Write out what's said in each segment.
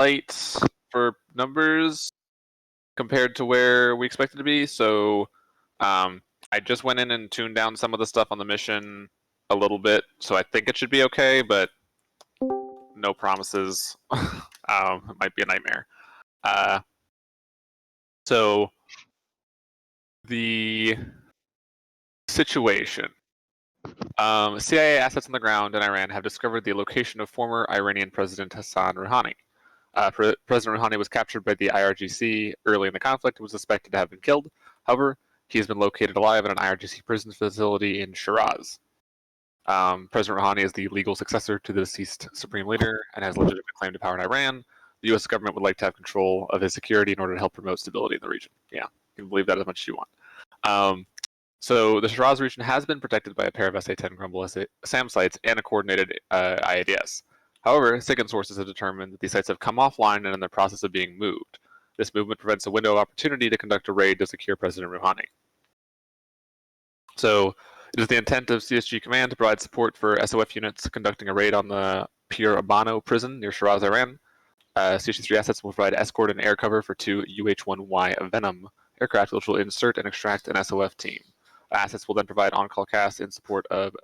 light for numbers compared to where we expected to be. So I just went in and tuned down some of the stuff on the mission a little bit. So I think it should be okay, but no promises. It might be a nightmare. So the situation. CIA assets on the ground in Iran have discovered the location of former Iranian President Hassan Rouhani. President Rouhani was captured by the IRGC early in the conflict and was suspected to have been killed. However, he has been located alive in an IRGC prison facility in Shiraz. President Rouhani is the legal successor to the deceased supreme leader and has legitimate claim to power in Iran. The U.S. government would like to have control of his security in order to help promote stability in the region. Yeah, you can believe that as much as you want. So the Shiraz region has been protected by a pair of SA-10 Grumble SAM sites and a coordinated IADS. However, SIGINT sources have determined that these sites have come offline and are in the process of being moved. This movement prevents a window of opportunity to conduct a raid to secure President Rouhani. So it is the intent of CSG Command to provide support for SOF units conducting a raid on the Pir Abano prison near Shiraz, Iran. CSG-3 assets will provide escort and air cover for 2 UH-1Y Venom aircraft, which will insert and extract an SOF team. Assets will then provide on-call cast in support of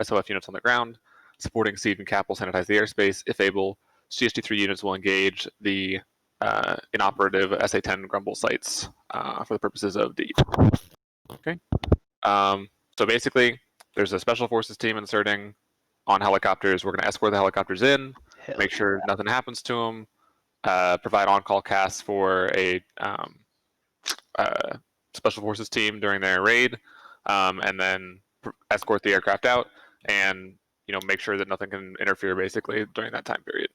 SOF units on the ground. Supporting SEED and CAP will sanitize the airspace. If able, CSG-3 units will engage the inoperative SA-10 Grumble sites for the purposes of DEEP. Okay. So basically, there's a special forces team inserting on helicopters. We're going to escort the helicopters in, make sure nothing happens to them, provide on-call casts for a special forces team during their raid, and then escort the aircraft out and make sure that nothing can interfere basically during that time period.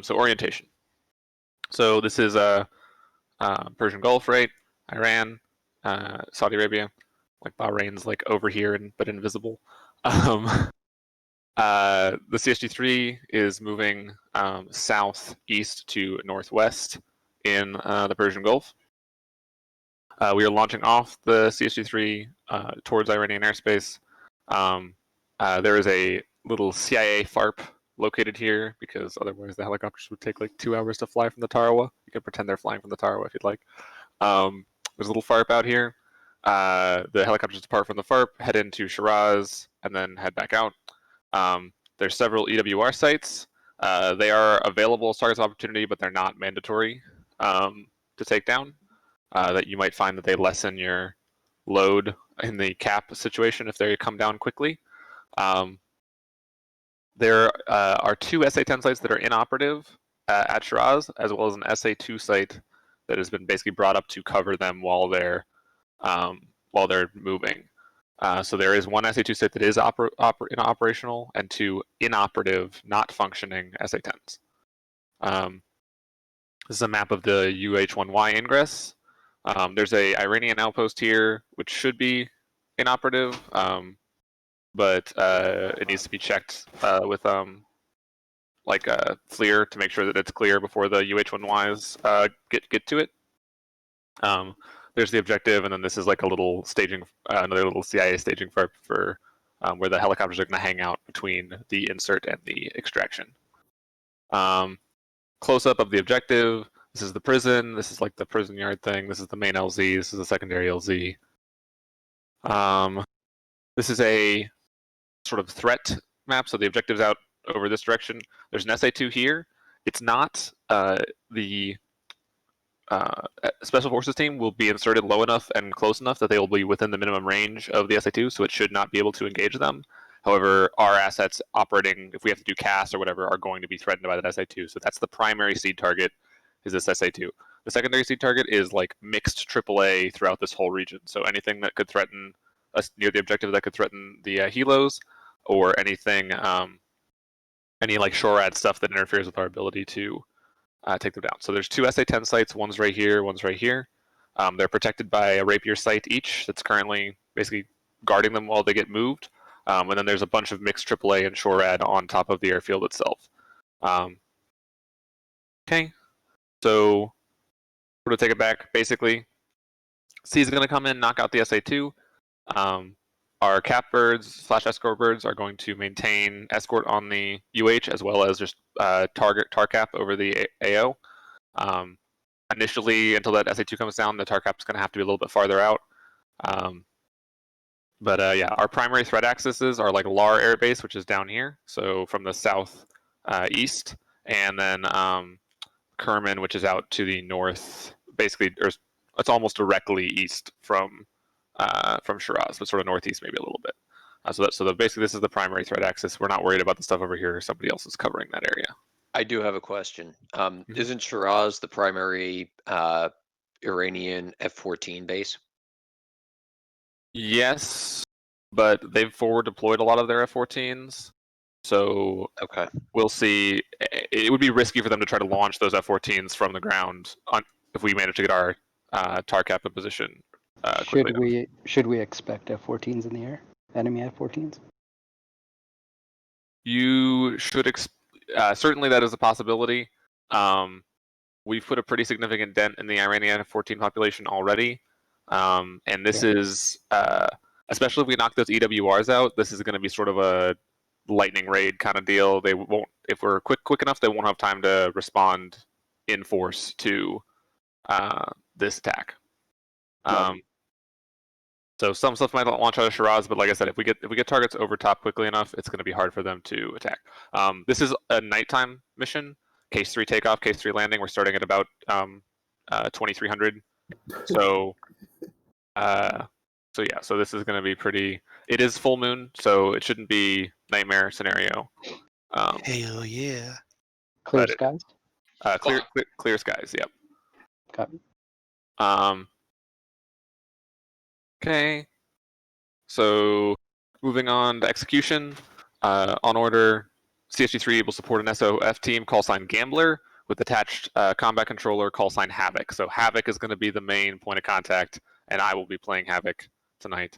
So orientation. So this is Persian Gulf, right? Iran, Saudi Arabia, like Bahrain's like over here but invisible. The CSG-3 is moving southeast to northwest in the Persian Gulf. We are launching off the CSG-3 towards Iranian airspace. There is a little CIA FARP located here because otherwise the helicopters would take like 2 hours to fly from the Tarawa. You can pretend they're flying from the Tarawa if you'd like. There's a little FARP out here. The helicopters depart from the FARP, head into Shiraz, and then head back out. There's several EWR sites. They are available as targets of opportunity, but they're not mandatory to take down. That you might find that they lessen your load in the cap situation if they come down quickly. There are 2 SA-10 sites that are inoperative at Shiraz, as well as an SA-2 site that has been basically brought up to cover them while they're moving. So there is one SA-2 site that is operational and 2 inoperative, not functioning SA-10s. This is a map of the UH-1Y ingress. There's a Iranian outpost here, which should be inoperative, but it needs to be checked with like a FLIR to make sure that it's clear before the UH-1Ys get to it. There's the objective, and then this is like a little staging, another little CIA staging for where the helicopters are going to hang out between the insert and the extraction. Close up of the objective. This is the prison. This is like the prison yard thing. This is the main LZ. This is the secondary LZ. This is a sort of threat map. So the objective's out over this direction. There's an SA-2 here. It's not the special forces team will be inserted low enough and close enough that they will be within the minimum range of the SA-2, so it should not be able to engage them. However, our assets operating, if we have to do CAS or whatever, are going to be threatened by that SA-2. So that's the primary seed target, is this SA-2. The secondary seed target is like mixed AAA throughout this whole region. So anything that could threaten us near the objective that could threaten the helos, or anything, any like SHORAD stuff that interferes with our ability to take them down. So there's 2 SA-10 sites. One's right here, one's right here. They're protected by a rapier site each that's currently basically guarding them while they get moved. And then there's a bunch of mixed AAA and SHORAD on top of the airfield itself. Okay, so we're going to take it back. Basically, C is going to come in, knock out the SA-2. our cap birds / escort birds are going to maintain escort on the UH as well as just target tar cap over the AO. Initially, until that SA2 comes down, the tar cap is going to have to be a little bit farther out. But yeah, our primary threat axes are like Lar Air Base, which is down here, so from the south east, and then Kerman, which is out to the north, basically, it's almost directly east from Shiraz, but sort of northeast maybe a little bit. Basically this is the primary threat axis. We're not worried about the stuff over here. Somebody else is covering that area. I do have a question. Isn't Shiraz the primary Iranian F-14 base? Yes, but they've forward deployed a lot of their F-14s. So okay, we'll see. It would be risky for them to try to launch those F-14s from the ground if we manage to get our tar cap in position. Should we expect F-14s in the air? Enemy F-14s? You should certainly that is a possibility. We've put a pretty significant dent in the Iranian F-14 population already, and this is especially if we knock those EWRs out. This is going to be sort of a lightning raid kind of deal. They won't, if we're quick enough, they won't have time to respond in force to this attack. So some stuff might launch out of Shiraz, but like I said, if we get targets over top quickly enough, it's going to be hard for them to attack. This is a nighttime mission. Case 3 takeoff, Case 3 landing. We're starting at about 2300. So yeah, so this is going to be pretty. It is full moon, so it shouldn't be nightmare scenario. Hell yeah! Clear skies. Clear skies. Yep. Copy. Okay. So moving on to execution. On order, CSG-3 will support an SOF team, call sign Gambler, with attached combat controller, call sign Havoc. So Havoc is going to be the main point of contact, and I will be playing Havoc tonight.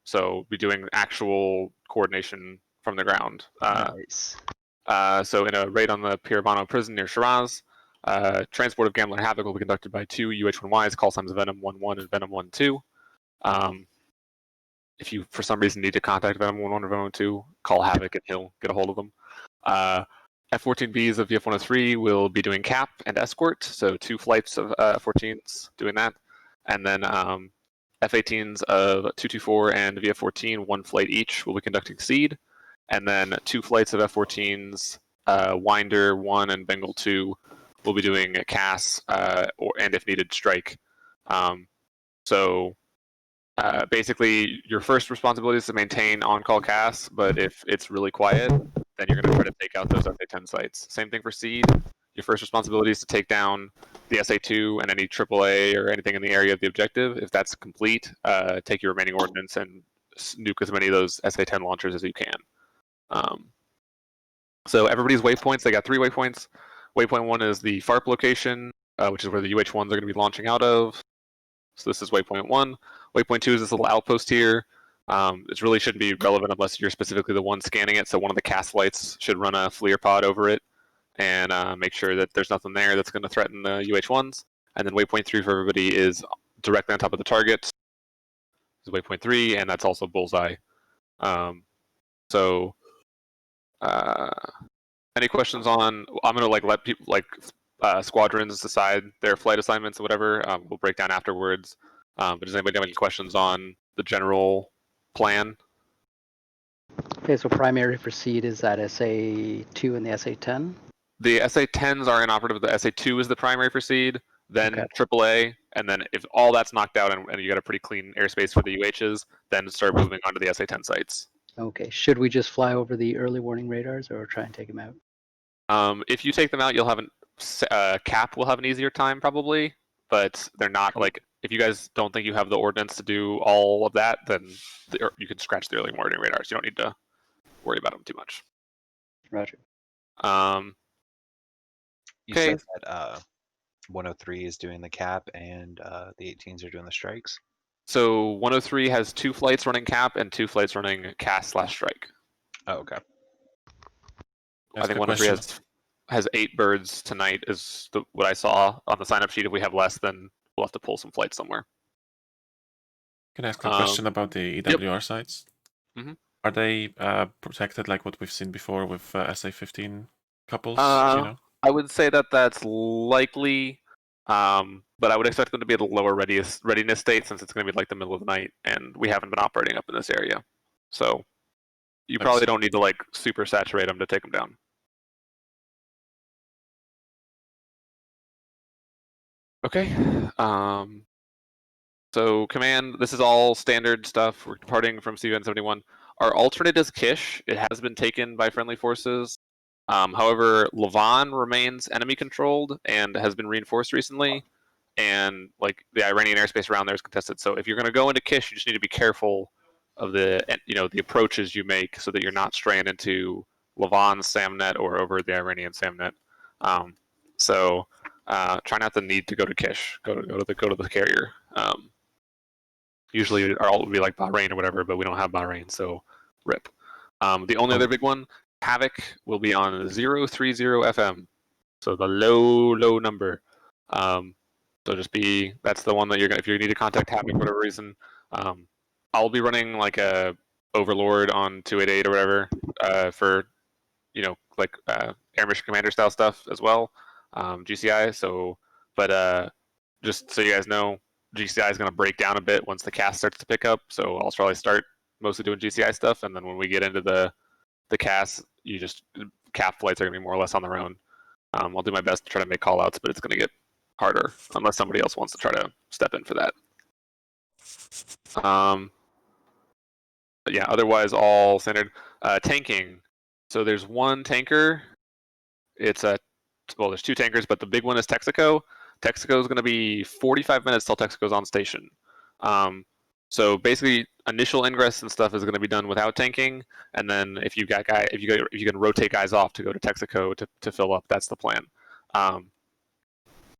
So we'll be doing actual coordination from the ground. Nice. So in a raid on the Pirabano prison near Shiraz, transport of Gambler and Havoc will be conducted by 2 UH-1Ys, call signs Venom 1-1 and Venom 1-2. If you, for some reason, need to contact Venom 1-1 or Venom 2, call Havoc and he'll get a hold of them. F-14Bs of VF-103 will be doing cap and escort, so 2 flights of F-14s doing that. And then F-18s of 224 and VF-14, 1 flight each, will be conducting seed. And then 2 flights of F-14s, Winder 1 and Bengal 2, will be doing CAS and, if needed, strike. Basically, your first responsibility is to maintain on-call CAS, but if it's really quiet, then you're going to try to take out those SA-10 sites. Same thing for seed. Your first responsibility is to take down the SA-2 and any AAA or anything in the area of the objective. If that's complete, take your remaining ordnance and nuke as many of those SA-10 launchers as you can. So everybody's waypoints, they got 3 waypoints. Waypoint 1 is the FARP location, which is where the UH-1s are going to be launching out of. So this is waypoint 1. Waypoint 2 is this little outpost here. It really shouldn't be relevant unless you're specifically the one scanning it. So one of the CAS lights should run a FLIR pod over it and make sure that there's nothing there that's going to threaten the UH-1s. And then waypoint 3 for everybody is directly on top of the target. This is waypoint 3, and that's also bullseye. Any questions on? I'm going to let people squadrons decide their flight assignments or whatever. We'll break down afterwards. But does anybody have any questions on the general plan? Okay, so primary for seed is that SA-2 and the SA-10? The SA-10s are inoperative. The SA-2 is the primary for seed, then AAA, and then if all that's knocked out and you got a pretty clean airspace for the UHs, then start moving onto the SA-10 sites. Okay, should we just fly over the early warning radars or try and take them out? If you take them out, you'll have cap will have an easier time probably, but they're not if you guys don't think you have the ordnance to do all of that, then you can scratch the early warning radars. You don't need to worry about them too much. Roger. You said that 103 is doing the cap and the 18s are doing the strikes? So 103 has 2 flights running cap and 2 flights running CAS/strike. Oh, okay. I think 103 has 8 birds tonight is what I saw on the sign-up sheet. If we have less, then we'll have to pull some flights somewhere. Can I ask a question about the EWR sites? Mhm. Are they protected like what we've seen before with SA-15 couples? Do you know? I would say that that's likely, but I would expect them to be at a lower readiness state since it's going to be like the middle of the night, and we haven't been operating up in this area. So you probably don't need to like super saturate them to take them down. Okay. So command, this is all standard stuff. We're departing from CVN-71. Our alternate is Kish. It has been taken by friendly forces. However, Lavon remains enemy controlled and has been reinforced recently. And like the Iranian airspace around there is contested. So if you're going to go into Kish, you just need to be careful of the the approaches you make so that you're not straying into Lavon's SAMNet or over the Iranian SAMNet. Try not to need to go to Kish. Go to the carrier. Usually our alt would be like Bahrain or whatever, but we don't have Bahrain, so rip. The only other big one, Havoc, will be on 030 FM, so the low number. So just that's the one that you're gonna, if you need to contact Havoc for whatever reason. I'll be running like a Overlord on 288 or whatever for Air Mission Commander style stuff as well, GCI. So, but just so you guys know, GCI is going to break down a bit once the cast starts to pick up. So I'll probably start mostly doing GCI stuff, and then when we get into the cast, cap flights are going to be more or less on their own. I'll do my best to try to make call outs, but it's going to get harder unless somebody else wants to try to step in for that. But yeah, otherwise all standard. Tanking. So there's one tanker. There's two tankers, but the big one is Texaco. Texaco is going to be 45 minutes till Texaco's on station. So basically, initial ingress and stuff is going to be done without tanking, and then if you can rotate guys off to go to Texaco to fill up, that's the plan.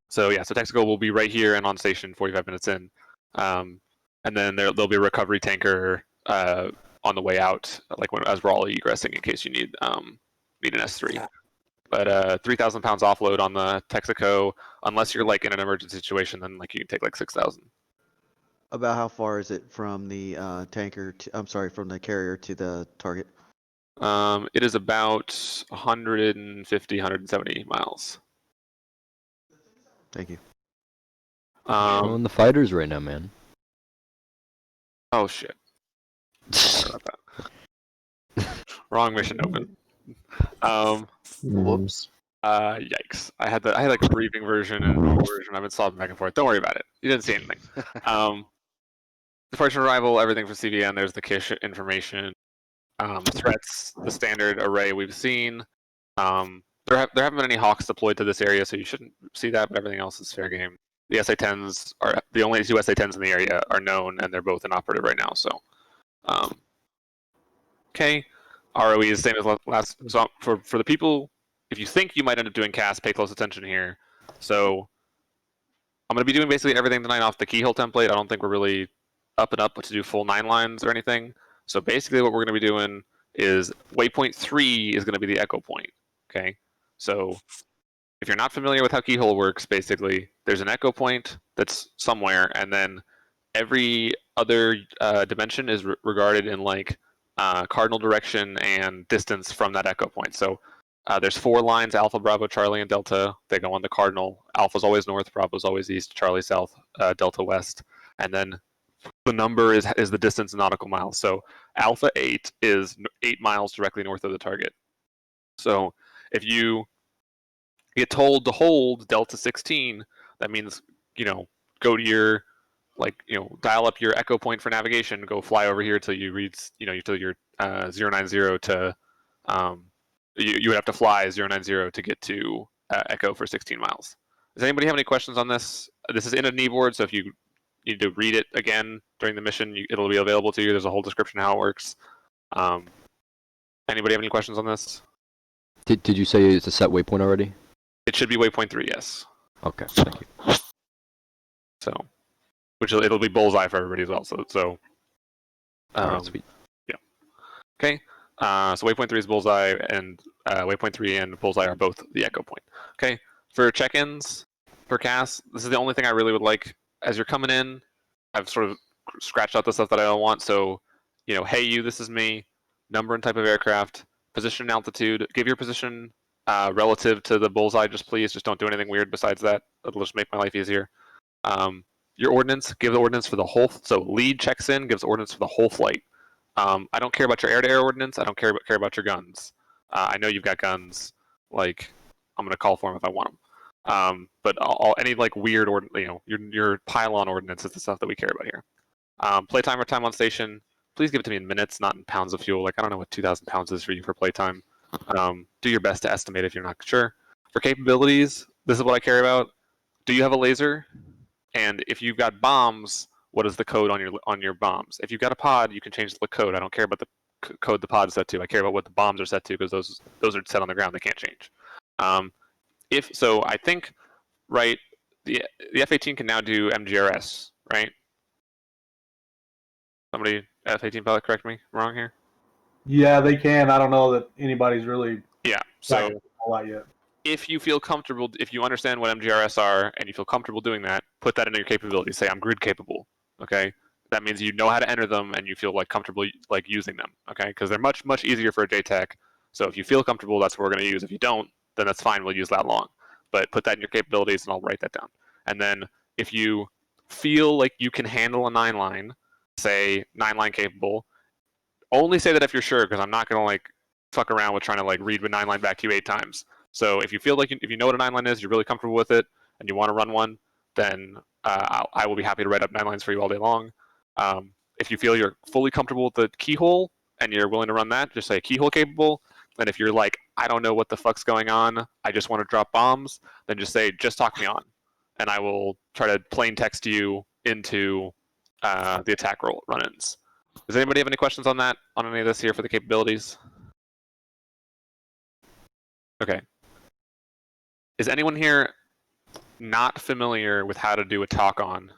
So Texaco will be right here and on station 45 minutes in, and then there'll be a recovery tanker on the way out, as we're all egressing in case you need an S3. But 3,000 pounds offload on the Texaco, unless you're like in an emergency situation, then like you can take like 6,000. About how far is it from the from the carrier to the target? It is about 150, 170 miles. Thank you. On the fighters right now, man. Oh shit. Sorry about that. Wrong mission open. Whoops. Yikes. I had like a briefing version and a normal version. I've been swapping back and forth. Don't worry about it. You didn't see anything. Departure and arrival, everything for CVN. There's the Kish information. Threats, the standard array we've seen. There haven't been any Hawks deployed to this area, so you shouldn't see that, but everything else is fair game. The SA-10s are the only two SA-10s in the area are known, and they're both inoperative right now. So, okay. ROE is the same as last. So for the people, if you think you might end up doing cast, pay close attention here. So I'm going to be doing basically everything tonight off the keyhole template. I don't think we're really up to do full 9 lines or anything. So basically what we're going to be doing is waypoint 3 is going to be the echo point. Okay. So if you're not familiar with how keyhole works, basically there's an echo point that's somewhere, and then every other dimension is regarded in like cardinal direction and distance from that echo point. So there's 4 lines: Alpha, Bravo, Charlie, and Delta. They go on the cardinal. Alpha's always north, Bravo's always east, Charlie south, Delta west, and then the number is the distance in nautical miles. So Alpha 8 is 8 miles directly north of the target. So if you get told to hold Delta 16, that means go to your dial up your echo point for navigation, go fly over here till you reach till you're 090 to you would have to fly 090 to get to echo for 16 miles. Does anybody have any questions on this? This is in a knee board, so if you need to read it again during the mission, it'll be available to you. There's a whole description of how it works. Anybody have any questions on this? Did you say it's a set waypoint already? It should be waypoint 3, yes. Okay, thank you. So, it'll be bullseye for everybody as well. So Alright, sweet. Yeah. Okay. So waypoint 3 is bullseye, and waypoint 3 and bullseye are both the echo point. Okay. For check-ins for CAS, this is the only thing I really would like. As you're coming in, I've sort of scratched out the stuff that I don't want. So, hey you, this is me, number and type of aircraft, position and altitude. Give your position relative to the bullseye, just please. Just don't do anything weird besides that. It'll just make my life easier. Your ordnance, give the ordnance for the whole. So lead checks in, gives ordnance for the whole flight. I don't care about your air-to-air ordnance. I don't care about your guns. I know you've got guns. Like, I'm gonna call for them if I want them. But any like weird your pylon ordnance is the stuff that we care about here. Playtime or time on station. Please give it to me in minutes, not in pounds of fuel. Like, I don't know what 2,000 pounds is for you for playtime. Do your best to estimate if you're not sure. For capabilities, this is what I care about. Do you have a laser? And if you've got bombs, what is the code on your bombs? If you've got a pod, you can change the code. I don't care about the code the pod is set to. I care about what the bombs are set to, because those are set on the ground. They can't change. If so, I think right, the F-18 can now do MGRS, right? Somebody F-18 pilot correct me wrong here. Yeah, they can. I don't know that anybody's really So all that yet. if you feel comfortable, if you understand what MGRS are and you feel comfortable doing that, put that into your capabilities. Say I'm grid capable. Okay, that means you know how to enter them and you feel like comfortable like using them. Okay, because they're much easier for a JTAC. So if you feel comfortable, that's what we're going to use. If you don't, then that's fine. We'll use that long. But put that in your capabilities and I'll write that down. And then if you feel like you can handle a 9-line, say 9-line capable, only say that if you're sure, because I'm not going to like fuck around with trying to like read a 9-line back to you 8 times. So if you feel like if you know what a 9-line is, you're really comfortable with it, and you want to run one, then I will be happy to write up 9-lines for you all day long. If you feel you're fully comfortable with the keyhole and you're willing to run that, just say keyhole capable. And if you're like, I don't know what the fuck's going on, I just want to drop bombs, then just say, just talk me on. And I will try to plain text you into the attack roll run-ins. Does anybody have any questions on that, on any of this here for the capabilities? Okay. Is anyone here not familiar with how to do a talk on,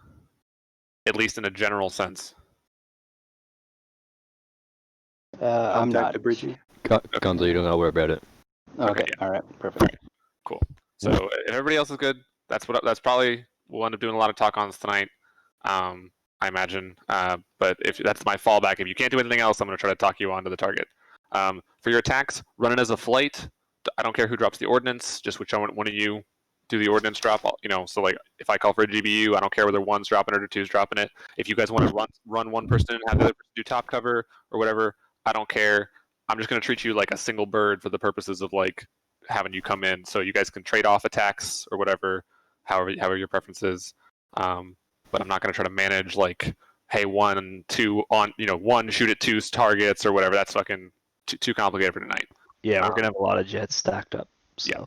at least in a general sense? I'm not. Gonzo, you don't gotta worry about it. Okay. Yeah. All right. Perfect. Cool. So if everybody else is good, that's probably we'll end up doing a lot of talk-ons tonight. I imagine. But if that's my fallback, if you can't do anything else, I'm going to try to talk you onto the target. For your attacks, run it as a flight. I don't care who drops the ordnance, just which one of you do the ordnance drop. So like if I call for a GBU, I don't care whether one's dropping it or two's dropping it. If you guys want to run one person and have the other person do top cover or whatever, I don't care. I'm just going to treat you like a single bird for the purposes of like having you come in, so you guys can trade off attacks or whatever, however your preference is. But I'm not going to try to manage like, hey, 1 and 2 on, 1 shoot at 2's targets or whatever. That's fucking too complicated for tonight. Yeah, we're gonna have a lot of jets stacked up. So. Yeah.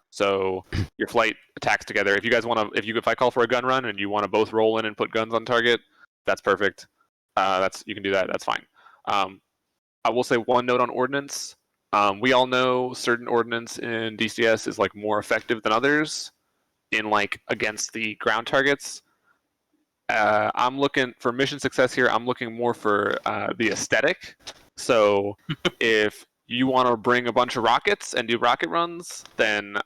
So your flight attacks together. If you guys want to, if I call for a gun run and you want to both roll in and put guns on target, that's perfect. You can do that. That's fine. I will say one note on ordnance. We all know certain ordnance in DCS is like more effective than others in like against the ground targets. I'm looking for mission success here. I'm looking more for the aesthetic. So if you want to bring a bunch of rockets and do rocket runs, then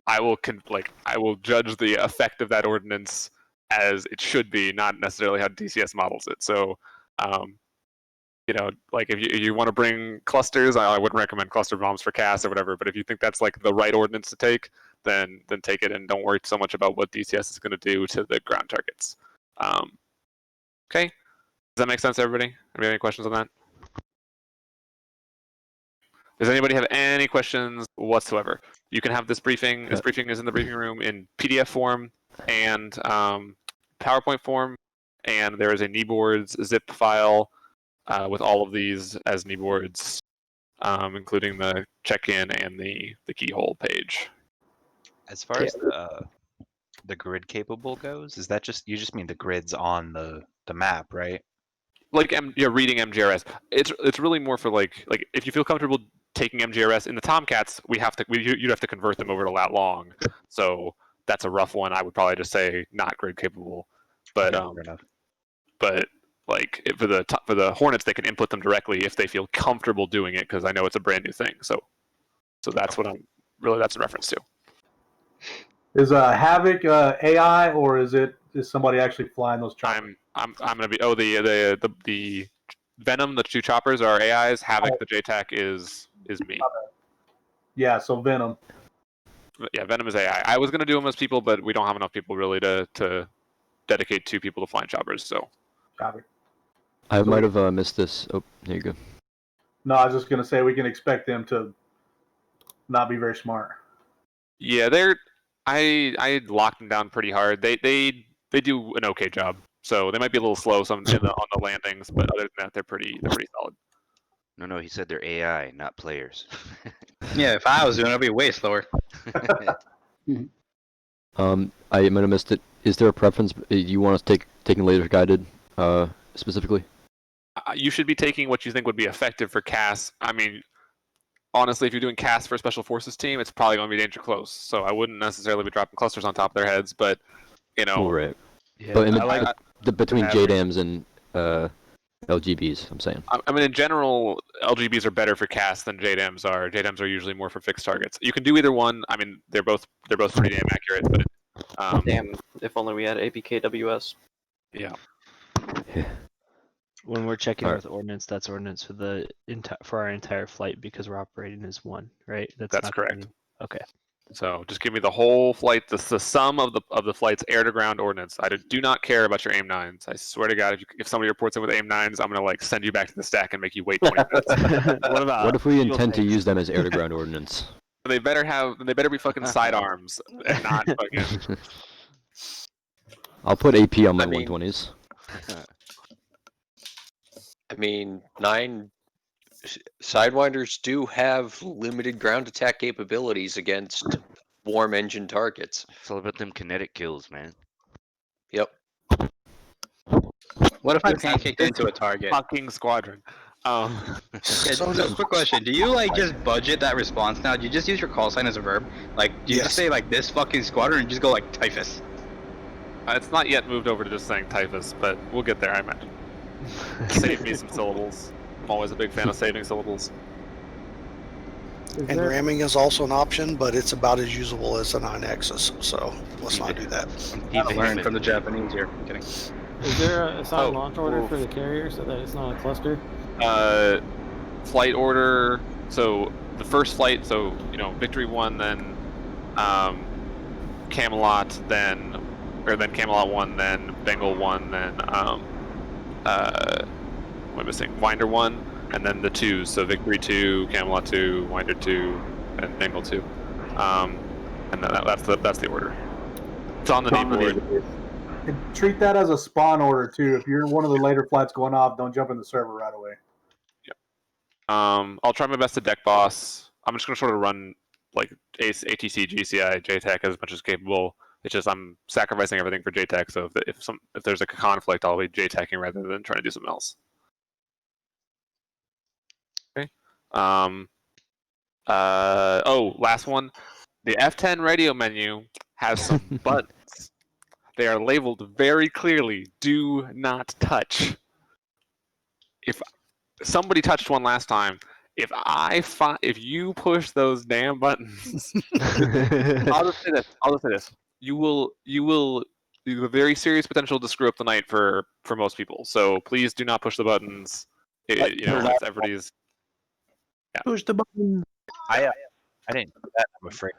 I will judge the effect of that ordnance as it should be, not necessarily how DCS models it. So, like if you want to bring clusters, I wouldn't recommend cluster bombs for CAS or whatever. But if you think that's like the right ordnance to take, then take it and don't worry so much about what DCS is going to do to the ground targets. Okay, does that make sense, everybody? Have any questions on that? Does anybody have any questions whatsoever? You can have this briefing. This briefing is in the briefing room in PDF form and PowerPoint form, and there is a kneeboards zip file with all of these as kneeboards, including the check-in and the keyhole page. As far as the grid capable goes, is that you just mean the grids on the map, right? Like reading MGRS. It's really more for like if you feel comfortable taking MGRS in the Tomcats, you'd have to convert them over to lat long. So that's a rough one. I would probably just say not grid capable. But but like for the Hornets, they can input them directly if they feel comfortable doing it, because I know it's a brand new thing. So that's what that's a reference to. Is Havoc AI, or is somebody actually flying those choppers? I'm gonna be. Oh, the Venom, the 2 choppers are AIs. Havoc, the JTAC is me. Yeah, so Venom. Yeah, Venom is AI. I was gonna do them as people, but we don't have enough people really to dedicate 2 people to flying choppers. So. Copy. I might have missed this. Oh, here you go. No, I was just gonna say we can expect them to not be very smart. Yeah, I locked them down pretty hard. They do an okay job. So they might be a little slow on the landings, but other than that, they're pretty solid. No, he said they're AI, not players. Yeah, if I was doing it, it'd be way slower. I might have missed it. Is there a preference you want us taking laser guided specifically? You should be taking what you think would be effective for CAS. I mean, honestly, if you're doing CAS for a special forces team, it's probably going to be danger close. So I wouldn't necessarily be dropping clusters on top of their heads, but you know. Oh, right. Yeah, But between average. JDAMs and LGBs, I'm saying. I mean, in general, LGBs are better for CAS than JDAMs are. JDAMs are usually more for fixed targets. You can do either one. I mean, they're both pretty damn accurate, but Damn, if only we had APKWS. Yeah. When we're checking Alright. with ordnance, that's ordnance for our entire flight because we're operating as one, right? That's not correct. going- Okay. So just give me the whole flight, the sum of the flight's air to ground ordnance. I do not care about your AIM-9s. I swear to God, if somebody reports in with AIM-9s, I'm gonna send you back to the stack and make you wait 20 minutes. What if we intend to use them as air to ground ordnance? They better be fucking sidearms and not fucking. I'll put AP on my I mean- 120s. I mean, 9 Sidewinders do have limited ground attack capabilities against warm engine targets. It's all about them kinetic kills, man. Yep. What if I pancaked into a target? Fucking squadron. Yeah, so quick question: do you like just budget that response now? Do you just use your call sign as a verb? Like, do you just say like this fucking squadron and just go like typhus? It's not yet moved over to just saying typhus, but we'll get there, I imagine. Save me some syllables. I'm always a big fan of saving syllables. And ramming is also an option, but it's about as usable as a 9-axis, so let's not do that. I'm learning from the Japanese here. I'm kidding. Is there a assigned launch order for the carrier so that it's not a cluster? Flight order. So the first flight. So Victory 1, then Camelot, then Camelot 1, then Bengal 1, then what am I missing? Winder 1, and then the 2s. So Victory 2, Camelot 2, Winder 2, and Bengal 2. And then that's the order. It's on the name board. And treat that as a spawn order too. If you're one of the later flights going off, don't jump in the server right away. Yep. I'll try my best to deck boss. I'm just gonna sort of run like ATC, GCI, JTAC as much as capable. It's just I'm sacrificing everything for JTAC. So if there's a conflict, I'll be JTACing rather than trying to do something else. Okay. Last one. The F10 radio menu has some buttons. They are labeled very clearly. Do not touch. If somebody touched one last time, if you push those damn buttons, I'll just say this. You have a very serious potential to screw up the night for most people. So please do not push the buttons. Everybody's. Yeah. Push the button. I didn't do that. I'm afraid.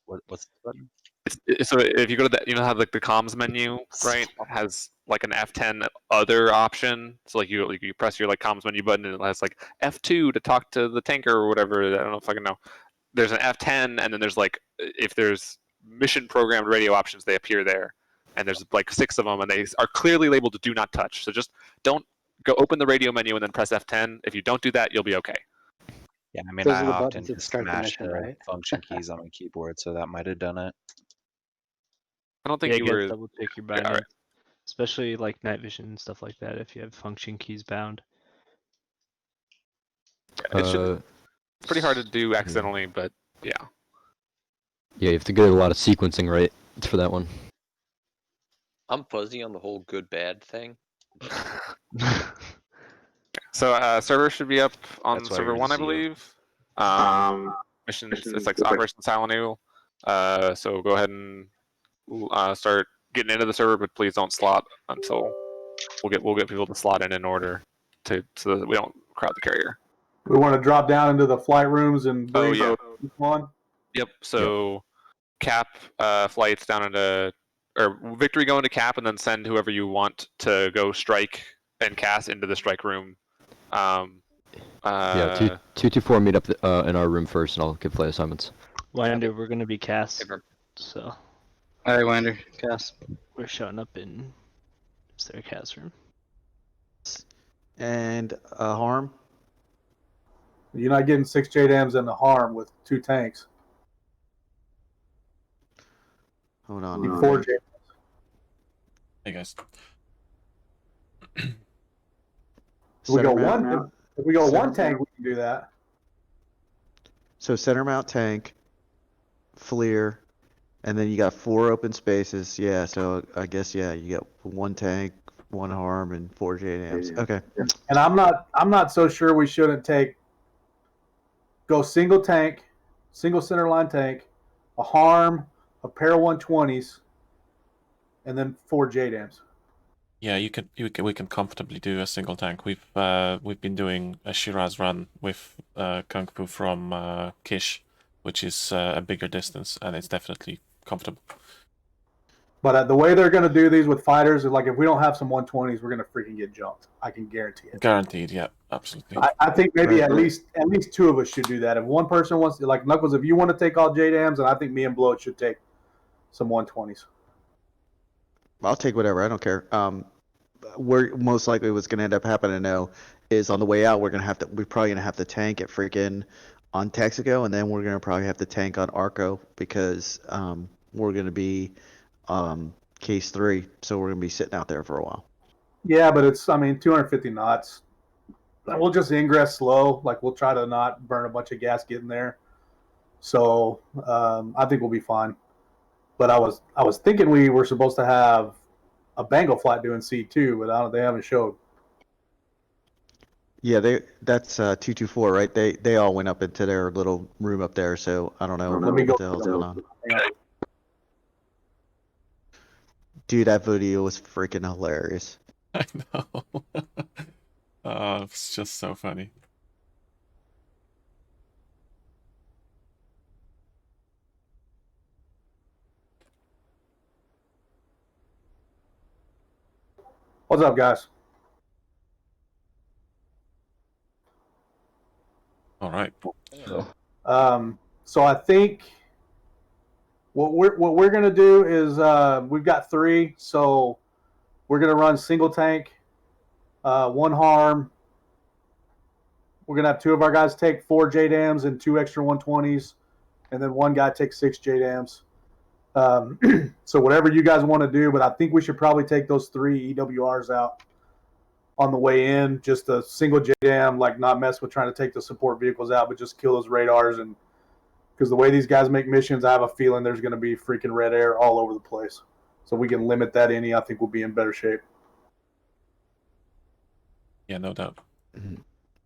What's the button? So if you go to that, how like the comms menu, right, has like an F10 other option. So like you press your like comms menu button and it has like F2 to talk to the tanker or whatever. I don't know if I can know. There's an F10 and then there's like if there's mission programmed radio options, they appear there, and there's like 6 of them and they are clearly labeled to do not touch. So just don't go open the radio menu and then press F10. If you don't do that, you'll be okay. Yeah, I mean, Those I are the often buttons that start the smash mission, the right? function keys on my keyboard, so that might have done it. I don't think Yeah, you guys, were. double check your Yeah, binding, alright. especially like night vision and stuff like that. If you have function keys bound. It's pretty hard to do accidentally, but yeah. Yeah, you have to get a lot of sequencing right for that one. I'm fuzzy on the whole good bad thing. So server should be up on That's why server you're 1, I zero. believe. Missions, it's like Operation Silent Eagle. So go ahead and start getting into the server, but please don't slot until we'll get people to slot in order so that we don't crowd the carrier. We want to drop down into the flight rooms and bring one. Yep. So cap flights down into, or Victory go into cap, and then send whoever you want to go strike and cast into the strike room. Yeah, 224 meet up in our room first, and I'll give flight assignments. Wander, we're gonna be cast. So. Alright, Wander, cast. We're showing up in. Is there a cast room? And harm. You're not getting 6 JDAMs and the harm with 2 tanks. Hold on. You need 4 JDAMs. Hey guys. If we go one tank, we can do that. So center mount tank, FLIR, and then you got 4 open spaces. Yeah, so I guess you got 1 tank, 1 harm, and 4 JDAMs. Okay. And I'm not so sure we shouldn't go single tank, single center line tank, a harm, a pair of 120s, and then 4 JDAMs. Yeah, we can comfortably do a single tank. We've been doing a Shiraz run with Kung Fu from Kish, which is a bigger distance, and it's definitely comfortable. But the way they're going to do these with fighters is like if we don't have some 120s, we're going to freaking get jumped. I can guarantee it. Guaranteed, yeah, absolutely. I think maybe at least 2 of us should do that. If one person wants to, like Knuckles, if you want to take all JDAMs, and I think me and Bloat should take some 120s. I'll take whatever. I don't care. We're most likely what's going to end up happening now is on the way out we're probably gonna have to tank at freaking on Texaco, and then we're gonna probably have to tank on Arco because we're gonna be case 3, so we're gonna be sitting out there for a while. Yeah, but it's 250 knots. We'll just ingress slow. Like we'll try to not burn a bunch of gas getting there. So I think we'll be fine. But I was thinking we were supposed to have a Bengal flight doing C2, but they haven't showed. Yeah, that's 224, right? They all went up into their little room up there, so I don't know what the hell's going on. Dude, that video was freaking hilarious. I know. Oh, it's just so funny. What's up, guys? All right. So I think what we're gonna do is we've got 3, so we're gonna run single tank, 1 harm. We're gonna have 2 of our guys take 4 JDAMs and 2 extra 120s, and then 1 guy takes 6 JDAMs. So whatever you guys want to do, but I think we should probably take those 3 EWRs out on the way in, just a single JDAM, like not mess with trying to take the support vehicles out, but just kill those radars. And because the way these guys make missions, I have a feeling there's going to be freaking red air all over the place. So we can limit that I think we'll be in better shape. Yeah, no doubt.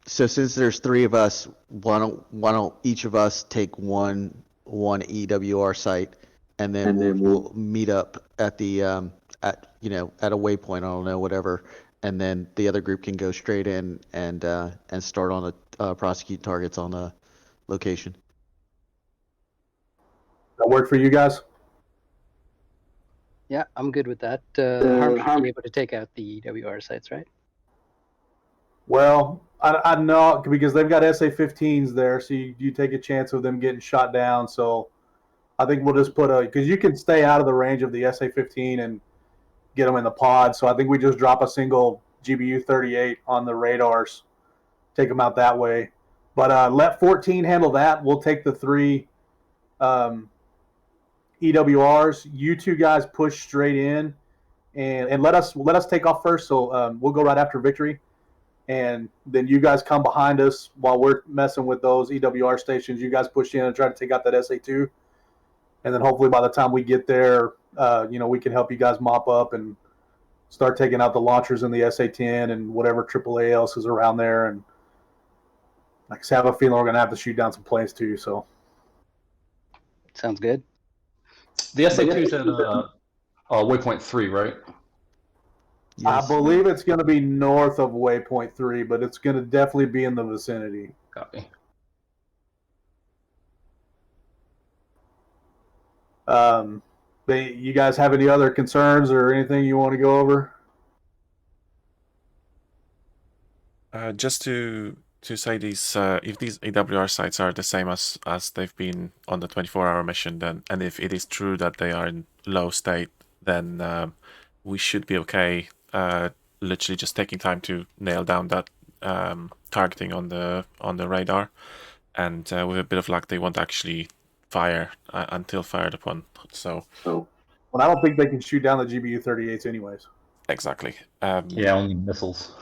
So since there's 3 of us, why don't each of us take one EWR site, and then we'll meet up at the at a waypoint, I don't know, whatever, and then the other group can go straight in and start on the prosecute targets on the location. That work for you guys? Yeah, I'm good with that. Harm should be able to take out the EWR sites, right? Well, I know because they've got SA-15s there, so you take a chance of them getting shot down. So I think we'll just because you can stay out of the range of the SA-15 and get them in the pod. So I think we just drop a single GBU-38 on the radars, take them out that way. But let 14 handle that. We'll take the 3 EWRs. You 2 guys push straight in, and let us take off first. So we'll go right after Victory. And then you guys come behind us while we're messing with those EWR stations. You guys push in and try to take out that SA-2. And then hopefully by the time we get there, we can help you guys mop up and start taking out the launchers in the SA-10 and whatever AAA else is around there. And like I said, I have a feeling we're going to have to shoot down some planes too. So sounds good. The SA-2's at waypoint 3, right? I believe it's going to be north of waypoint 3, but it's going to definitely be in the vicinity. Copy. You guys have any other concerns or anything you want to go over? Just to say these, if these AWR sites are the same as they've been on the 24-hour mission, then, and if it is true that they are in low state, then we should be okay. Literally just taking time to nail down that targeting on the radar, and with a bit of luck, they won't actually fire until fired upon. So, well, I don't think they can shoot down the GBU-38s anyways. Exactly. Yeah, only missiles.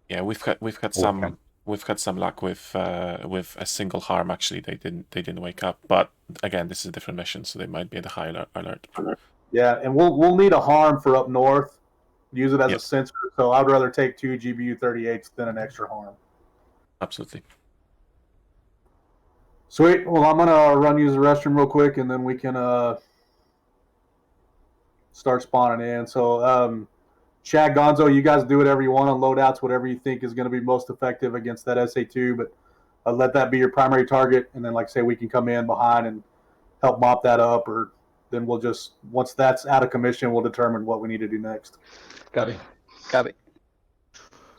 Yeah, we've had some luck with a single harm. Actually, they didn't wake up. But again, this is a different mission, so they might be at a high alert. Yeah, and we'll need a harm for up north. Use it as a sensor. So I'd rather take 2 GBU-38s than an extra harm. Absolutely. Sweet. Well, I'm gonna run use the restroom real quick, and then we can start spawning in. So, Chad, Gonzo, you guys do whatever you want on loadouts, whatever you think is going to be most effective against that SA2. But let that be your primary target, and then, like I say, we can come in behind and help mop that up, or then we'll just, once that's out of commission, we'll determine what we need to do next. Copy. Copy.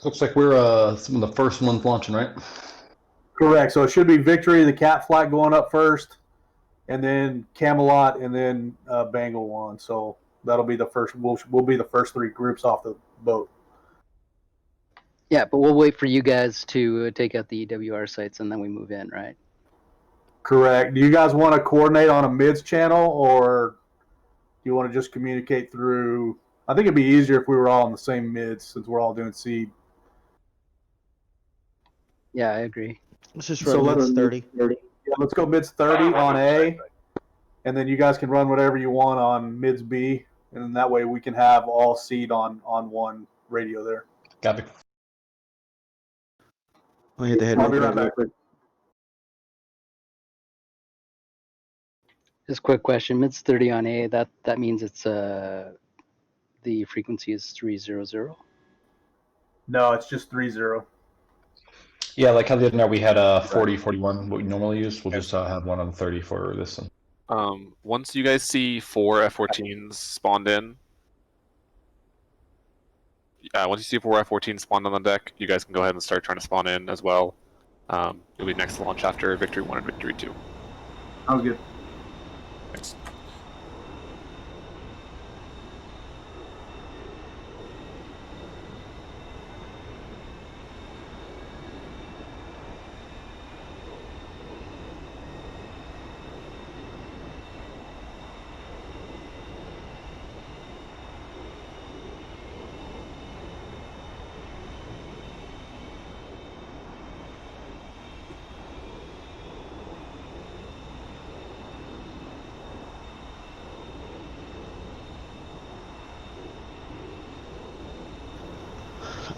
Looks like we're some of the first ones launching, right? Correct. So it should be Victory, the Cat flight going up first, and then Camelot, and then Bengal 1. So that'll be the first. We'll be the first 3 groups off the boat. Yeah, but we'll wait for you guys to take out the EWR sites, and then we move in, right? Correct. Do you guys want to coordinate on a mids channel, or do you want to just communicate through? I think it'd be easier if we were all on the same mids, since we're all doing seed. Yeah, I agree. Let's just run mids 30. Yeah, let's go mids 30 on A, and then you guys can run whatever you want on mids B, and then that way we can have all seed on one radio there. Copy. I'll hit the head. I'll be right back. Just a quick question. Mids 30 on A. That means it's the frequency is 300. No, it's just 30. Yeah, like how the other night we had a 40, 41, what we normally use. We'll just have one on 30 for this one. Once you guys see 4 F-14s spawned in, once you see 4 F-14s spawned on the deck, you guys can go ahead and start trying to spawn in as well. You'll be next to launch after Victory 1 and Victory 2. Sounds good. Thanks.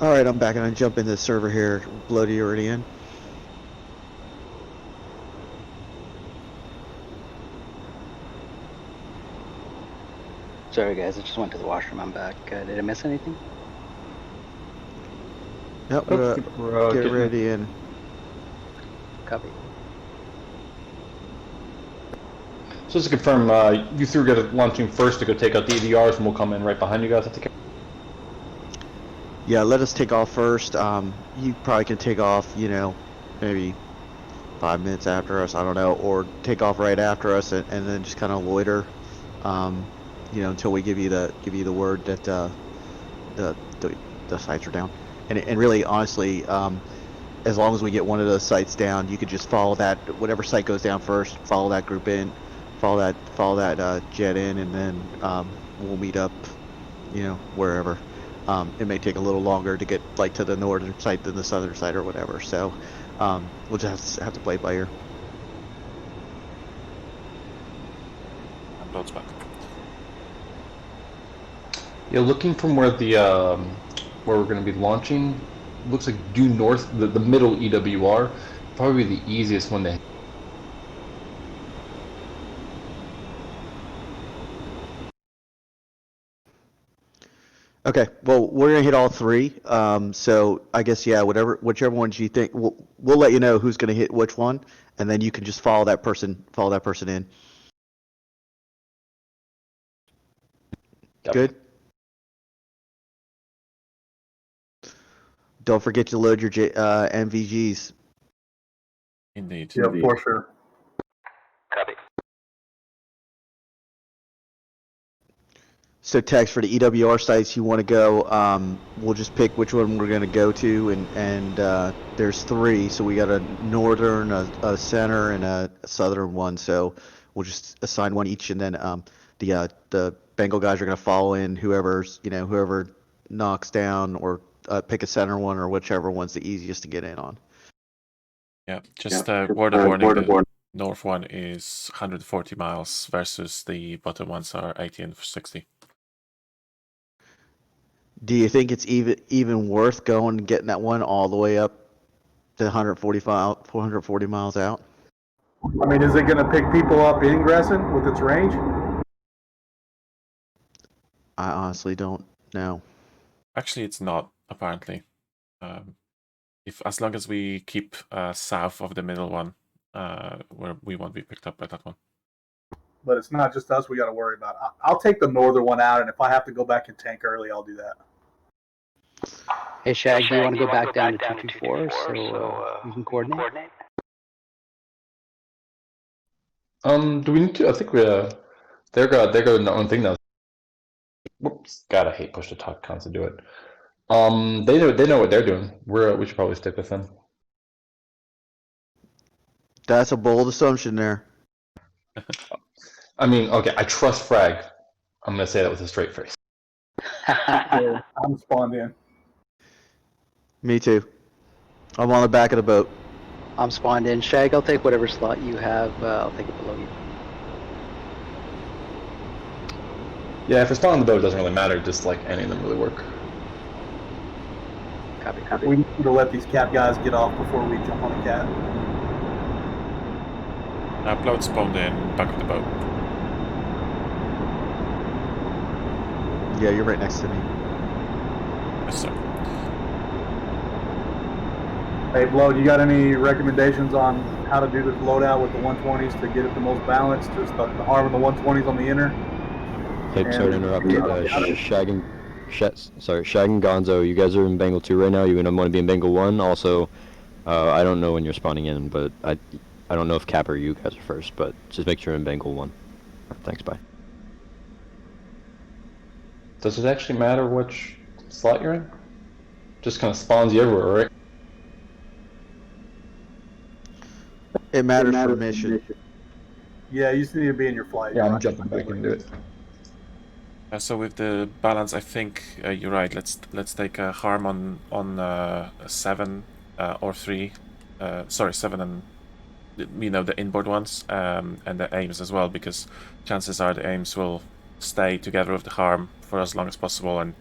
All right, I'm back, and I jump into the server here. Bloody already in. Sorry, guys. I just went to the washroom. I'm back. Did I miss anything? Yep, get ready in. Copy. So just to confirm, you 3 are launching first to go take out the EDRs, and we'll come in right behind you guys at the camp. Yeah, let us take off first. You probably can take off, maybe 5 minutes after us, I don't know, or take off right after us and then just kind of loiter, until we give you the word that the sites are down. And really, honestly, as long as we get one of those sites down, you could just follow that, whatever site goes down first, follow that group in, follow that jet in, and then we'll meet up, wherever. It may take a little longer to get to the northern site than the southern site or whatever. So we'll just have to play it by ear. Uploads back. Yeah, looking from where the where we're going to be launching, looks like due north, the middle EWR, probably the easiest one to. Okay, well, we're gonna hit all three. So I guess yeah, whichever ones you think, we'll let you know who's gonna hit which one, and then you can just follow that person in. Good. Don't forget to load your MVGs. Indeed. Yeah, for sure. Copy. So Tex, for the EWR sites you want to go, we'll just pick which one we're going to go to, and there's three, so we got a northern, a center, and a southern one. So we'll just assign one each, and then the Bengal guys are going to follow in whoever knocks down, or pick a center one, or whichever one's the easiest to get in on. Yeah, just word of warning, the north one is 140 miles versus the bottom ones are 80 and 60. Do you think it's even worth going and getting that one all the way up to 440 miles out? I mean, is it going to pick people up in Gresson with its range? I honestly don't know. Actually, it's not, apparently. As long as we keep south of the middle one, we won't be picked up by that one. But it's not just us we got to worry about. I'll take the northern one out, and if I have to go back and tank early, I'll do that. Hey, Shag, do you want to go back down to 224 so we can coordinate? Do we need to? I think they're going their own thing now. Whoops! God, I hate push to talk cons to do it. They know what they're doing. We should probably stick with them. That's a bold assumption there. I mean, okay, I trust Frag. I'm gonna say that with a straight face. I'm spawned in. Me too. I'm on the back of the boat. I'm spawned in. Shag, I'll take whatever slot you have. I'll take it below you. Yeah, if we're spawning on the boat, it doesn't really matter. Just like any of them really work. Copy. We need to let these cap guys get off before we jump on a cap. Upload spawned in, back of the boat. Yeah, you're right next to me. Yes, sir. Hey, Blow, you got any recommendations on how to do this loadout with the 120s to get it the most balanced? Just the harm of the 120s on the inner? Hey, sorry to interrupt. Shag and Gonzo, you guys are in Bengal 2 right now. You want to be in Bengal 1. Also, I don't know when you're spawning in, but I don't know if Cap or you guys are first, but just make sure you're in Bengal 1. Thanks, bye. Does it actually matter which slot you're in? Just kind of spawns you everywhere, right? It matters for mission. Yeah, you just need to be in your flight. Yeah, I'm jumping back into it. So with the balance, I think you're right. Let's take a harm on 7 or 3. 7 and the inboard ones, and the aims as well, because chances are the aims will stay together with the harm for as long as possible, and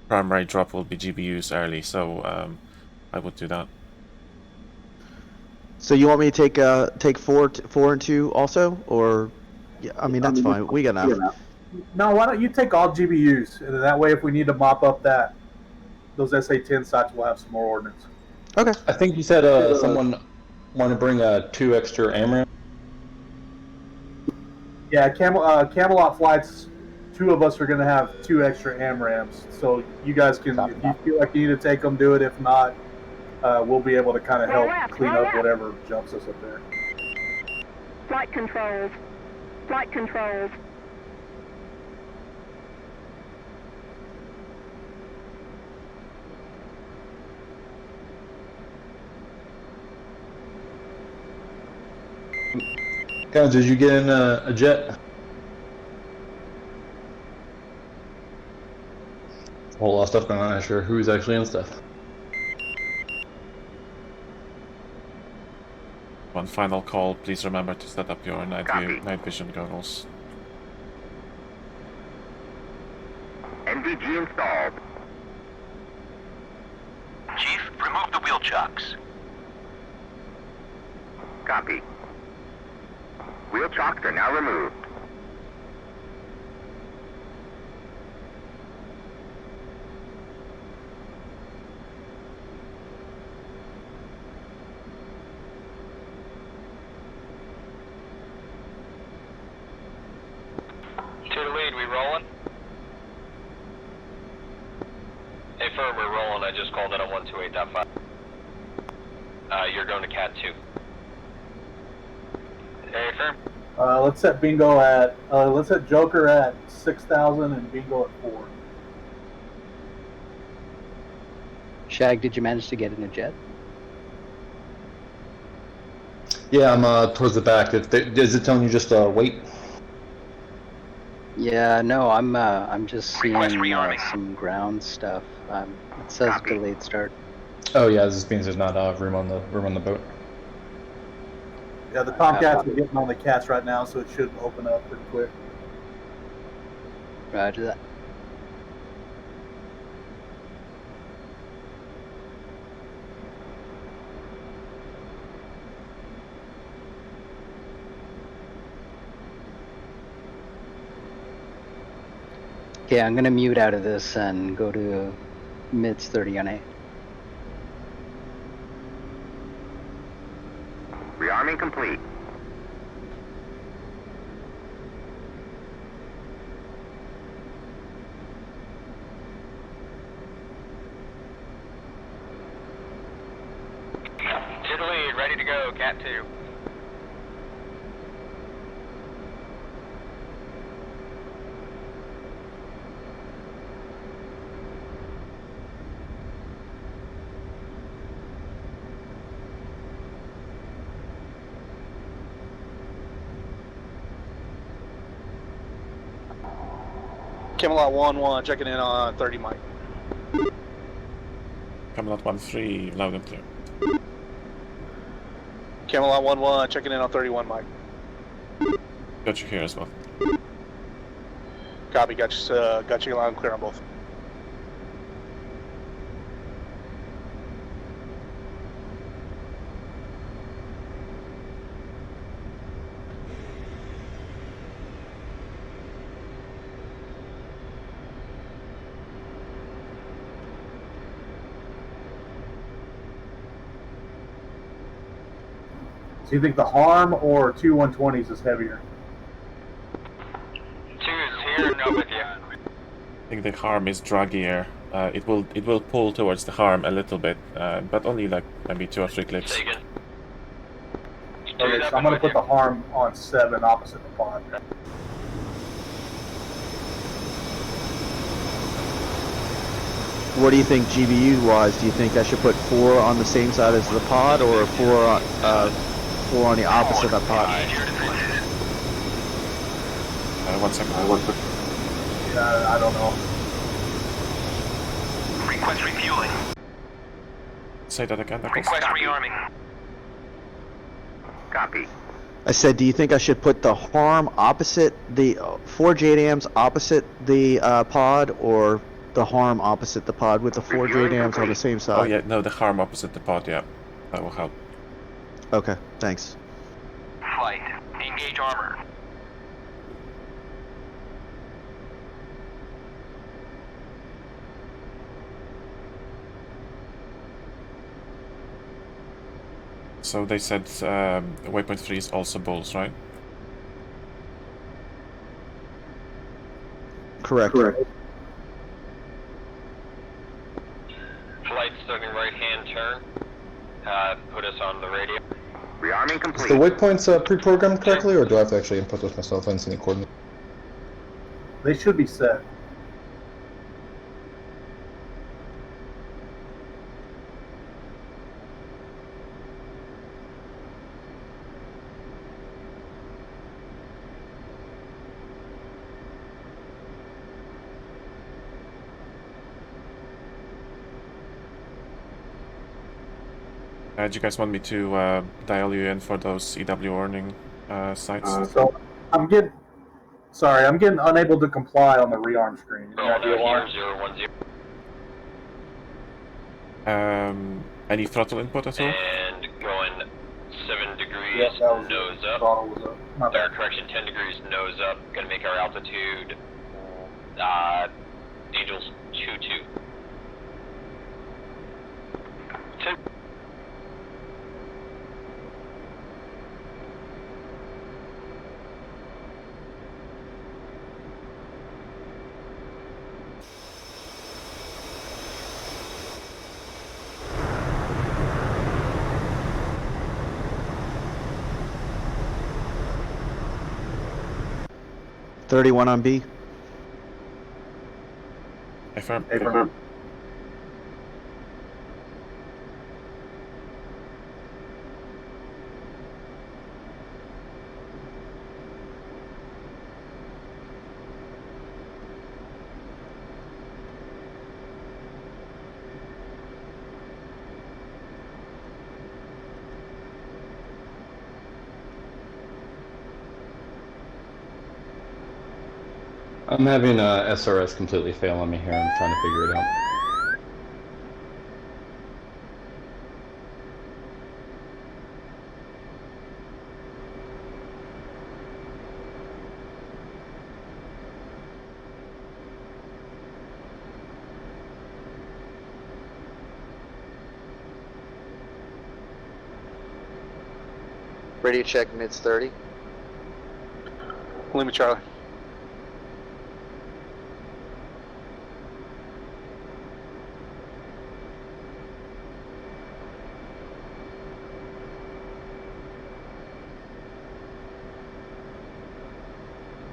primary drop will be GBUs early. So I would do that. So you want me to take 4 and 2 also, or? Yeah, I mean that's fine. We got enough. No, why don't you take all GBUs, and that way, if we need to mop up those SA-10 sites, we'll have some more ordnance. Okay. I think you said someone want to bring 2 extra AMRAM. Yeah, Camelot flights. 2 of us are going to have 2 extra AMRAMs, so you guys can, if you feel like you need to take them, do it. If not, we'll be able to kind of help clean up whatever jumps us up there. Flight controls. Flight controls. Guys, did you get in a jet? A whole lot of stuff going on. I'm not sure who's actually in stuff. One final call. Please remember to set up your night vision goggles. NVG installed. Chief, remove the wheel chocks. Copy. Wheel chocks are now removed. rolling? Hey, firm, we're rolling. I just called it on 128.5. You're going to Cat 2. Hey, firm. Let's set bingo at let's set Joker at 6,000 and bingo at 4. Shag, did you manage to get in a jet? Yeah, I'm towards the back. Is it telling you just wait? Yeah, no, I'm just seeing some ground stuff. It says delayed start. Oh yeah, this means there's not room on the boat. Yeah, the Tomcats are getting on the cats right now, so it should open up pretty quick. Roger that. Okay, I'm gonna mute out of this and go to mids 30 on A. Rearming complete. Italy, ready to go, Cat 2. Camelot 1-1, checking in on 30 Mike. Camelot 1-3, loud and clear. Camelot 1-1, checking in on 31 Mike. Got you here as well. Copy, got you loud and clear on both. So you think the harm or 2 120s is heavier? 2 is here, no with you. I think the harm is draggier. It will pull towards the harm a little bit, but only like maybe 2 or 3 clicks. Okay, so I'm going to put the harm on 7 opposite the pod. What do you think GBU wise? Do you think I should put 4 on the same side as the pod, or 4 on the opposite of the pod? 1 second. I don't know. Request refueling. Say that again. Request rearming. Copy. I said, do you think I should put the harm opposite the 4 JDAMs opposite the pod, or the harm opposite the pod with the 4 JDAMs on the same side? Oh yeah, no, the harm opposite the pod. Yeah, that will help. Okay, thanks. Flight. Engage armor. So they said waypoint 3 is also bulls, right? Correct. Flight starting right hand turn. Put us on the radio. Rearming Is complete. the waypoints pre-programmed correctly, or do I have to actually input those myself and send the coordinates? They should be set. Do you guys want me to dial you in for those EW warning sites? So I'm getting unable to comply on the rearm screen. Any idea why? 010. Any throttle input at all? And going 7 degrees, Yes, that was nose it. up. Throttle was up. My bad. Correction, 10 degrees, nose up. Gonna make our altitude, Angels 2-2. 2. 31 on B. Affirm. Affirm. I'm having SRS completely fail on me here. I'm trying to figure it out. Radio check mids 30. Lima Charlie.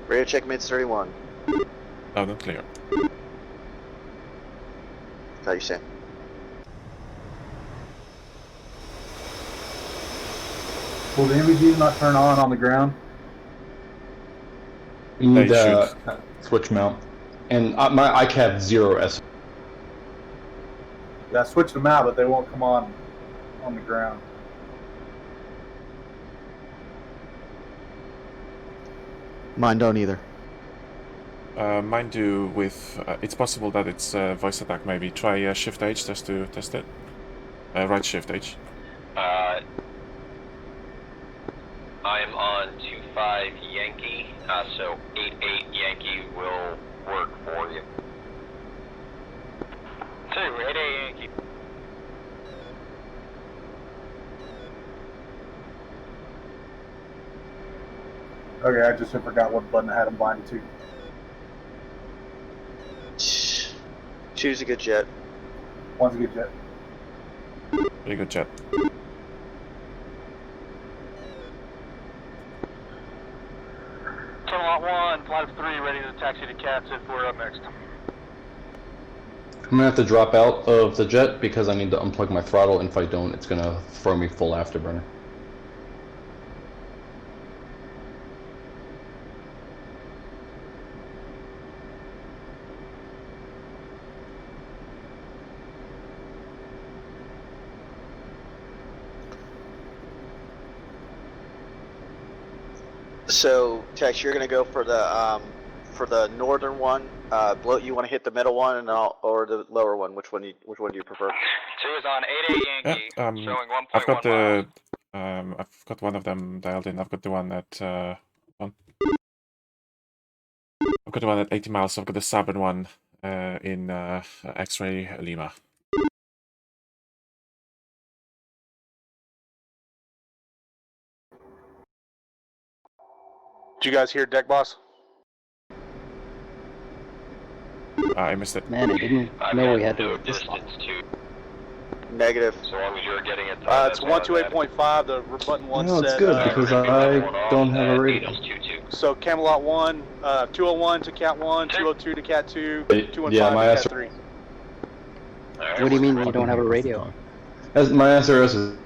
Radio check mids 31. Loud and clear. How you say? Will the MVGs not turn on the ground? You need They switch mount. And my ICAV 0 S. Yeah, I switched them out, but they won't come on the ground. Mine don't either. Mine do with. It's possible that it's voice attack. Maybe try Shift H just to test it. Right Shift H. I'm on 25 Yankee, so 88 Yankee will work for you. 88 Yankee. Okay, I just forgot what button I had them binded to. Choose a good jet. One's a good jet. Pretty good jet. Lot 1, flight of 3, ready to taxi to Cats if we're up next. I'm gonna have to drop out of the jet because I need to unplug my throttle, and if I don't, it's gonna throw me full afterburner. So, Tex, you're gonna go for the northern one. Bloat, you want to hit the middle one, and or the lower one? Which one do you prefer? 2 is on 88 Yankee, showing 1.1 I've got the. miles. I've got one of them dialed in. I've got the one at. I've got the one at 80 miles. I've got the southern one in X-ray Lima. Did you guys hear deck boss? I missed it. Man, I didn't know we had to wait this long. Negative. So long as you're getting it. It's 128.5. The button 1 No, it's said. good because I don't have a radio. So Camelot 1, 201 to Cat 1, 202 to Cat 2, 215 Yeah, my to Cat 3. What do you mean you don't have a radio? My SRS is.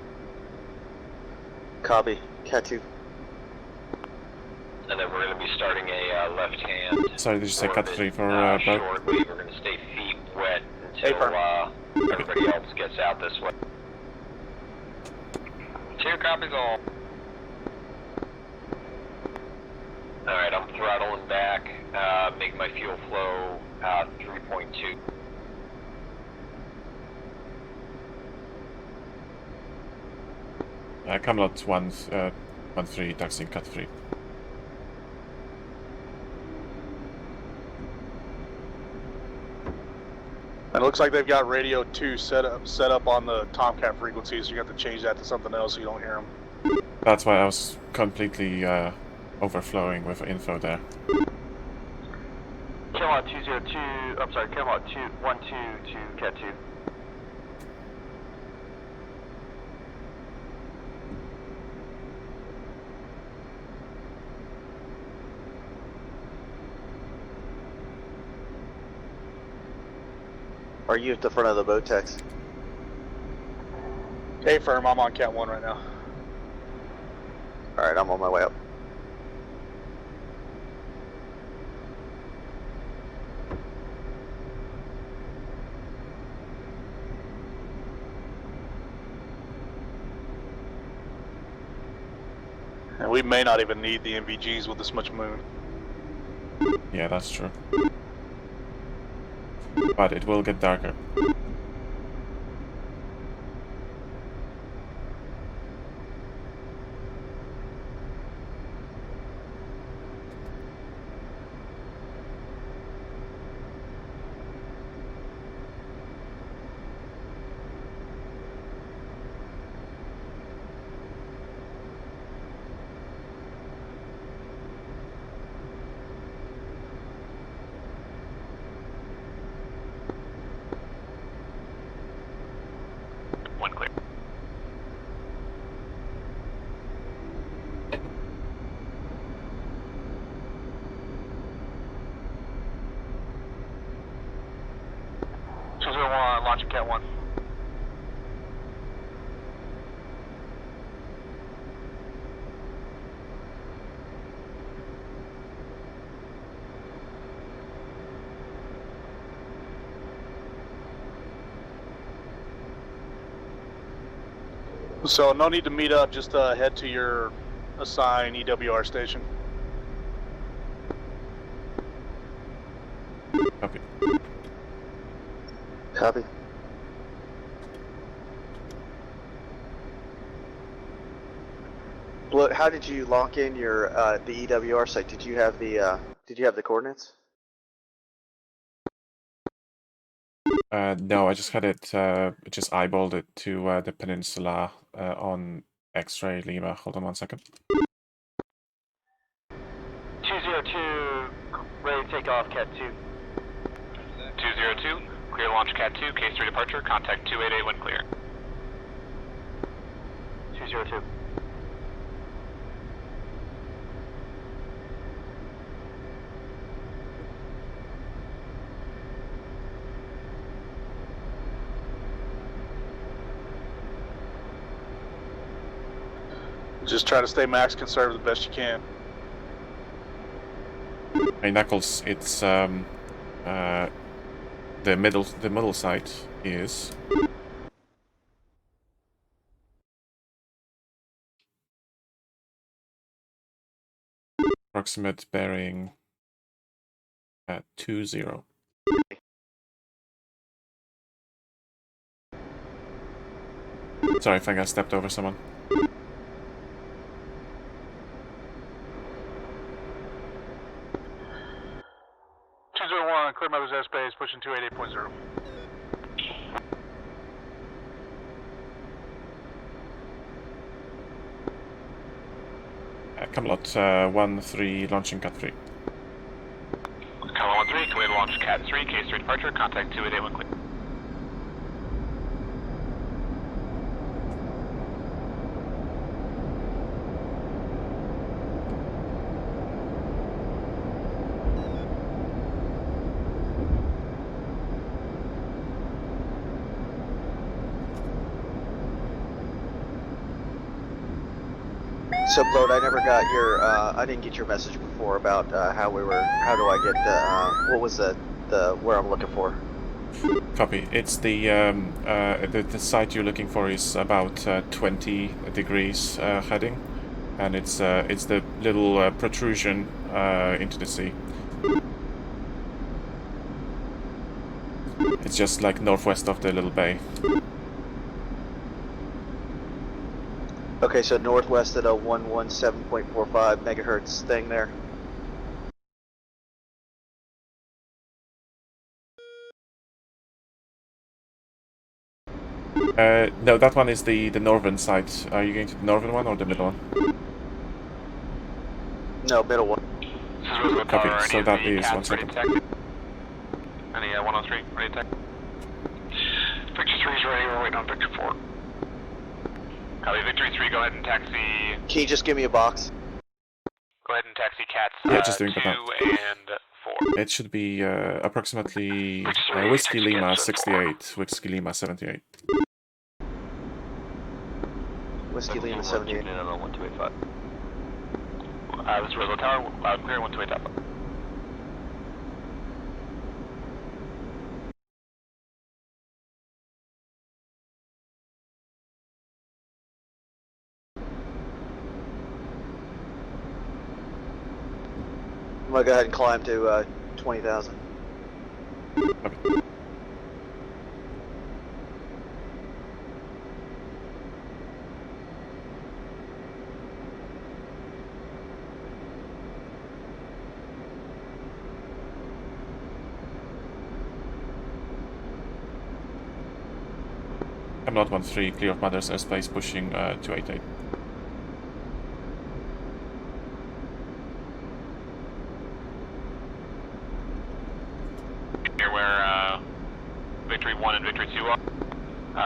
Copy. Cat 2. And then we're going to be starting a left hand. Sorry, did you say cut 3 for Bloat? Shortly, we're going to stay feet wet until everybody else gets out this way. 2 copies all. Alright, I'm throttling back, make my fuel flow 3.2. Camelot 1-3, taxing cut 3. And it looks like they've got radio 2 set up on the Tomcat frequencies. So you have to change that to something else so you don't hear them. That's why I was completely overflowing with info there. Camelot 202, I'm sorry, Camelot 12 to Cat 2. Are you at the front of the boat, Tex? Hey, firm, I'm on Cat 1 right now. Alright, I'm on my way up. And we may not even need the MVGs with this much moon. Yeah, that's true. But it will get darker. One clear. Launching Cat 1. So no need to meet up, just head to your assigned EWR station. Copy. Copy. Look, how did you lock in your the EWR site? Did you have the coordinates? No, I just had it, just eyeballed it to the peninsula on X-ray Lima. Hold on 1 second. 202, ready to take off, Cat 2. 202, clear launch Cat 2, K3 departure, contact 288 when clear. 202. Just try to stay max conservative the best you can. Hey Knuckles, it's the middle site is approximate bearing at 20. Sorry, I think I stepped over someone. Clear Mother's airspace, pushing 288.0. Camelot 1-3, launching Cat 3. Camelot 1-3, clear to launch Cat 3, K3 departure, contact 288 when clear. So, Bloat, I never got your, I didn't get your message before about how do I get the, what was where I'm looking for? Copy. It's the site you're looking for is about 20 degrees heading, and it's the little protrusion into the sea. It's just like northwest of the little bay. Okay, so northwest at a 117.45 megahertz thing there. No, that one is the northern site. Are you going to the northern one or the middle one? No, middle one. Copy. So that is 1 second. Any 103, ready to attack. Victor 3 is ready, we're waiting on Victor 4. Copy, Victory 3, go ahead and taxi. Can you just give me a box? Go ahead and taxi Cats Yeah, just doing 2 that. and 4. It should be approximately Whiskey Lima 68, Whiskey Lima 78. Whiskey Lima 78. In on 1285. This is Rizzo Tower, clear 1285. I'm gonna go ahead and climb to 20,000. Okay. I'm not 1-3, clear of Mother's airspace, pushing 288. Near where Victory 1 and Victory 2 are.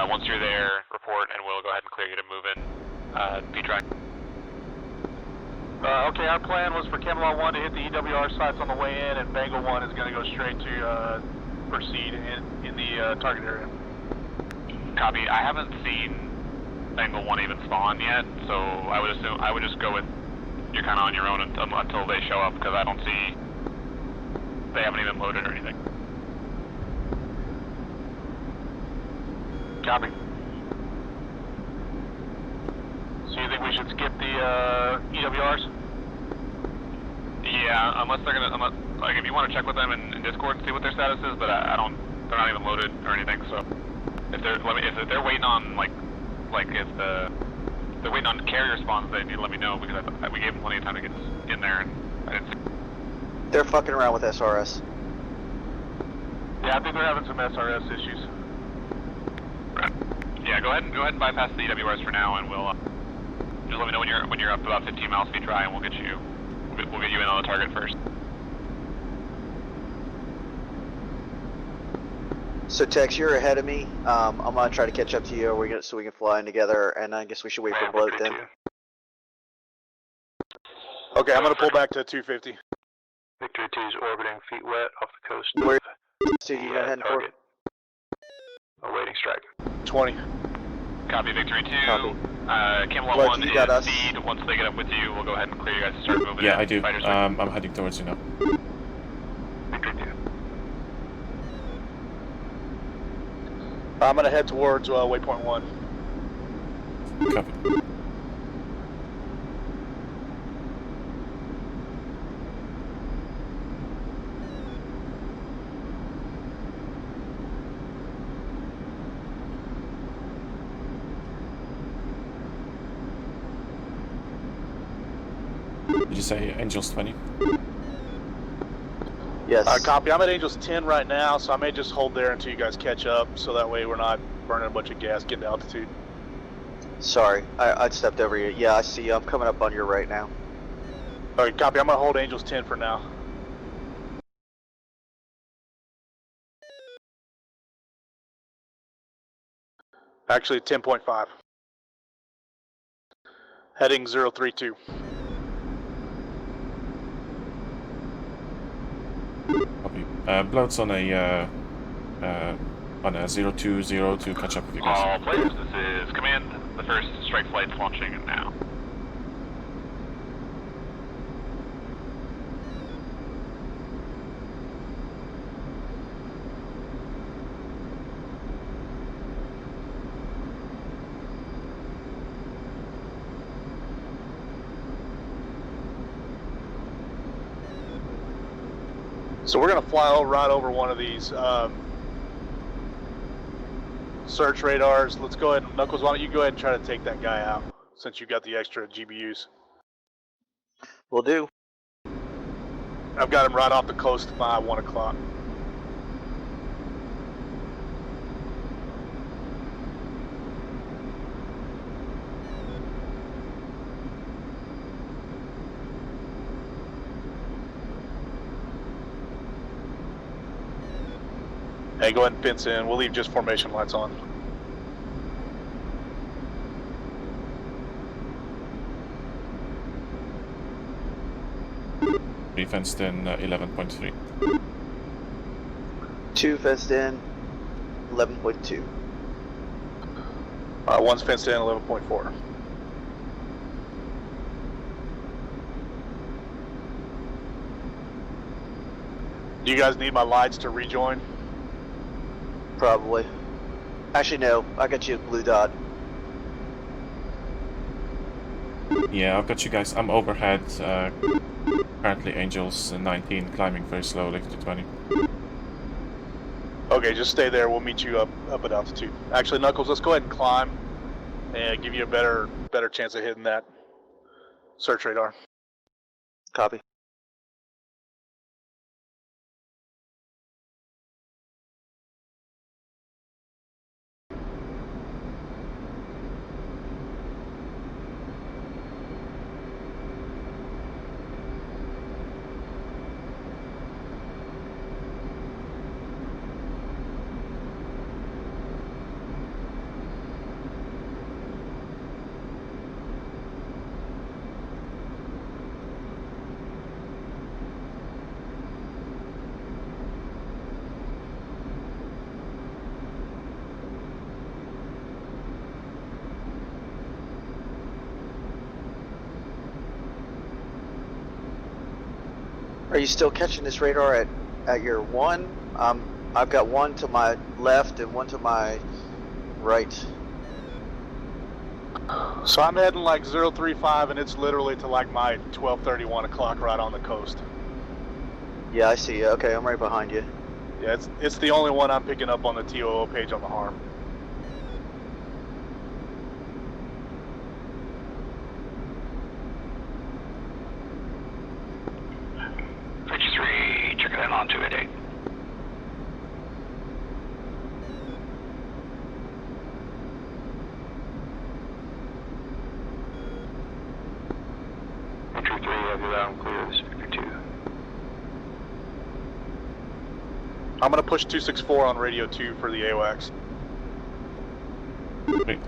Once you're there, report and we'll go ahead and clear you to move in. P-track. Okay, our plan was for Camelot 1 to hit the EWR sites on the way in, and Bengal 1 is going to go straight to proceed in the target area. Copy. I haven't seen Bengal 1 even spawn yet, so I would just go with you're kind of on your own until they show up, because I don't see they haven't even loaded or anything. Copy. So you think we should skip the EWRs? Yeah, unless they're gonna, like if you want to check with them in Discord and see what their status is, but they're not even loaded or anything. So if they're they're waiting on if they're waiting on carrier spawns, they need to let me know, because we gave them plenty of time to get in there, and I didn't see. They're fucking around with SRS. Yeah, I think they're having some SRS issues. Right. Yeah, go ahead and bypass the EWRs for now, and we'll just let me know when you're up about 15 miles feet dry, and we'll get you in on the target first. So Tex, you're ahead of me. I'm gonna try to catch up to you, so we can fly in together, and I guess we should wait for bloat then. Okay, I'm gonna pull back to 250. Victory 2 is orbiting feet wet off the coast. Where? So you gonna head for? Awaiting strike. 20. Copy, Victory 2. Copy. Camelot Bloat, 1 you is got us. seed. Once they get up with you, we'll go ahead and clear you guys to start moving in. Yeah, I do. Fighters I'm heading towards you now. Victory 2. I'm gonna head towards waypoint 1. Copy. Did you say Angels 20? Yes. Copy. I'm at Angels 10 right now, so I may just hold there until you guys catch up, so that way we're not burning a bunch of gas getting to altitude. Sorry, I stepped over you. Yeah, I see you. I'm coming up on your right now. Okay, copy. I'm gonna hold Angels 10 for now. Actually, 10.5. Heading 032. Copy. Bloat's on a 020 to catch up with you guys. All players, this is Command. The first strike flight's launching now. So we're gonna fly right over one of these search radars. Let's go ahead, Knuckles, why don't you go ahead and try to take that guy out, since you got the extra GBUs. Will do. I've got him right off the coast by 1 o'clock. Hey, go ahead and fence in. We'll leave just formation lights on. fenced in 11.3. 2 fenced in, 11.2. One's fenced in, 11.4. Do you guys need my lights to rejoin? Probably. Actually, no. I got you a blue dot. Yeah, I've got you guys. I'm overhead. Currently, Angels 19 climbing very slowly to 20. Okay, just stay there. We'll meet you up at altitude. Actually, Knuckles, let's go ahead and climb and give you a better chance of hitting that search radar. Copy. Are you still catching this radar at your 1? I've got 1 to my left and 1 to my right. So I'm heading like 035 and it's literally to like my 12:31 o'clock right on the coast. Yeah, I see you. Okay, I'm right behind you. Yeah, it's the only one I'm picking up on the TOO page on the harm. Checking in on 288. Entry 3, have you loud and clear, this is Victor 2. I'm gonna push 264 on radio 2 for the AWACS. Great.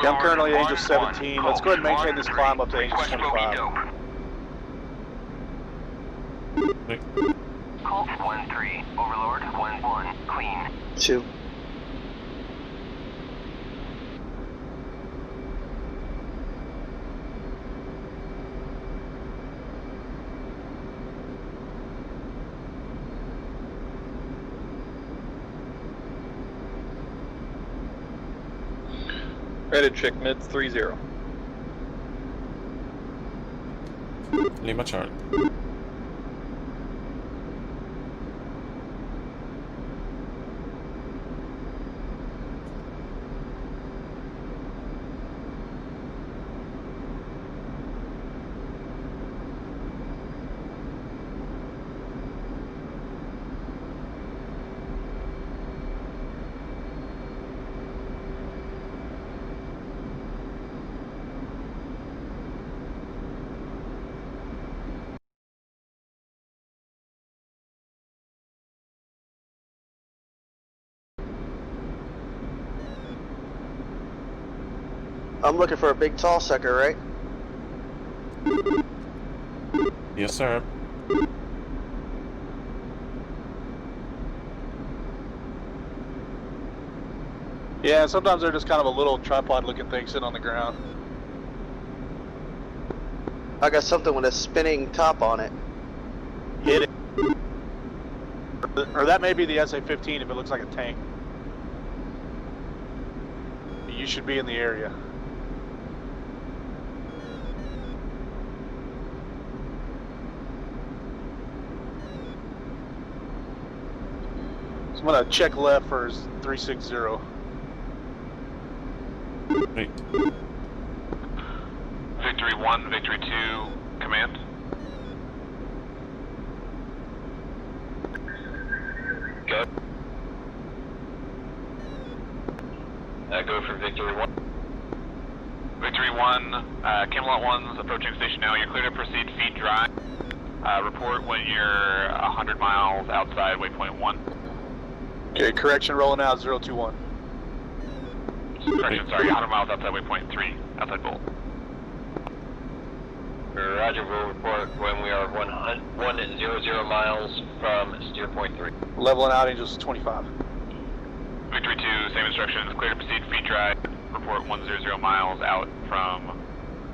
Yeah, I'm currently Angel 17. Let's go ahead and maintain this climb up to Angel 25. Colt 1-3, Overlord 1-1, Queen. 2. Ready to check mids 3-0. Lima Charlie. I'm looking for a big tall sucker, right? Yes, sir. Yeah, sometimes they're just kind of a little tripod-looking thing sitting on the ground. I got something with a spinning top on it. Hit it. Or that may be the SA-15 if it looks like a tank. You should be in the area. So I'm gonna check left for 360. Great. Victory 1, Victory 2, command. Go. Go for Victory 1. Victory 1, Camelot 1's approaching station now. You're clear to proceed, feet dry. Report when you're 100 miles outside waypoint 1. Okay, correction rolling out 021. Correction, sorry, 100 miles outside waypoint 3, outside Bolt. Roger, we'll report when we are 100 miles from steer point 3. Leveling out Angels 25. Victory 2, same instructions, clear to proceed, feet dry. Report 100 miles out from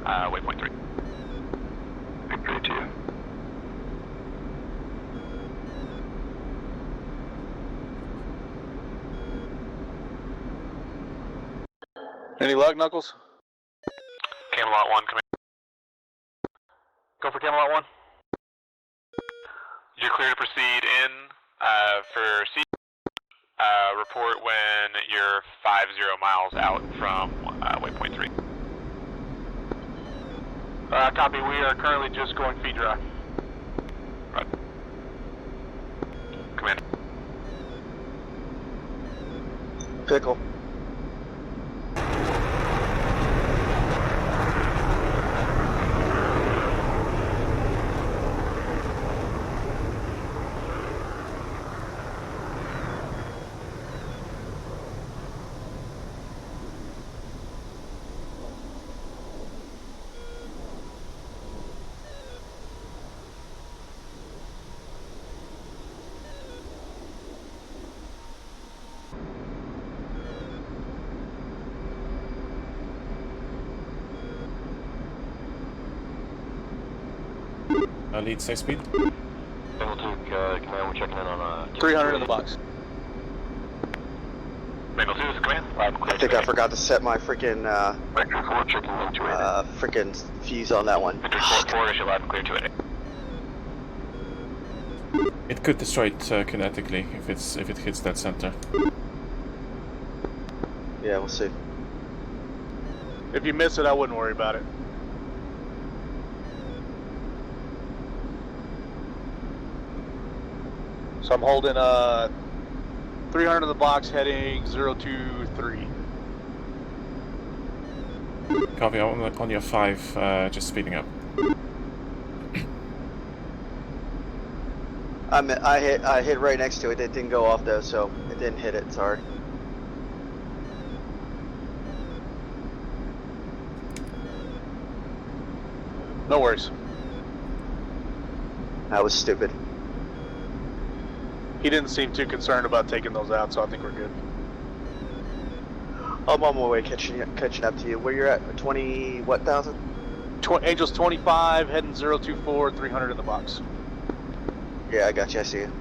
waypoint 3. Victory 2. Any luck, Knuckles? Camelot 1, command. Go for Camelot 1. You're clear to proceed in for C. Report when you're 50 miles out from waypoint 3. Copy, we are currently just going feet dry. Right. Command. Pickle. Lead safe speed. Level 2, command, we're checking in on 300 in the box. Bengal 2 is the command. I think I forgot to set my freaking Vector 4 checking into it. freaking fuse on that one. Victor 4 issue live and clear to it. It could destroy it kinetically if it hits that center. Yeah, we'll see. If you miss it, I wouldn't worry about it. So I'm holding 300 in the box, heading 023. Copy, on your 5, just speeding up. I hit right next to it. It didn't go off though, so it didn't hit it. Sorry. No worries. That was stupid. He didn't seem too concerned about taking those out, so I think we're good. I'm on my way catching up to you. Where you're at? 20 what thousand? Angels 25, heading 024, 300 in the box. Yeah, I got you. I see you.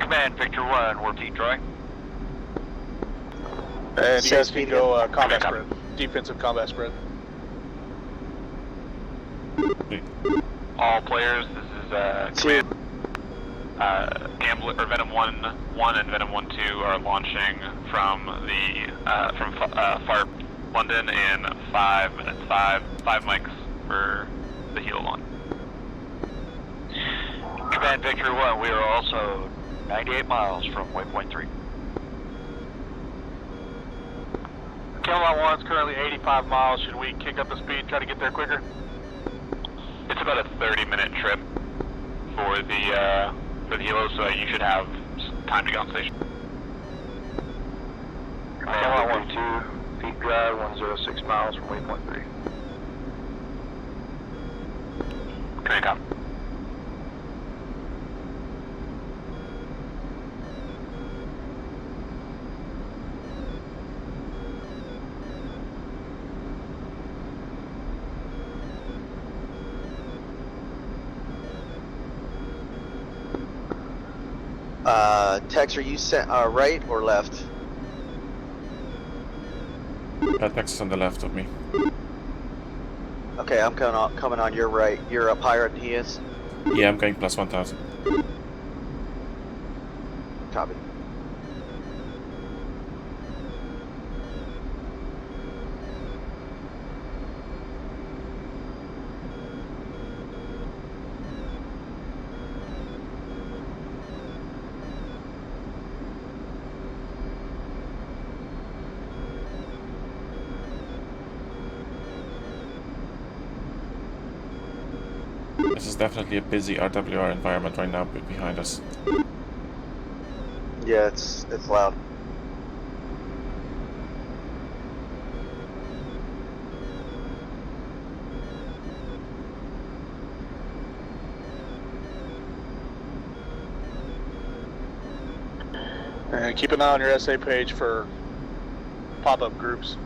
Command, Victor 1, we're feet dry. And you guys can go combat spread. Defensive combat spread. All players, this is command. Gambler or Venom 1 and Venom 1-2 are launching from the Far London in 5 minutes. 5 mics for the helo launch. Command, Victor 1, we are also 98 miles from waypoint 3. Camelot 1's currently 85 miles. Should we kick up the speed, try to get there quicker? It's about a 30-minute trip for the helo, so you should have time to get on station. Camelot 1-2, feet dry, 106 miles from waypoint 3. Command copy. Tex, are you right or left? Tex is on the left of me. Okay, I'm coming on your right. You're up higher than he is? Yeah, I'm going plus 1000. Copy. This is definitely a busy RWR environment right now behind us. Yeah, it's loud. And keep an eye on your SA page for pop-up groups.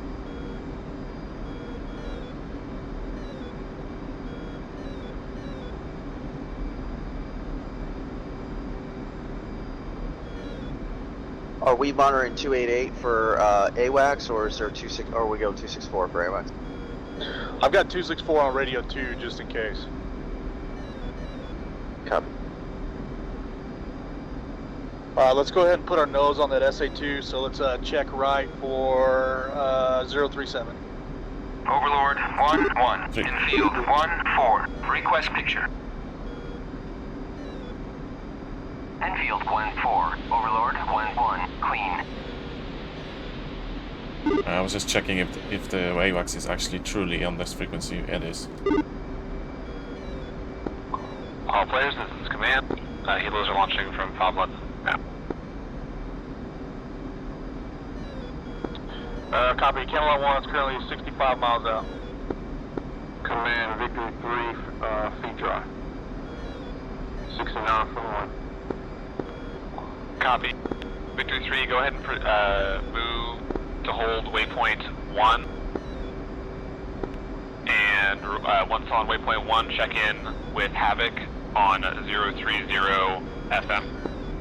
Are we monitoring 288 for AWACS, or is there 26? Or we go 264 for AWACS? I've got 264 on radio 2 just in case. Copy. Let's go ahead and put our nose on that SA2. So let's check right for 037. Overlord 1-1. Infield 1-4. Request picture. Enfield 1-4. Overlord 1-1. Clean. I was just checking if the AWACS is actually truly on this frequency. It is. All players, this is command. Helos are launching from 5-1 now. Copy. Camelot 1 is currently 65 miles out. Command, Victory 3, feet dry. 69 from 1. Copy. Victory 3, go ahead and move to hold waypoint 1. And once on waypoint 1, check in with Havoc on 030 FM.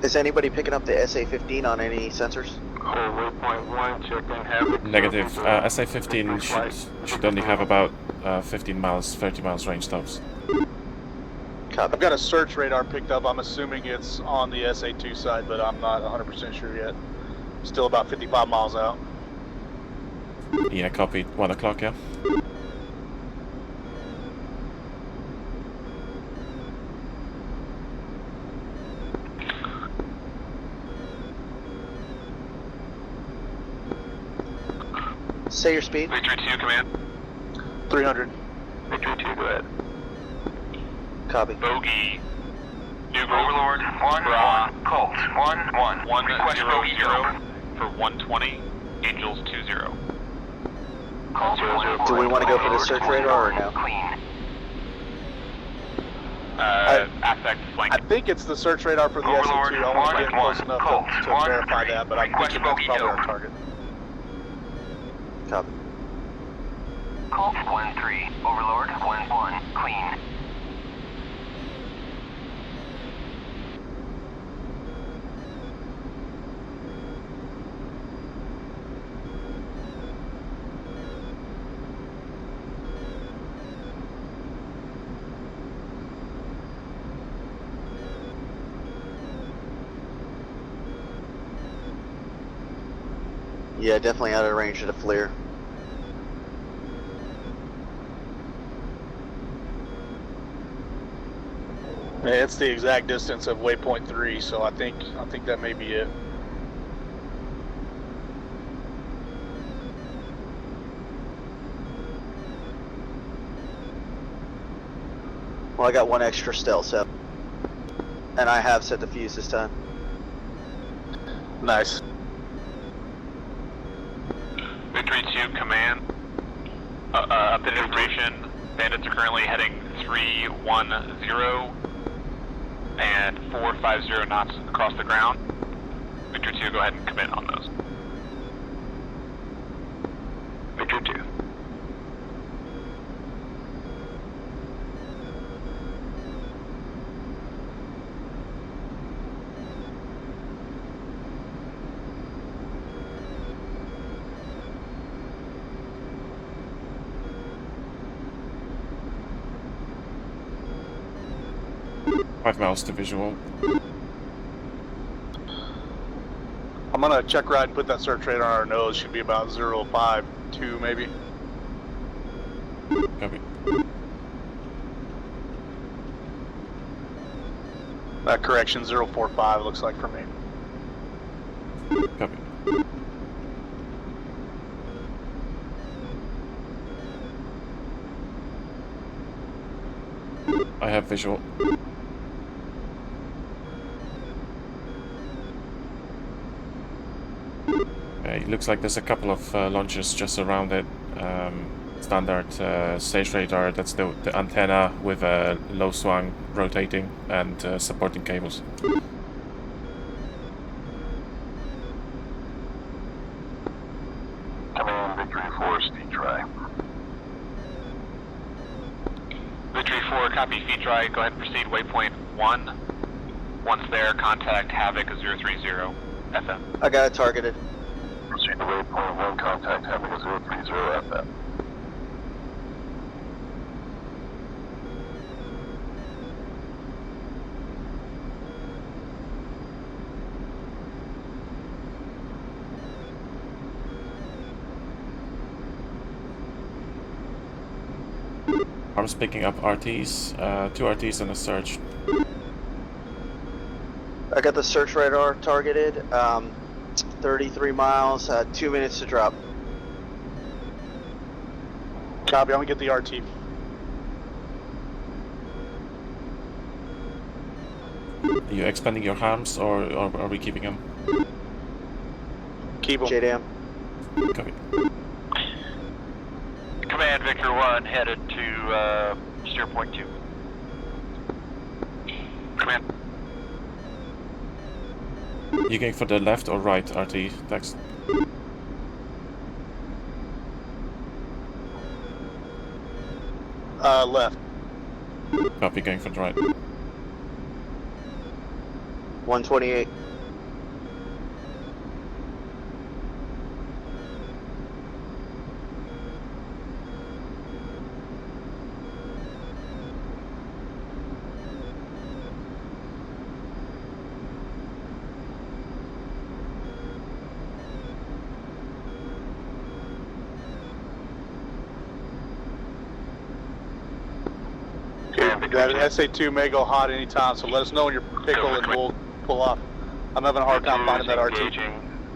Is anybody picking up the SA-15 on any sensors? Waypoint 1, check in Havoc. Negative. SA-15 should only have about 15 miles, 30 miles range stops. I've got a search radar picked up. I'm assuming it's on the SA2 side, but I'm not 100% sure yet. Still about 55 miles out. Yeah, copy. 1 o'clock, yeah. Say your speed. Victory 2, command. 300. Victory 2, go ahead. Copy. Bogey. New Overlord 1-1. Colt 1-1. 1 Request 0 bogey 0 for 120. Angels 2-0. Colt 1-1. Do we want to go for the search radar or no? Clean. Aspect flank. I think it's the search radar for the Overlord SA2. I want to get close 1-1. enough Colt to verify that, but I think Request that's bogey probably our dope. target. Copy. Colt 1-3. Overlord 1-1. Clean. Yeah, definitely out of range of the FLIR. Yeah, it's the exact distance of waypoint 3, so I think that may be it. Well, I got one extra stealth set. And I have set the fuse this time. Nice. Victory 2, command. Updated information. Bandits are currently heading 310 and 450 knots across the ground. Victory 2, go ahead and commit on those. Victory 2. 5 miles to visual. I'm gonna check ride and put that search radar on our nose. Should be about 052 maybe. Copy. That correction 045 looks like for me. Copy. I have visual. It looks like there's a couple of launches just around it. Standard stage radar, that's the antenna with a low swung rotating and supporting cables. Command Victory 4, speed dry. Victory 4, copy, feet dry. Go ahead and proceed. Waypoint 1. Once there, contact Havoc 030 FM. I got it targeted. Proceed to waypoint 1, contact Havoc 030 FM. Arms picking up RTs, 2 RTs and a search. I got the search radar targeted. 33 miles, 2 minutes to drop. Copy, I'm gonna get the RT. Are you expanding your harms or are we keeping them? Keep them. JDAM. Copy. Command Victor 1, headed to steer point 2. Command. You going for the left or right RT, Dex? Left. Copy, going for the right. 128. That SA2 may go hot anytime, so let us know when you're pickle and we'll pull off. I'm having a hard time finding that RT.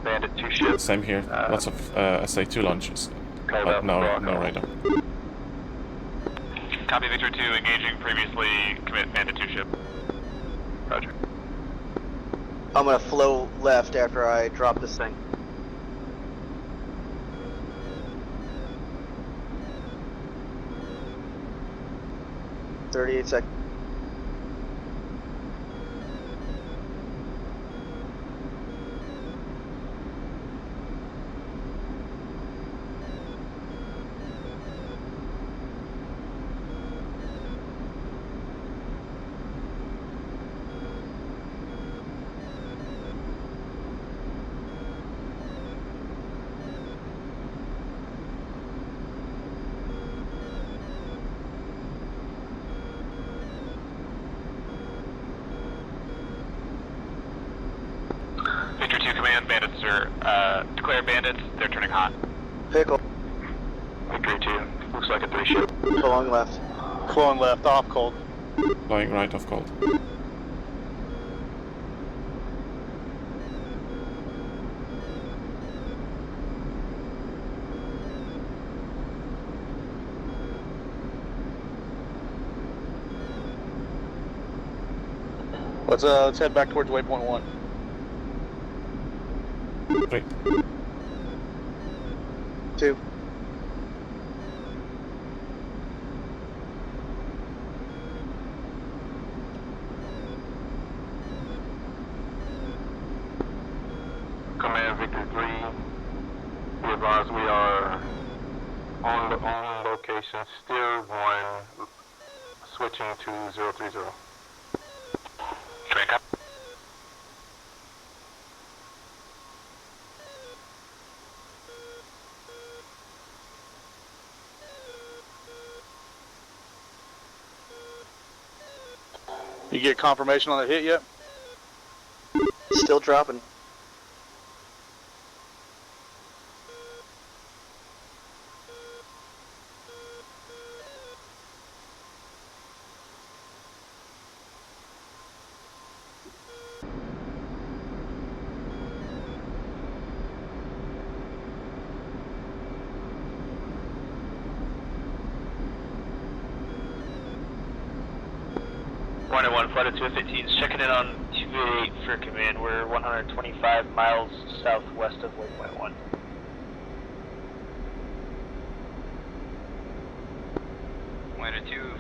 Bandit 2 ship. Same here. Lots of SA2 launches, but no radar. Copy Victor 2, engaging previously commit Bandit 2 ship. Roger. I'm gonna flow left after I drop this thing. .38 seconds. Victor 2 command, bandits are, declare bandits, they're turning hot. Pickle. Victory 2, looks like a 3 ship. Flowing left. Flowing left, off cold. Flying right off cold. Let's head back towards waypoint 1. 3. 2. Command Victor 3, we advise we are on location, steer 1, switching to 030. Command, copy. You get confirmation on the hit yet? Still dropping. Flight of 215 is checking in on 288 for command. We're 125 miles southwest of waypoint 1.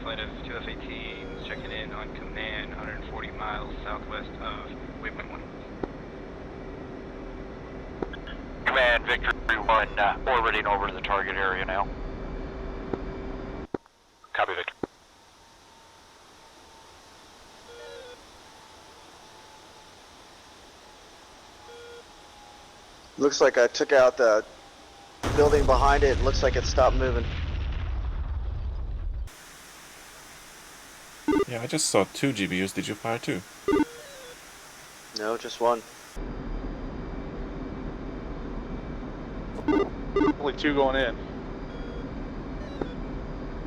Flight of 2F18 checking in on command 140 miles southwest of waypoint 1. Command, Victory 1, orbiting over to the target area now. Copy, Victor. Looks like I took out the building behind it. Looks like it stopped moving. Yeah, I just saw 2 GBUs. Did you fire 2? No, just one. Only 2 going in.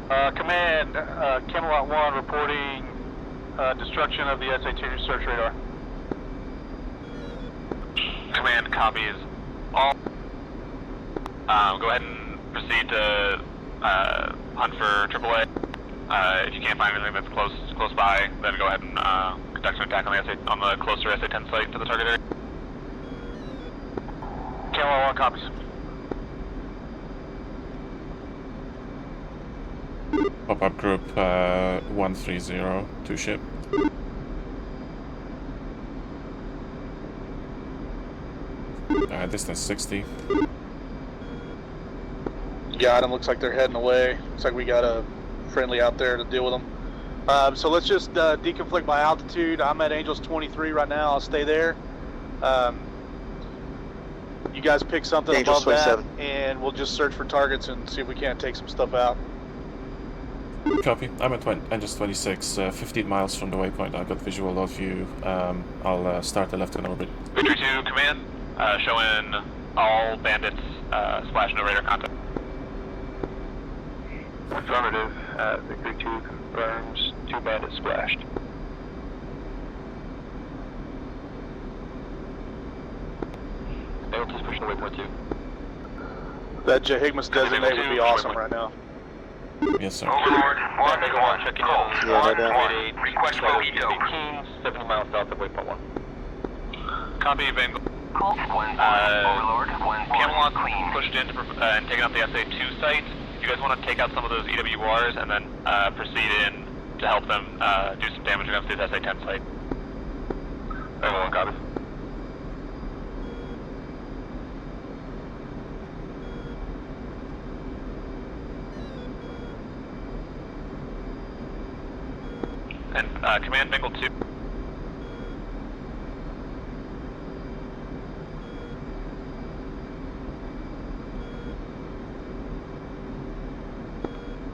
Command, Camelot 1 reporting destruction of the SA-2 search radar. Command copies all. Go ahead and proceed to hunt for AAA. If you can't find anything that's close by, then go ahead and conduct an attack on the closer SA-10 site to the target area. Camelot 1 copies. Pop-up group 130 to ship. Distance 60. Got him. Looks like they're heading away. Looks like we got a friendly out there to deal with them. So let's just deconflict by altitude. I'm at Angels 23 right now. I'll stay there. You guys pick something Angels above 27. that, and we'll just search for targets and see if we can't take some stuff out. Copy. I'm at Angels 26, 15 miles from the waypoint. I've got visual of you. I'll start the left-hand orbit. Victory 2, command, showing all bandits splash no radar contact. Affirmative. Victory 2 confirms 2 bandits splashed. Bandits pushing waypoint 2. That Jehigmas designate would be awesome right now. Yes, sir. Overlord, 1 checking in. Yeah, Request Mojito. 18, 70 miles south of waypoint 1. Copy, Bengal. Overlord, Camelot clean. pushed in and taken out the SA-2 site. If you guys want to take out some of those EWRs and then proceed in to help them do some damage against the SA-10 site. Everyone got it. And Command Bengal 2.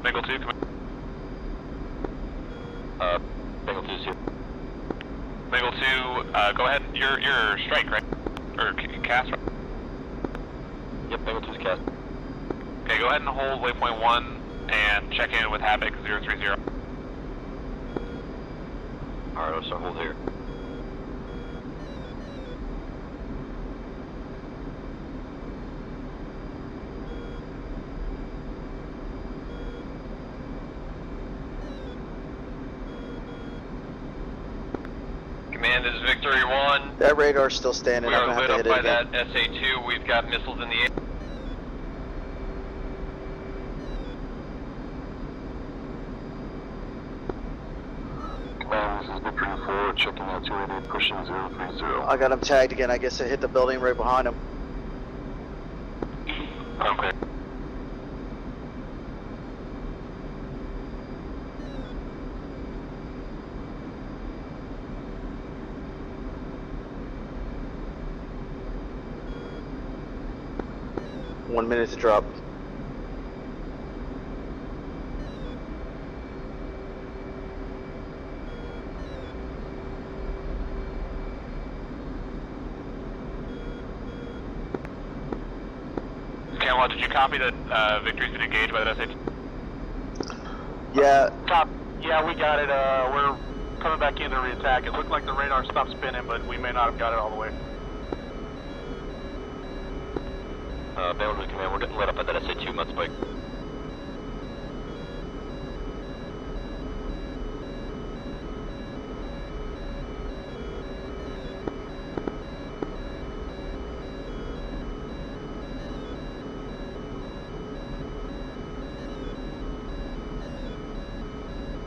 Bengal 2, come in. Bengal 2 is here. Bengal 2, go ahead. You're strike, right? Or cast, right? Yep, Bengal 2 is cast. Okay, go ahead and hold waypoint 1 and check in with Havoc 030. Alright, I'll start hold here. Command, this is Victory 1. That radar's still standing. We I'm are gonna have lit to up hit it by again. that SA-2. We've got missiles in the air. Command, this is Victory 4, checking out 288, pushing 030. I got him tagged again. I guess it hit the building right behind him. Okay. One minute to drop. Camelot, did you copy that Victory's been engaged by that SA2? Yeah. Yeah, we got it. We're coming back in to reattack. It looked like the radar stopped spinning, but we may not have got it all the way. Bangle to command, we're getting lit up at that SA2 mud spike.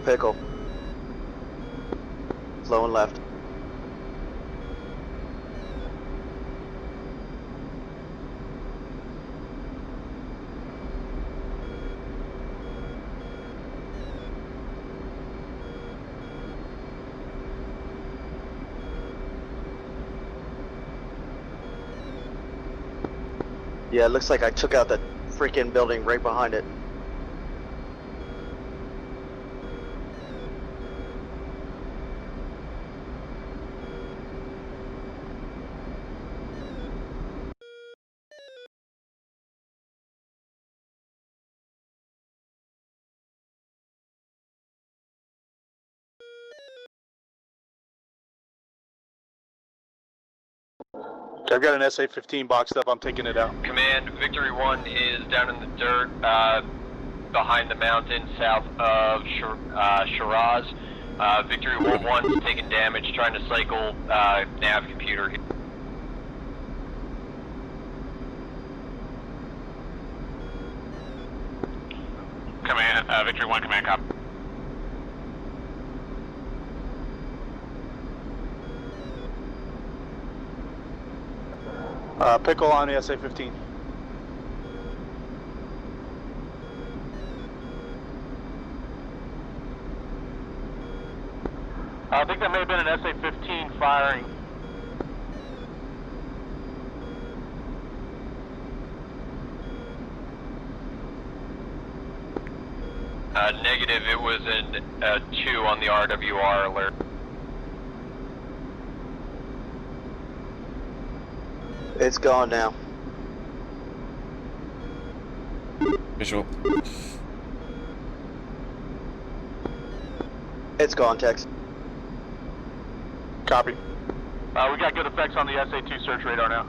Pickle. Low and left. Yeah, it looks like I took out that freaking building right behind it. I've got an SA-15 boxed up. I'm taking it out. Command, Victory 1 is down in the dirt behind the mountain south of Shiraz. Victory 1-1 is taking damage, trying to cycle nav computer. Command, Victory 1, command, copy. Pickle on the SA-15. I think that may have been an SA-15 firing. Negative, it was a 2 on the RWR alert. It's gone now. Visual. It's gone, Tex. Copy. We got good effects on the SA-2 search radar now.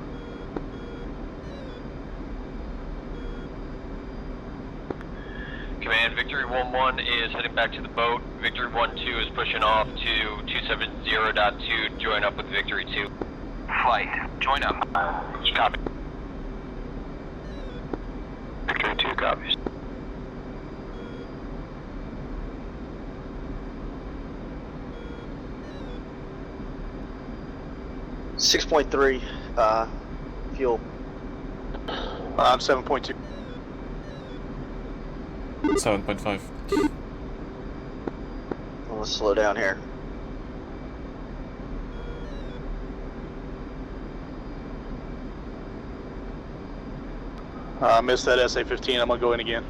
Command, Victory 1-1 is heading back to the boat. Victory 1-2 is pushing off to 270.2, join up with Victory 2. Flight, join up. Copy. Victory 2 copies. $6.3 fuel. I'm 7.2. 7.5. Let's slow down here. I missed that SA-15. I'm gonna go in again.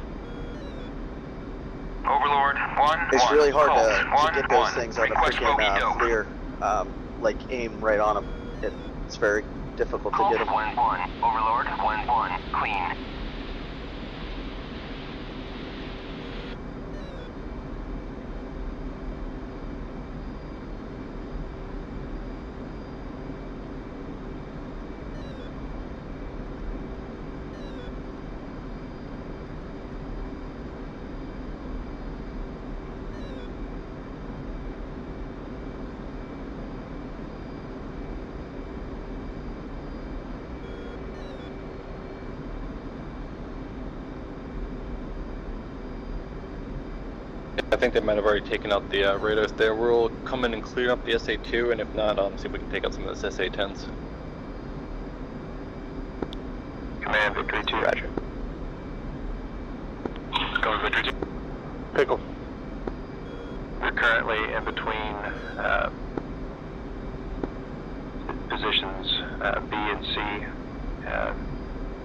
Overlord, 1-1. It's really hard to get those things on the freaking FLIR. Like aim right on them. It's very difficult to get them. 1-1. Overlord, 1-1. Clean. I think they might have already taken out the radars there. We'll come in and clear up the SA-2, and if not, see if we can take out some of this SA-10s. Command, Victory 2, roger. Go with Victory 2. Pickle. We're currently in between positions B and C,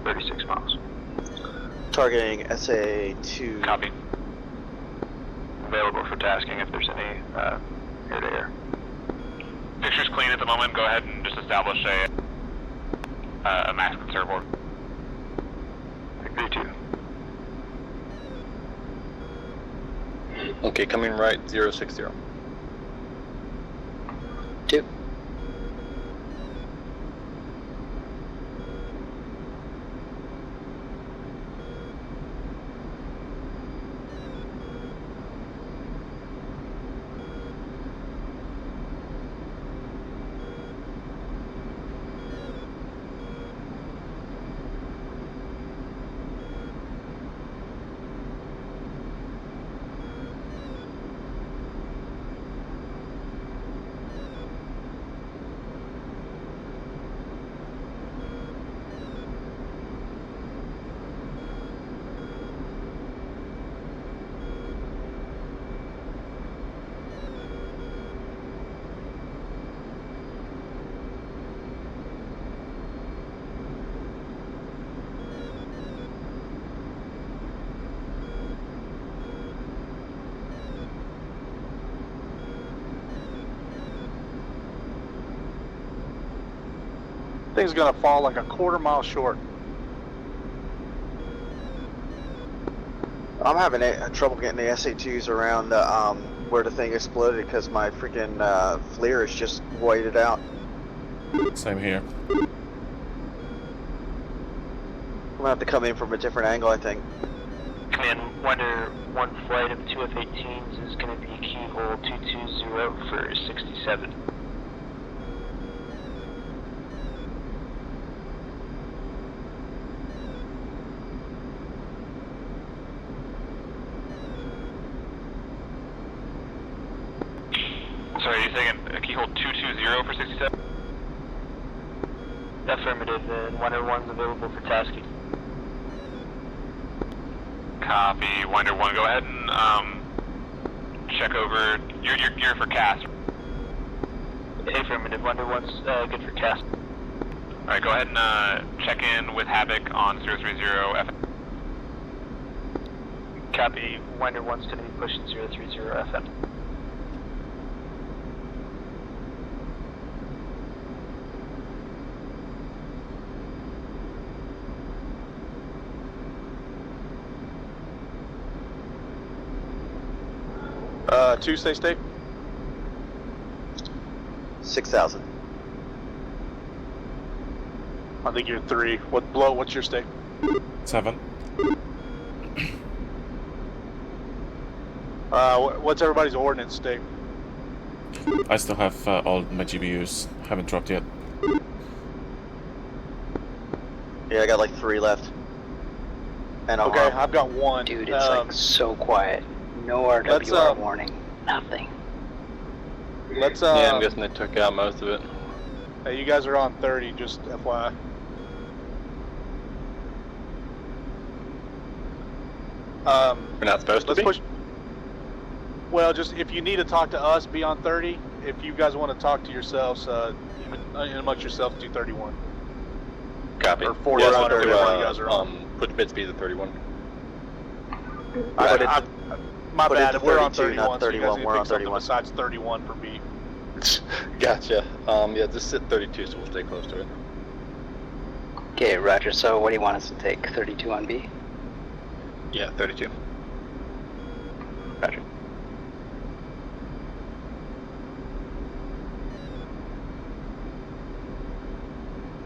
36 miles. Targeting SA-2. Copy. Available for tasking if there's any air-to-air. Picture's clean at the moment. Go ahead and just establish a max conserve order. V2. Okay, coming right, 060. 2. Thing's gonna fall like a quarter-mile short. I'm having trouble getting the SA2s around where the thing exploded because my freaking FLIR is just whited out. Same here. I'm gonna have to come in from a different angle, I think. Command, Wonder 1 flight of 2 F-18s is going to be keyhole 220 for 67. Sorry, you saying a keyhole 220 for 67? Affirmative, and Wonder 1's available for tasking. Copy, Winder 1. Go ahead and check over. You're for cast. Affirmative, Wonder 1's good for cast. Alright, go ahead and check in with Havoc on 030 FM. Copy, Wonder 1's going to be pushing 030 FM. Two, stay. 6,000. I think you're 3. What's your stake? 7. What's everybody's ordnance stake? I still have all my GBUs. Haven't dropped yet. Yeah, I got like 3 left. And Okay, I've got 1. Dude, it's like so quiet. No RWR warning. Nothing. Let's yeah, I'm guessing they took out most of it. Hey, you guys are on 30, just FYI. We're not supposed to be? Push. Well, just if you need to talk to us, be on 30. If you guys want to talk to yourselves, amongst yourselves, do 31. Copy. Or 41, yeah, whatever you guys are on. Put bid speed at 31. My Put it bad, to we're on 32, not 31, so you guys 31, need to we're pick on something 31. besides 31 for B. Gotcha. Yeah, just sit 32, so we'll stay close to it. Okay, roger. So what do you want us to take? 32 on B? Yeah, 32. Roger.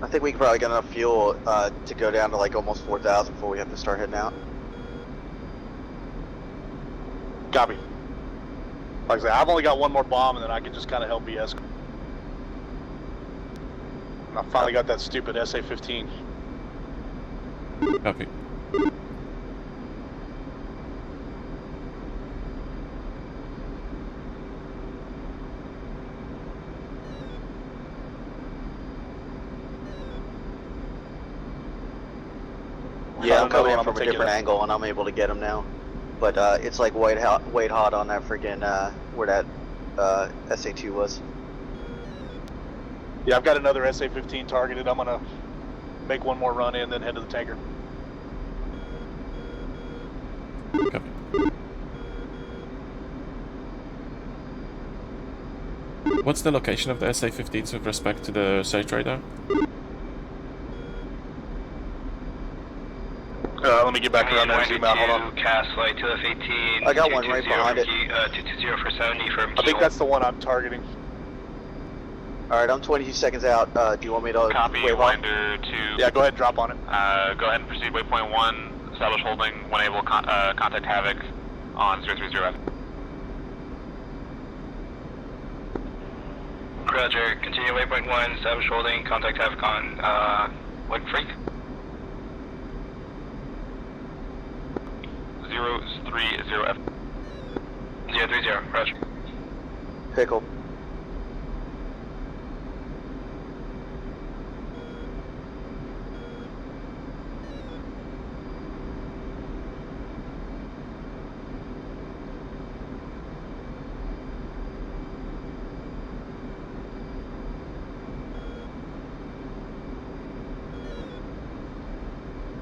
I think we can probably get enough fuel to go down to like almost 4,000 before we have to start heading out. Copy. Like I said, I've only got 1 more bomb, and then I can just kind of help BS. I finally got that stupid SA-15. Copy. Yeah, I'm coming in from a different angle, and I'm able to get them now. But it's like white hot on that freaking where that SA2 was. Yeah, I've got another SA-15 targeted. I'm gonna make 1 more run in, then head to the tanker. Copy. What's the location of the SA-15s with respect to the search radar? me get back around there and zoom out. Hold on. Cast flight 2F-18. I got one right behind it. 220 for 70 from I think that's the one I'm targeting. Alright, I'm 22 seconds out. Do you want me to Copy, wave on? Winder 2. Yeah, go ahead and drop on it. Go ahead and proceed waypoint 1, establish holding, when able, contact Havoc on 030. Roger, continue waypoint 1, establish holding, contact Havoc on, what freak? 030F. 030, roger. Pickle.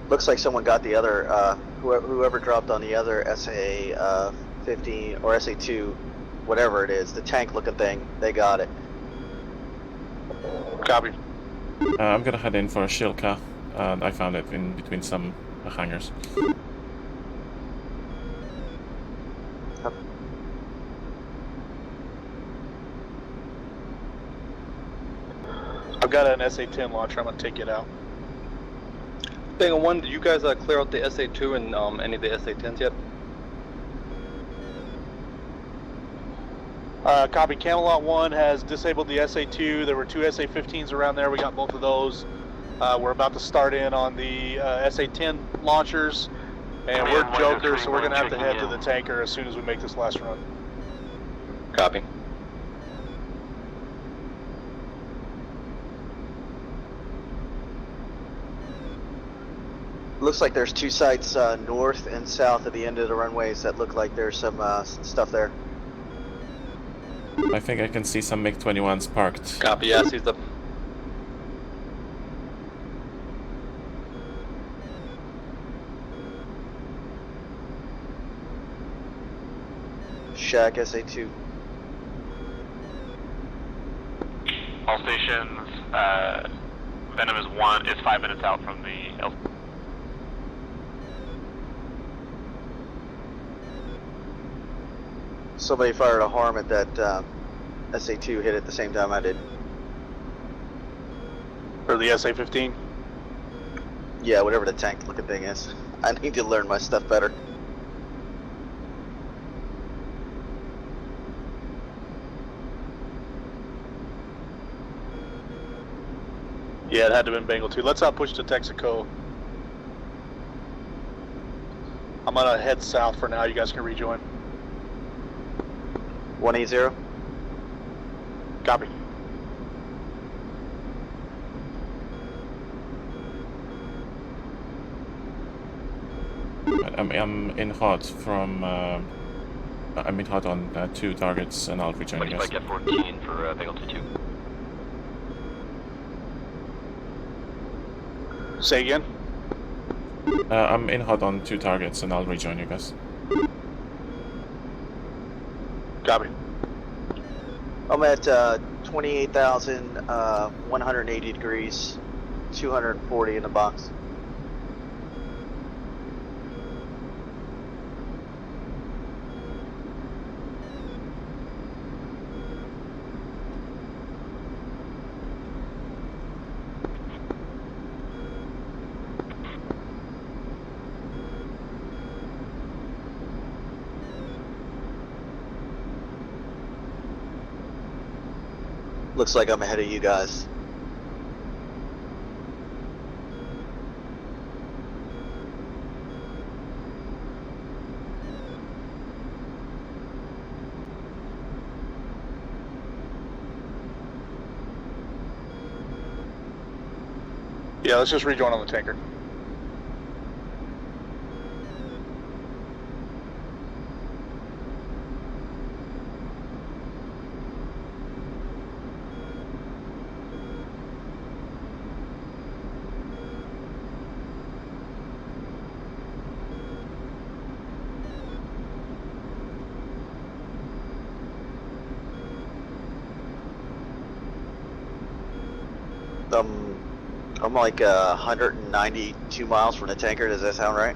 Looks like someone got the other, whoever dropped on the other SA-15 or SA-2, whatever it is, the tank-looking thing, they got it. Copy. I'm gonna head in for a Shilka. I found it in between some hangars. I've got an SA-10 launcher. I'm gonna take it out. Bango 1, did you guys clear out the SA-2 and any of the SA-10s yet? Copy. Camelot 1 has disabled the SA-2. There were 2 SA-15s around there. We got both of those. We're about to start in on the SA-10 launchers, and we're jokers, so we're going to have to head to the tanker as soon as we make this last run. Copy. Looks like there's 2 sites north and south of the end of the runways that look like there's some stuff there. I think I can see some MiG-21s parked. Copy, yeah, sees them. Shack SA-2. All stations, Venom is 5 minutes out from the L. Somebody fired a harm at that SA-2, hit at the same time I did. Or the SA-15? Yeah, whatever the tank looking thing is. I need to learn my stuff better. Yeah, it had to have been Bengal 2. Let's push to Texaco. I'm gonna head south for now. You guys can rejoin. 180. Copy. I'm in hot from. I'm in hot on 2 targets, and I'll rejoin you guys. F-14 for Bengal 2-2. Say again? I'm in hot on 2 targets, and I'll rejoin you guys. Copy. I'm at 28,180 degrees, 240 in the box. Looks like I'm ahead of you guys. Yeah, let's just rejoin on the tanker. I'm like 192 miles from the tanker. Does that sound right?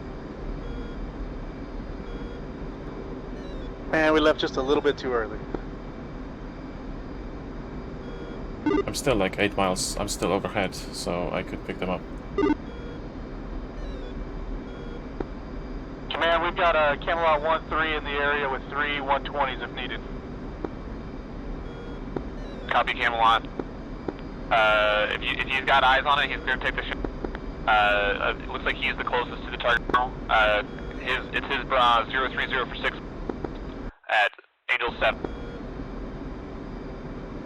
Man, we left just a little bit too early. I'm still like 8 miles. I'm still overhead, so I could pick them up. Command, we've got a Camelot 1-3 in the area with 3 120s if needed. Copy, Camelot. If he's got eyes on it, he's going to take the shot. It looks like he's the closest to the target now. It's his 030 for 6 at Angel 7.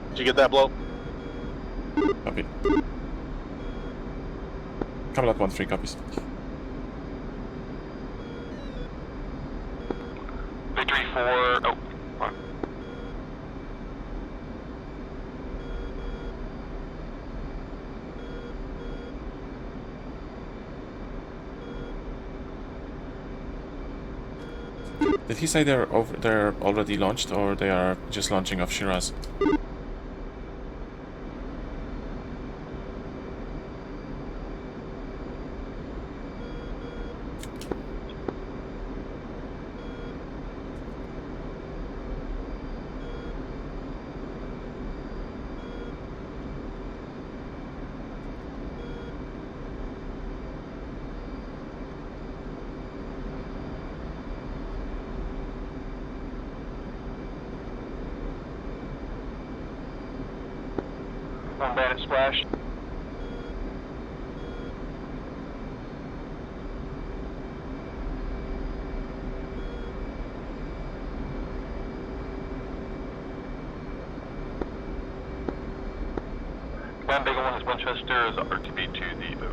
Did you get that blow? Copy. Camelot 1-3 copies. Victory 4. Oh, what? Did he say they're already launched, or they are just launching off Shiraz? One bandit splash. Command Big 1 is Winchester, is RTB to the boat.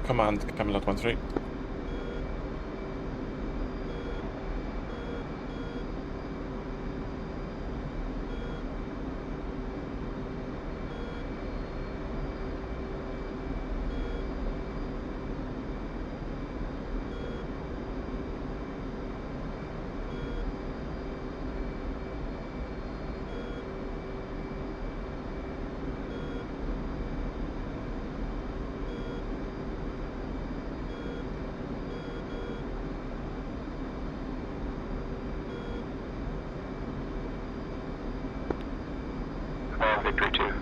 Command Camelot 1-3. Victory 2.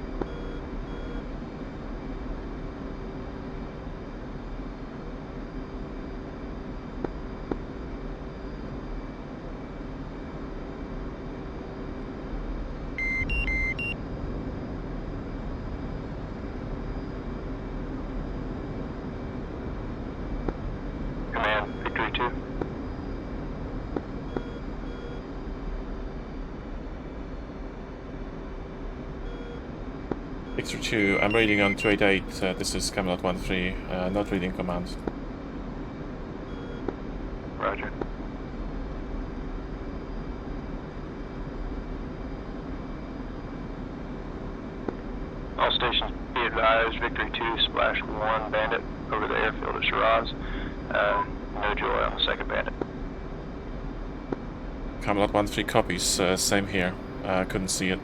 Command, Victory 2. Victor 2, I'm reading on 288, this is Camelot 1-3, not reading command. Roger. All stations be advised, Victory 2, splash 1 bandit over the airfield at Shiraz. No joy on the second bandit. Camelot 1-3 copies, same here, couldn't see it.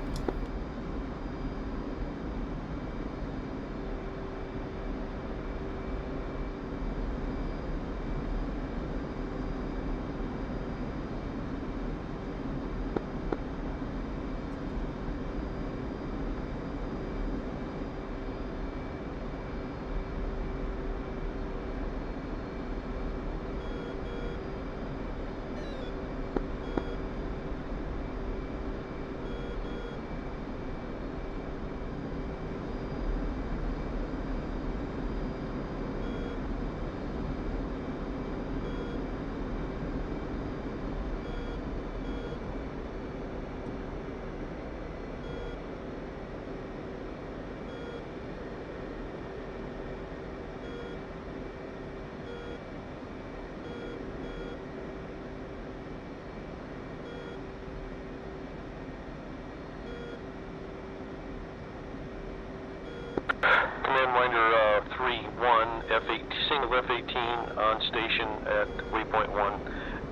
single F-18 on station at waypoint 1,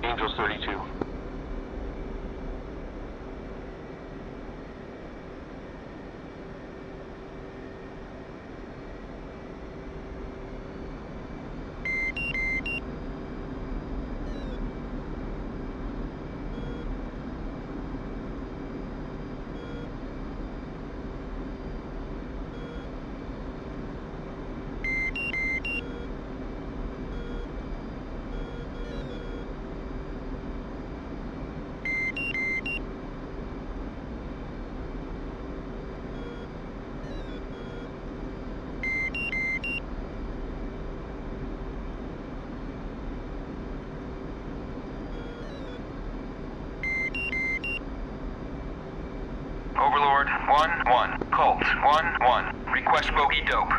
Angels 32. Overlord 1-1, Colt 1-1, request bogey dope.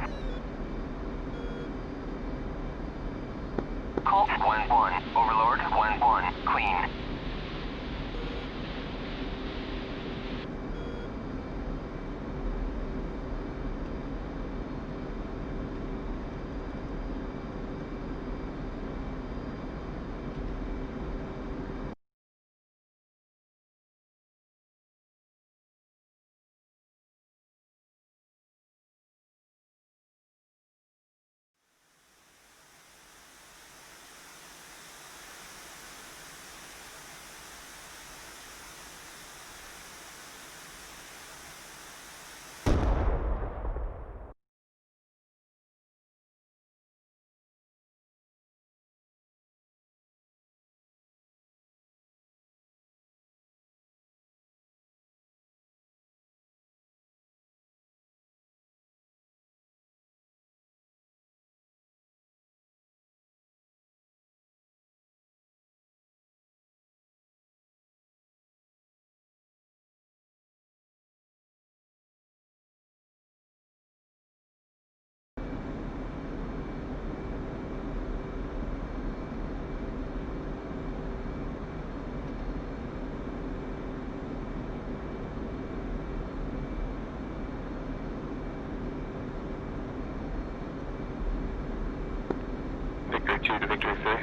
Colt 1-1, Overlord 1-1, clean. Victory 2 to Victory 3.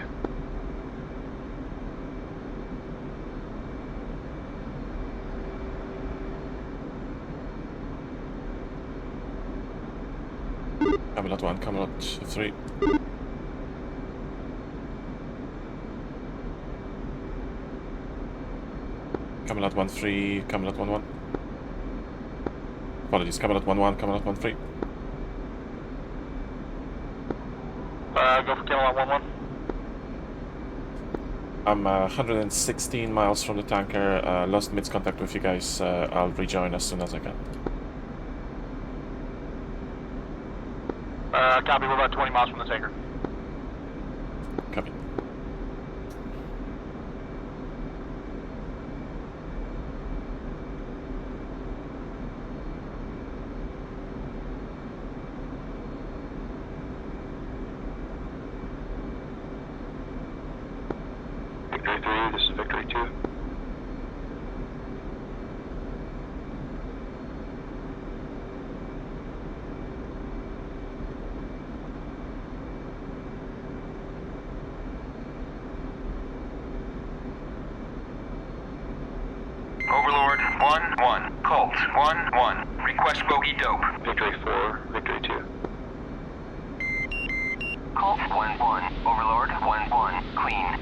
Camelot 1, Camelot 3. Camelot 1-3, Camelot 1-1. Apologies, Camelot 1-1, Camelot 1-3. Go for Camelot 1-1. I'm 116 miles from the tanker, lost mid contact with you guys. I'll rejoin as soon as I can. Copy, we're about 20 miles from the tanker. Copy. Victory 3, this is Victory 2. Overlord 1-1, Colt 1-1, request bogey dope. Victory 4, Victory 2. Colt 1-1, Overlord 1-1, clean.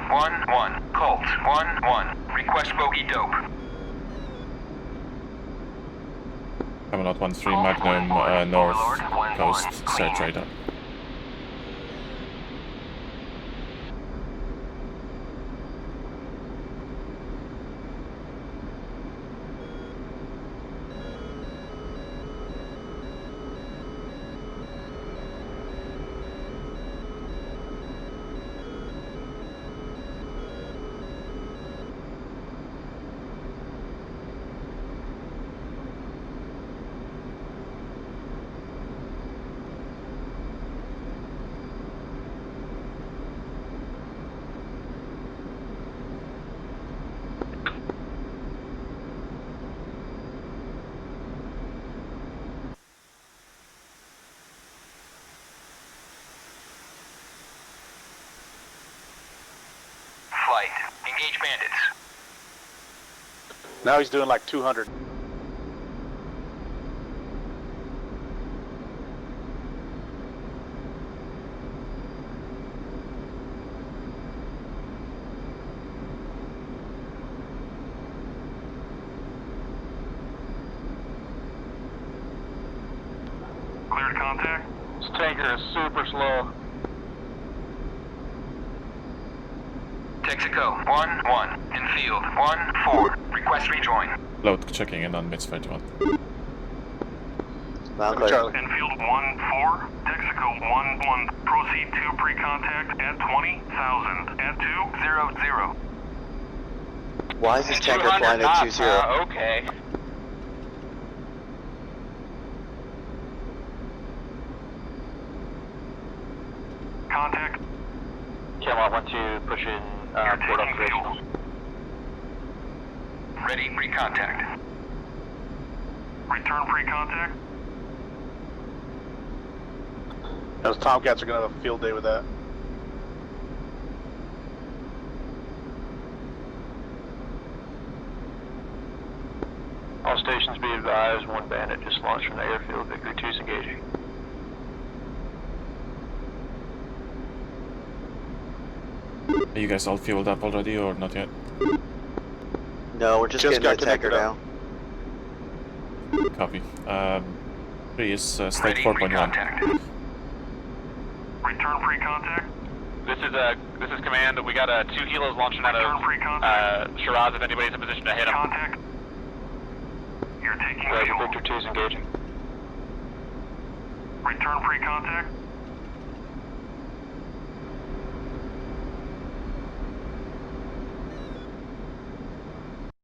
1-1. Colt 1-1. Request bogey dope. Camelot 1-3 Magnum north coast search radar. Flight. Engage bandits. Now he's doing like 200. Cleared contact. This tanker is super slow. Texaco 1-1. In field 1-4. Request rejoin. Load checking in on MITS 31. Charlie. Infield 1-4. Texaco 1-1. Proceed to pre-contact at 20,000. At 200. Why is this tanker flying at 20? Okay. Contact. Camelot 1-2, push in port observation. Ready, pre-contact. Return pre-contact. Those Tomcats are going to have a field day with that. All stations be advised, one bandit just launched from the airfield. Victory 2's engaging. Are you guys all fueled up already or not yet? No, we're just getting the tanker now. Copy. 3 is state 4.1. Return pre-contact. This is command. We got 2 helos launching out of Shiraz. If anybody's in position to hit them. Contact. You're taking Roger, fuel. Victor 2's engaging. Return pre-contact.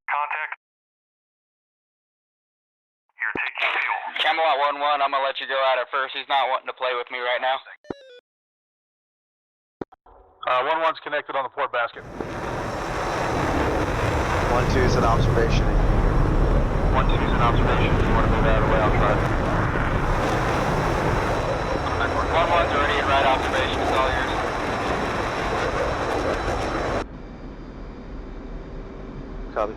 Contact. You're taking fuel. Camelot 1-1, I'm gonna let you go at it first. He's not wanting to play with me right now. 1-1's connected on the port basket. 1-2's an observation. 1-2's an observation. If you want to move out of the way, I'll try. 1-1's already in right observation. It's all yours. Copy.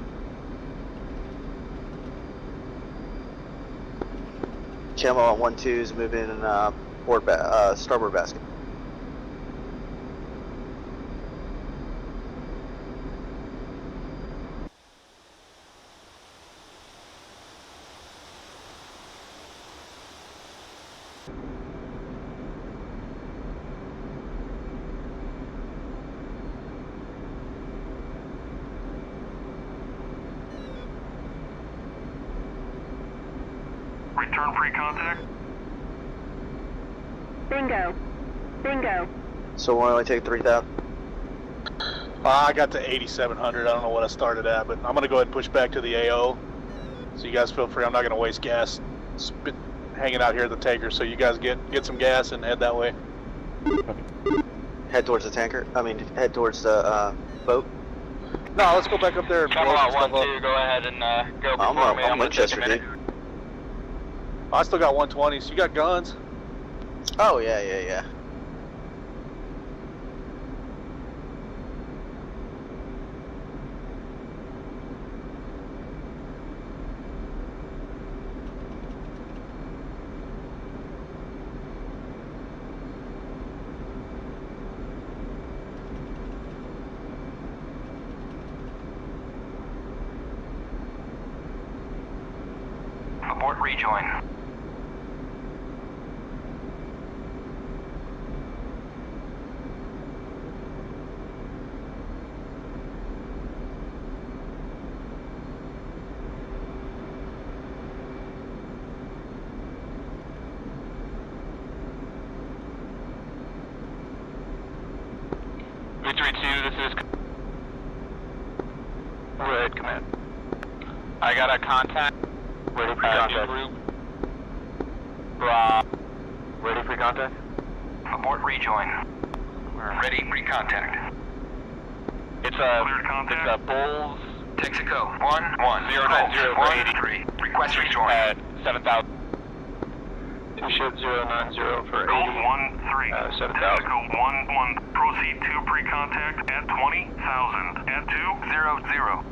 Camelot 1-2's moving in starboard basket. Return pre-contact. Bingo. Bingo. So we'll only take 3,000. I got to 8,700. I don't know what I started at, but I'm going to go ahead and push back to the AO. So you guys feel free. I'm not going to waste gas hanging out here at the tanker. So you guys get some gas and head that way. Head towards the tanker. I mean, head towards the boat. No, let's go back up there and blow some Camelot stuff 1-2, up. go ahead and go before me. I'm gonna take a Winchester, minute. dude. I still got 120s. You got guns? Oh, yeah. Abort rejoin. Victory 2, this is... Red command. I got a contact. Ready for contact. Group. Ready for contact. Abort rejoin. Ready pre-contact. It's a Bulls... Texaco 1-1 090 Request rejoin. At 7,000. 2 shed 090 for 80. 1-3. 7,000. Texaco 1-1. Proceed to pre-contact at 20,000. At 200.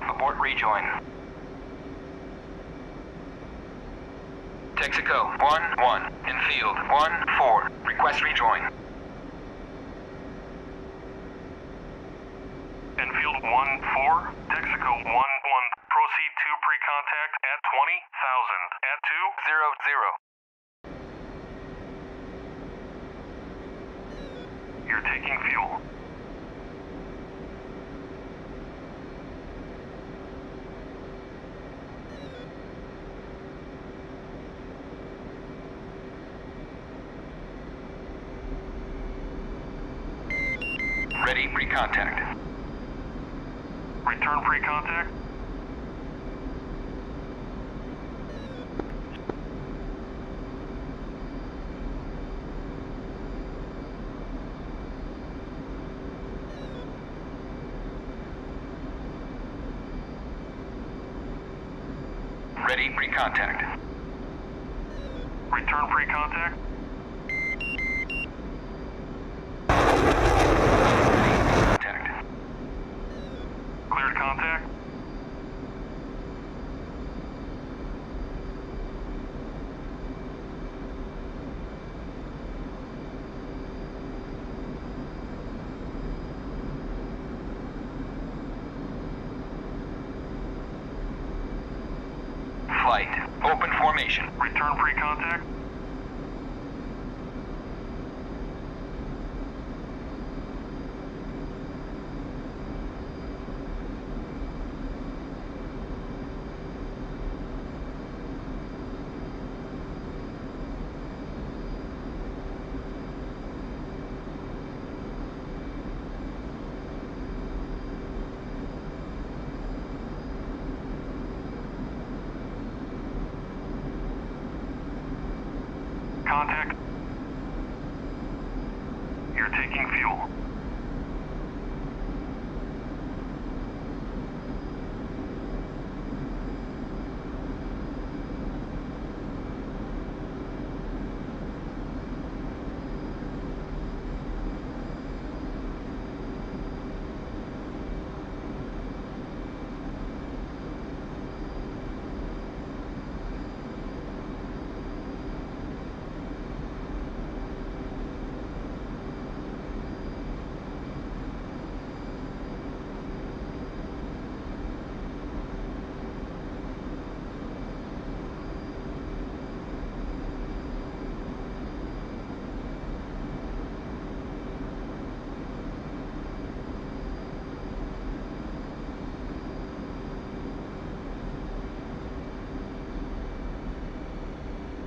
Abort rejoin. Texaco 1-1. In field 1-4. Request rejoin. Enfield 1-4. Texaco 1-1. Proceed to pre-contact at 20,000. At 200. You're taking fuel. Ready pre-contact. Return pre-contact. Ready pre-contact. Return pre-contact. Cleared contact. Flight. Open formation. Return pre-contact. Contact. You're taking fuel.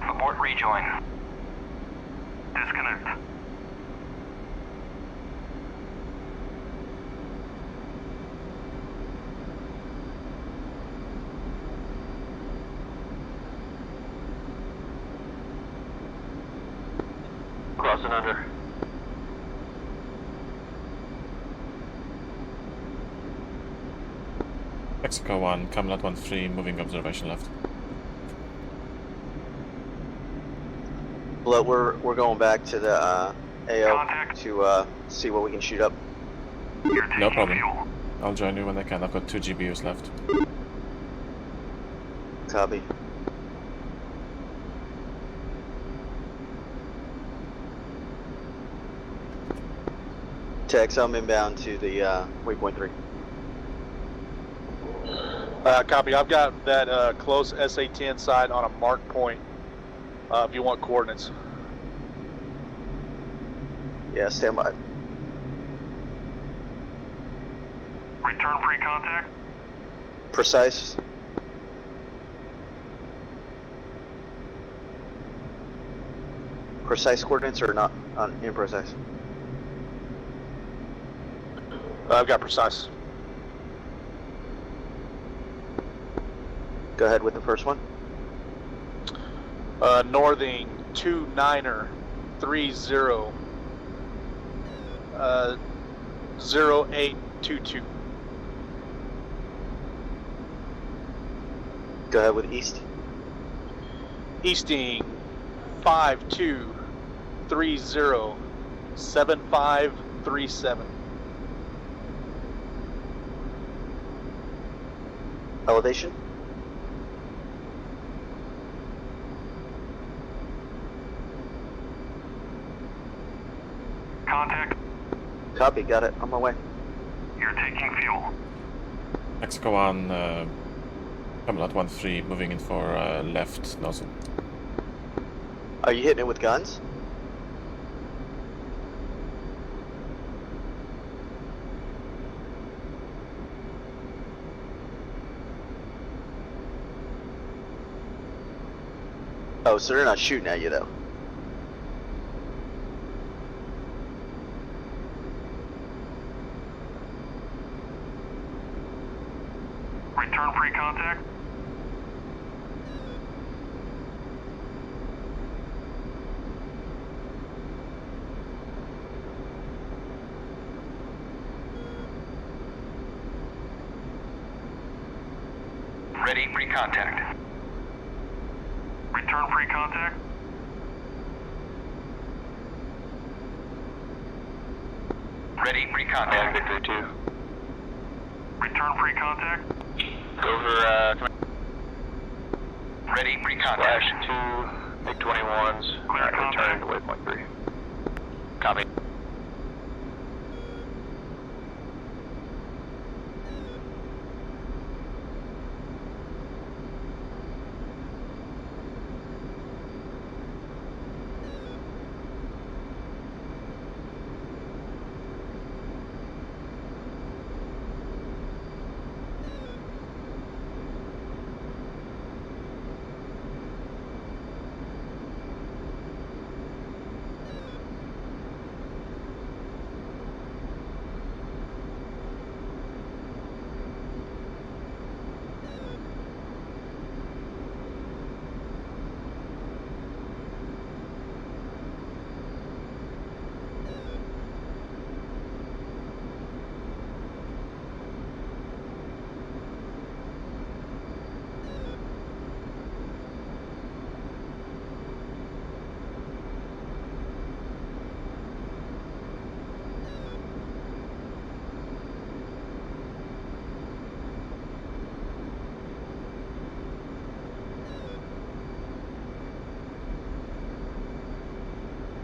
Abort rejoin. Disconnect. 1000 under. Mexico 1, Camelot 1-3, moving observation left. But we're going back to the AO to see what we can shoot up. No problem. I'll join you when I can. I've got 2 GBUs left. Copy. Tex, I'm inbound to the waypoint 3. Copy. I've got that close SA-10 side on a mark point. If you want coordinates. Yeah, stand by. Return pre-contact. Precise. Precise coordinates or not imprecise? I've got precise. Go ahead with the first one. Northing 29er 30 0822. Go ahead with east. Easting 5230 7537. Elevation. Contact. Copy, got it. On my way. You're taking fuel. Mexico 1, Camelot 1-3, moving in for left nozzle. Are you hitting it with guns? Oh, so they're not shooting at you though. Return pre-contact. Ready pre-contact. Return pre-contact. Ready pre-contact. Victory 2. Return pre-contact. Go over, Ready pre-contact. Flash 2, MiG-21s. Clear Return to waypoint 3. Copy.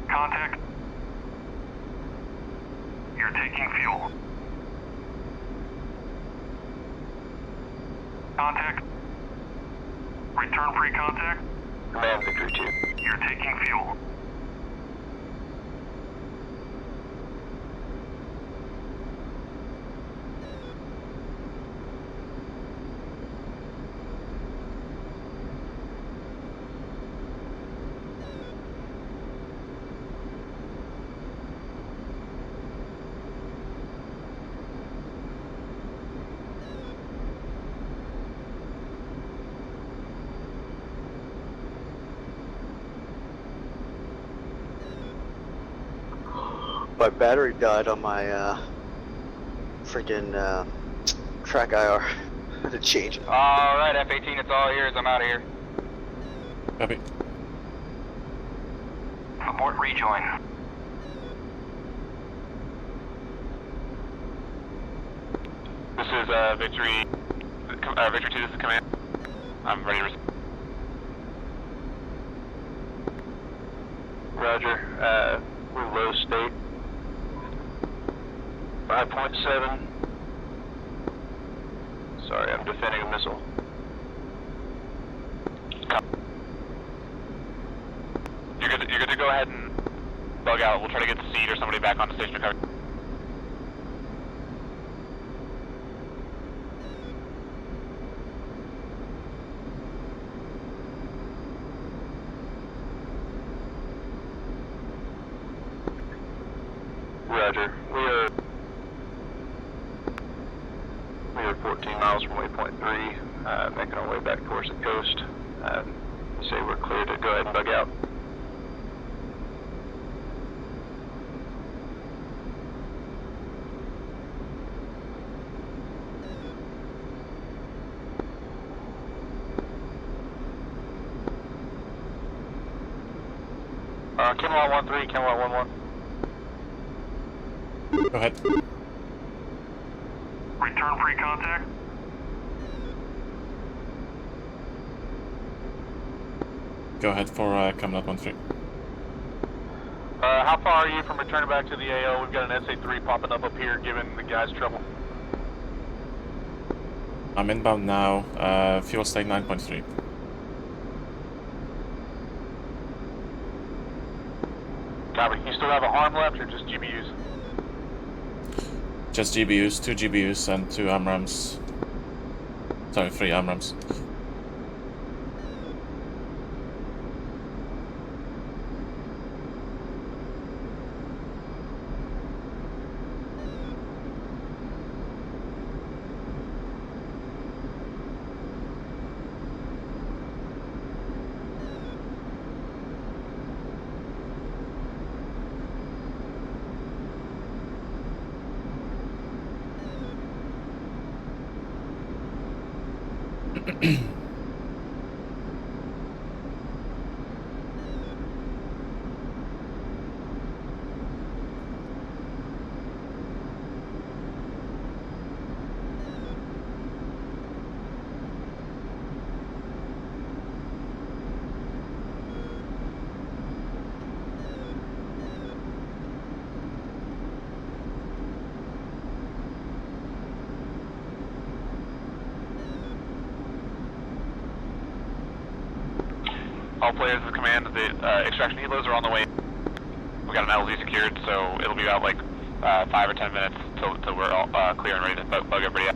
Contact. You're taking fuel. Contact. Return pre-contact. Command Victory 2. You're taking fuel. my battery died on my freaking track IR. I had to change it. Alright, F-18, it's all yours. I'm out of here. Copy. Abort rejoin. This is Victory. Victory 2, this is command. I'm ready to receive. Roger. We're low state. 5.7. Sorry, I'm defending a missile. You're good to go ahead and bug out. We'll try to get the seat or somebody back on the station to cover. Roger. We are 14 miles from waypoint 3, making our way back towards the coast. Say we're clear to go ahead and bug out. Camelot 1-3, Camelot 1-1. Go ahead. Return pre-contact. Go ahead for Camelot 1-3. How far are you from returning back to the AO? We've got an SA-3 popping up here, giving the guys trouble. I'm inbound now. Fuel state 9.3. Copy. You still have a harm left, or just GBUs? Just GBUs, 2 GBUs and 2 AMRAAMs. Sorry, 3 AMRAAMs. All players in command, the extraction helos are on the way. We got an LZ secured, so it'll be about like 5 or 10 minutes till we're all clear and ready to bug everybody out.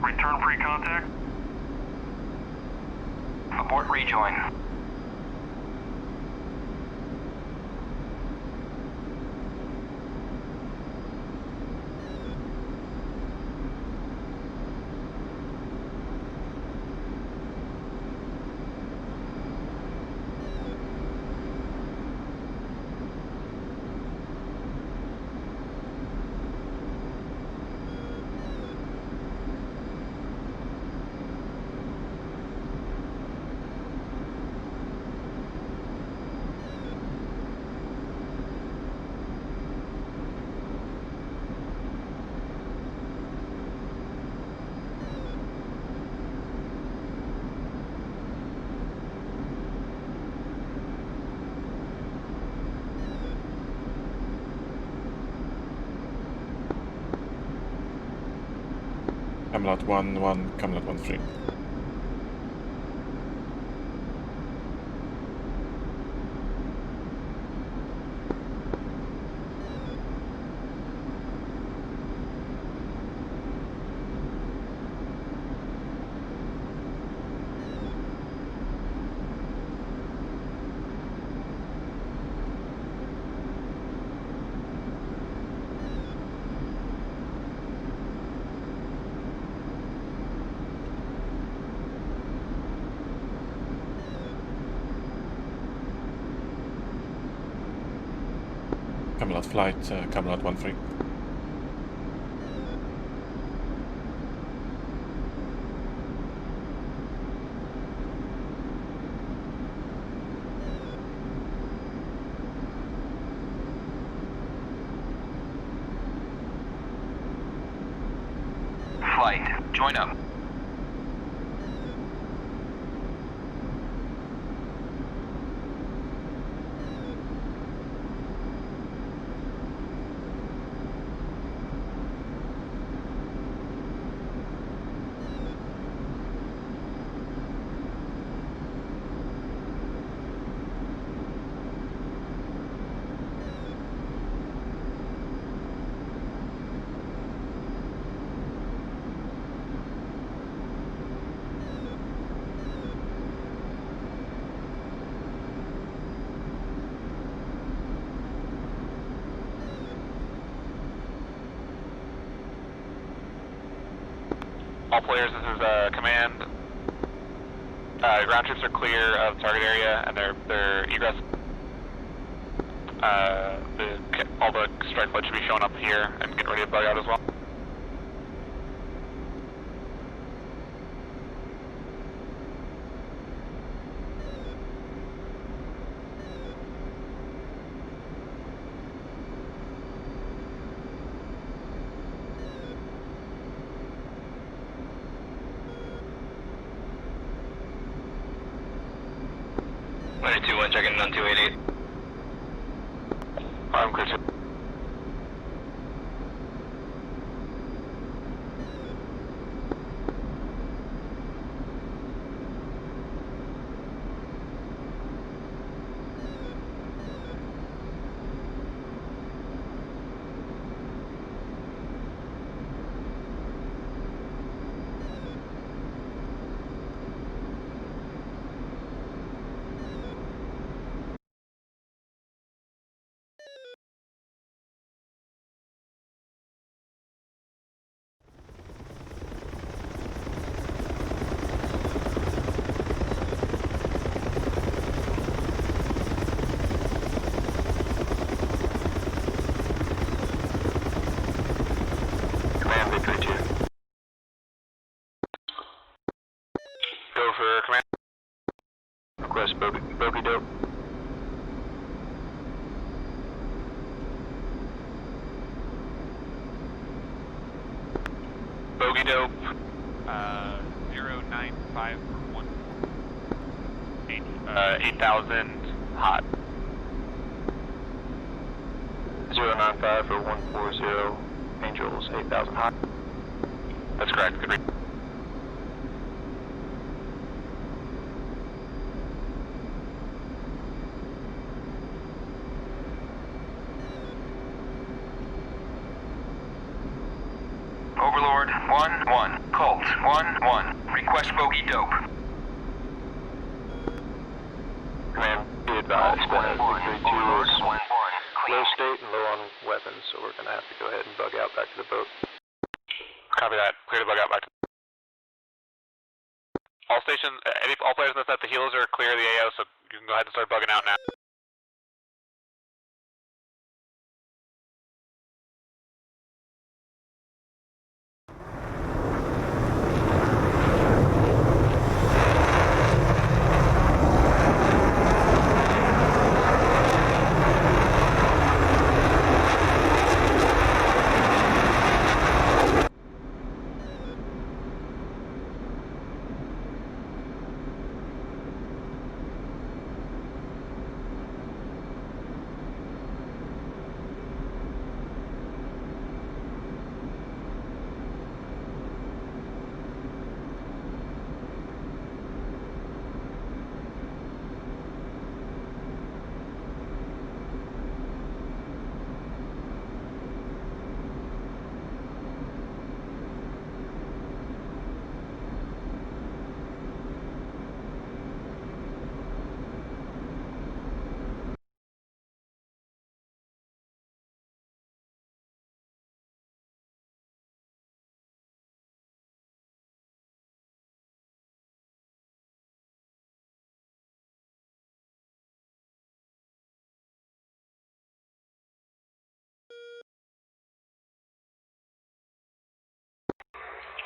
Return pre-contact. Abort rejoin. Camelot 1-1, Camelot 1-3. Camelot flight, Camelot 1-3. Flight, join up. All players, this is command. Ground troops are clear of target area, and their egress. All the strike flight should be showing up here and get ready to bug out as well. Checking in on 288. I'm clear. Go for command. Request bogey dope. Bogey dope. 095 for 8,000 hot. 095 for 140 Angels 8,000 hot. That's correct. Good read. Overlord 1-1, Colt 1-1, request bogey dope. Command, be advised, Overlord 1-1, low state and low on weapons, so we're going to have to go ahead and bug out back to the boat. Copy that. Clear to bug out back to all stations. All players that the helos are clear of the AO, so you can go ahead and start bugging out now.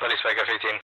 Bloody Spike F-18.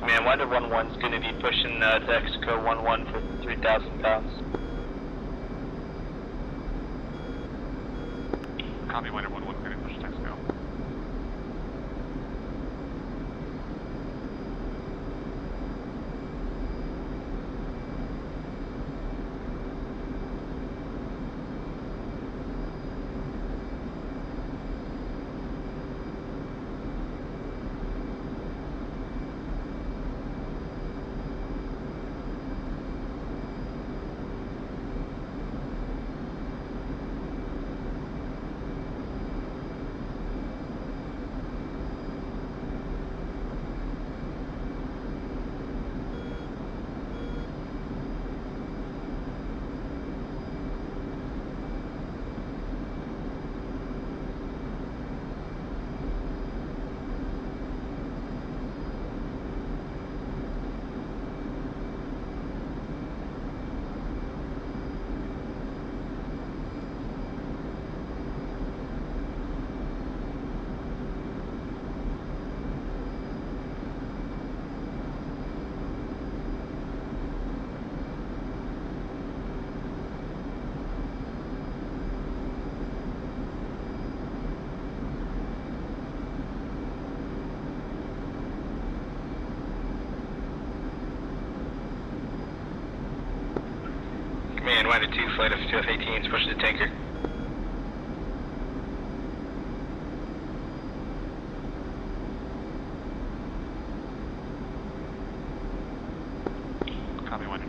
Man, Winder 1-1's going to be pushing Texaco 1-1 for 3,000 pounds. Copy, Winder 1-1, we're going to push Texaco. Command, Winder 2, flight of 2 F-18s, pushing the tanker. Copy, Winder.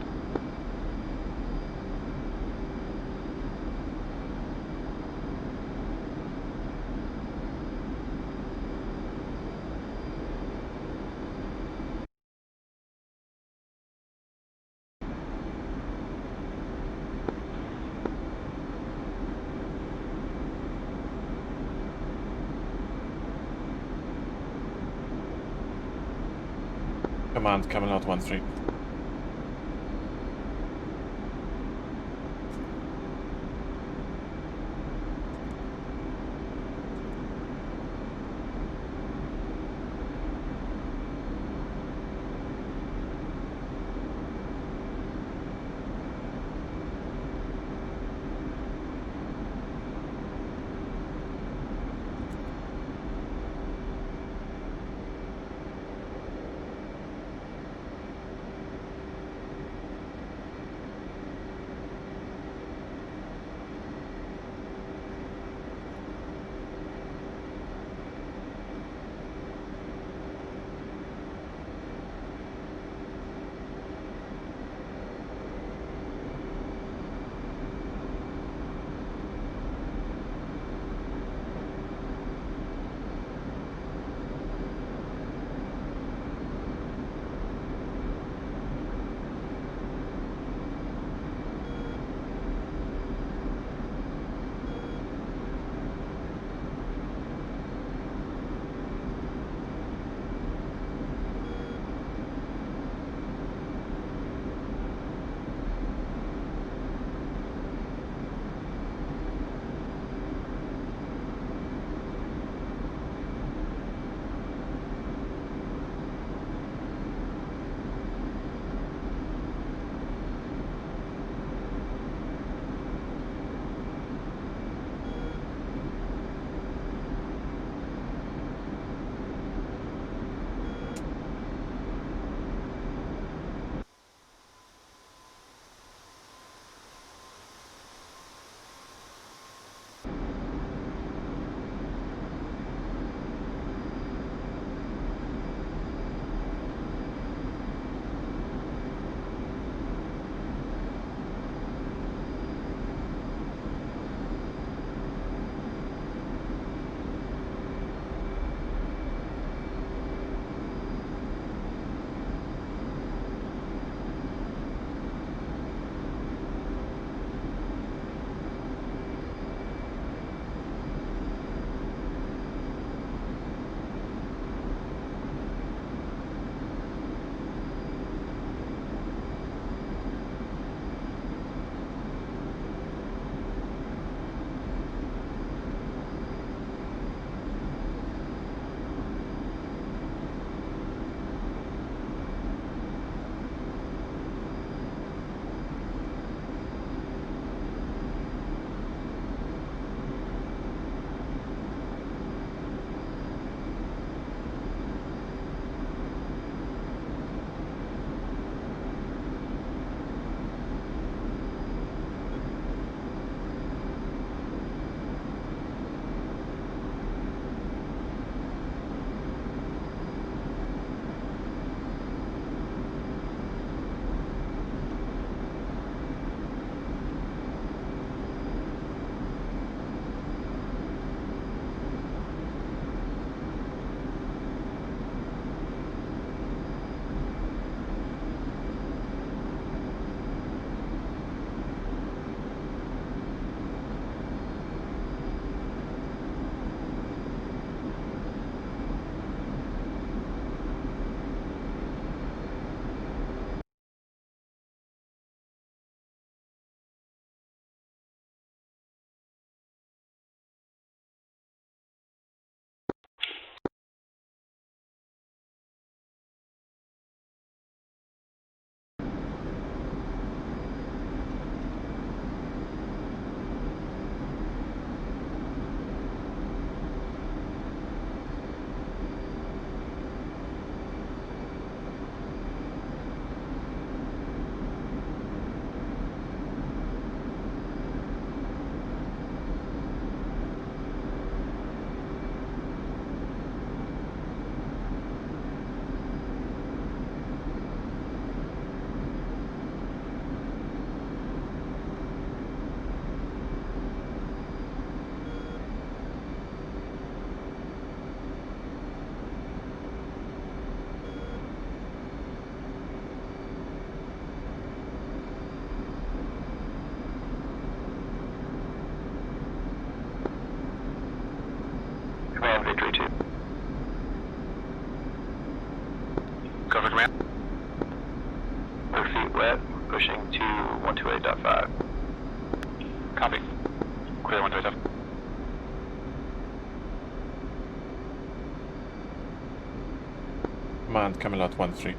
Command coming out 1-3. wet, pushing to 128.5. Copy. Clear 127. Command Camelot 1-3.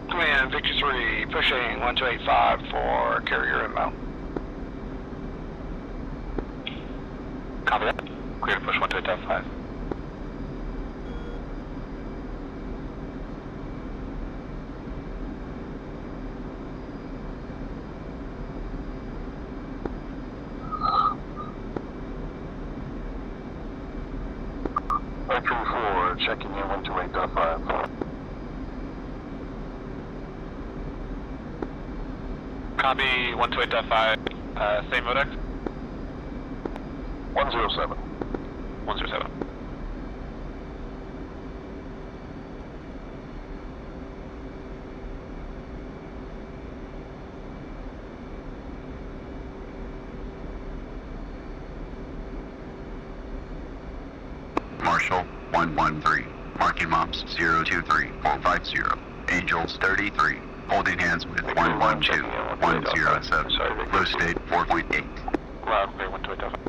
Command, Victor 3, pushing 1285 for carrier inbound. Copy that. Clear to push 128.5. Mercury 4, checking in 128.5. Copy 128.5. Same modex? 107. 107. Marshall 113, marking mops 023, 450, Angels 33, holding hands with 112, 107, low state 4.8. Loud, clear 128.5.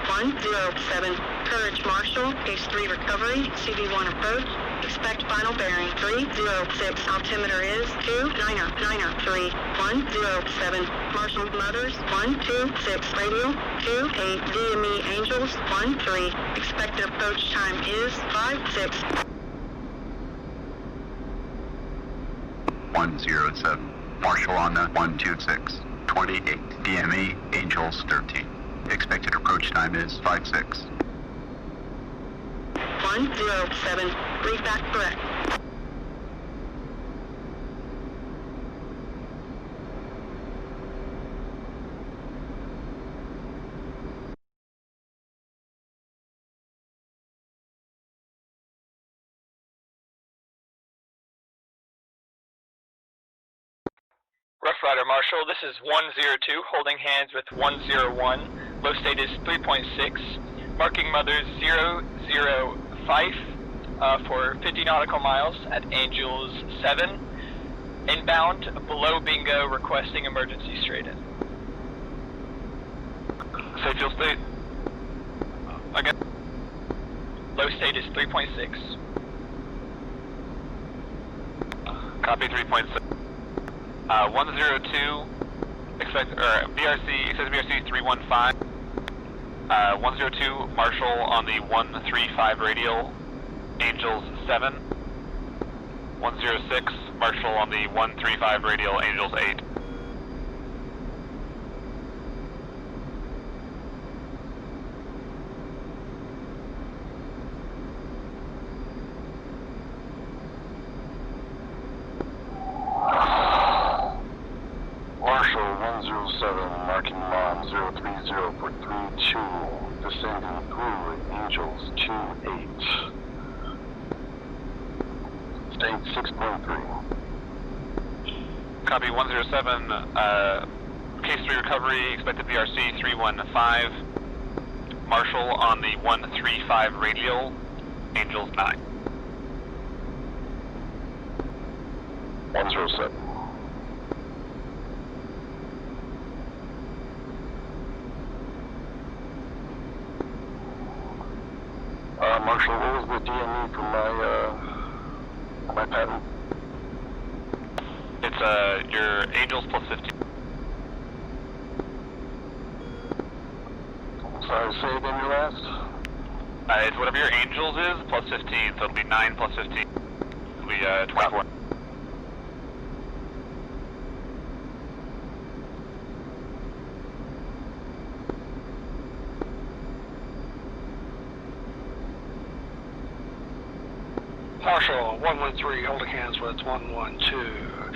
107, Courage Marshall, Case 3 recovery, CV1 approach, expect final bearing 306, altimeter is 29093, 107, Marshall Mothers 126, radio 28, DME Angels 13, expected approach time is 56. 107, Marshall on the 126, 28, DME, Angels 13. Expected approach time is 56. 107, read back correct. Rough Rider Marshall, this is 102, holding hands with 101. Low state is 3.6. Marking Mothers 005 for 50 nautical miles at Angels 7. Inbound, below Bingo, requesting emergency straight-in. Safe fuel state? Again? Low state is 3.6. Copy 3.6. 102, expect, or BRC, it says BRC 315. 102, Marshall on the 135 radial, Angels 7. 106, Marshall on the 135 radial, Angels 8. descending through Angels 2-8. State 6.3. Copy 107, case 3 recovery, expected VRC 315. Marshal on the 135 radial, Angels 9. 107. Marshal, what was the DME for my pattern? It's your Angels plus 15. Sorry, say again your last? It's whatever your Angels is plus 15, so it'll be 9 plus 15. It'll be 24. Marshal 113 holding hands with 112.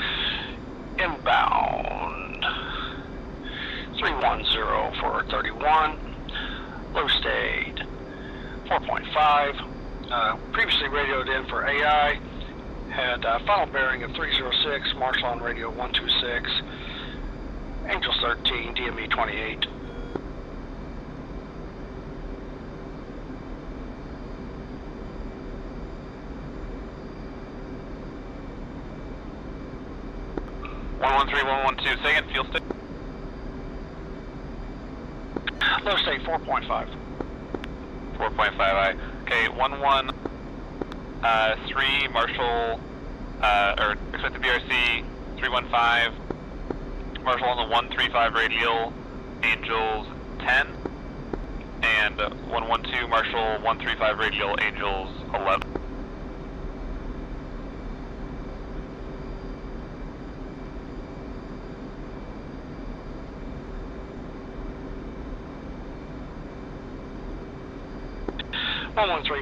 Inbound 310 for 31. Low state 4.5. Previously radioed in for AI. Had final bearing of 306. Marshal on radio 126. Angels 13. DME 28. Second, field state. Low state 4.5. 4.5I. Okay, 113 Marshal, or expected BRC 315. Marshal on the 135 radial, Angels 10. And 112 Marshal 135 radial, Angels 11.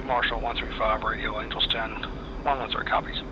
Marshal 135 radio, Angels 10. 113 copies.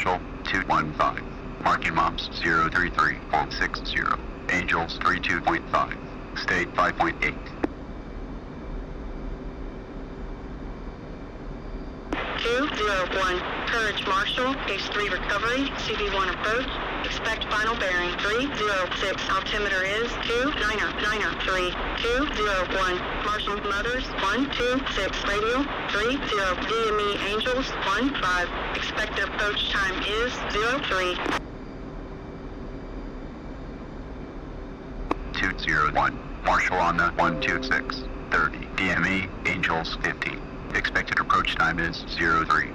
Marshall 215. Marking maps 033.60. Angels 32.5. State 5.8. 201, Courage Marshall, Base 3 recovery, CV1 approach, expect final bearing 306, altimeter is 29093, 201, Marshall Mothers 126, radio 30, DME Angels 15, expected approach time is 03. 201, Marshall on the 126, 30, DME, Angels 15. Expected approach time is 03.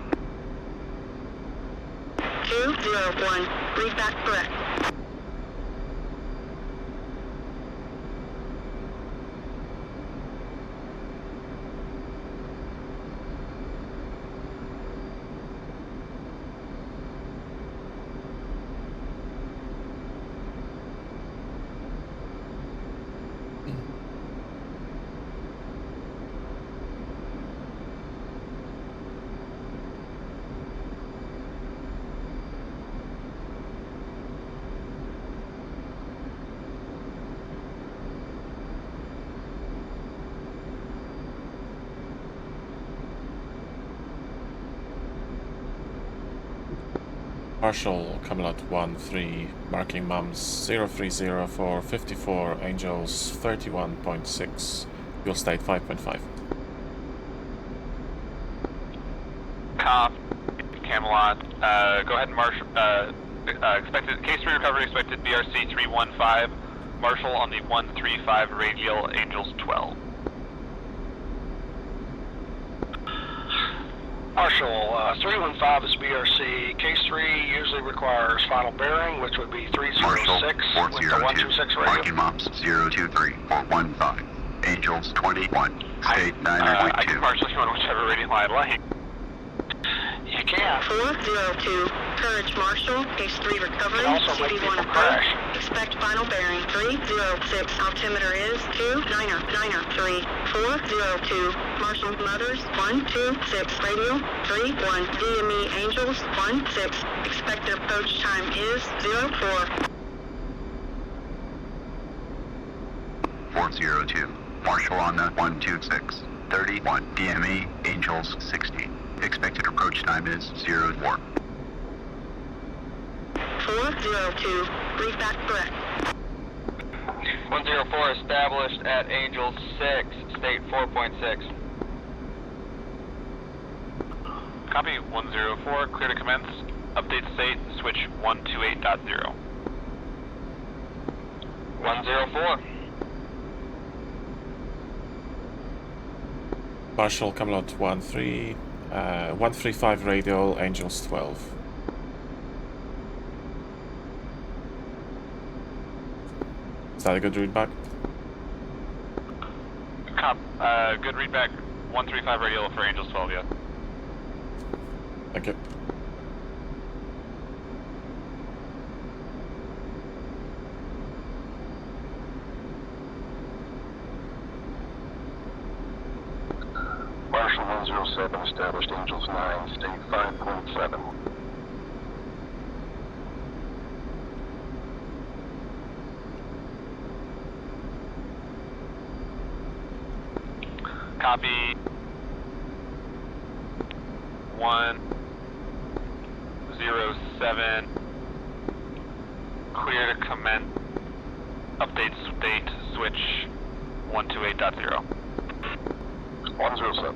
201, read back correct. Marshall, Camelot 1-3, marking mums 030 for 54, Angels 31.6, fuel state 5.5. Cop, Camelot, go ahead and Marshall, expected, case 3 recovery, expected BRC 315, Marshall on the 135 radial, Angels 12. Marshall, 315 is BRC. Case 3 usually requires final bearing, which would be 306 with the 126 radio. Marking maps 023.15. Angels 21. State 9.2. I can Marshall you on whichever radial I like. You can. 402, Courage Marshall, Case 3 recovery, CV1 approach, expect final bearing 306, altimeter is 29093, 402, Marshall Mothers 126, radio 31, DME Angels 16, expected approach time is 04. 402. Marshall on the 126. 31. DME Angels 16. Expected approach time is 04. 402, read back correct. 104 established at Angels 6, state 4.6. Copy 104, clear to commence. Update state, switch 128.0. 104. Marshall, Camelot 1-3, 135 radial, Angels 12. Is that a good readback? Cop, good readback, 135 radial for Angels 12, yeah. Thank you. Marshall 107 established Angels 9, state 5.7. Copy 107, clear to commence. Update state, switch 128.0. 107.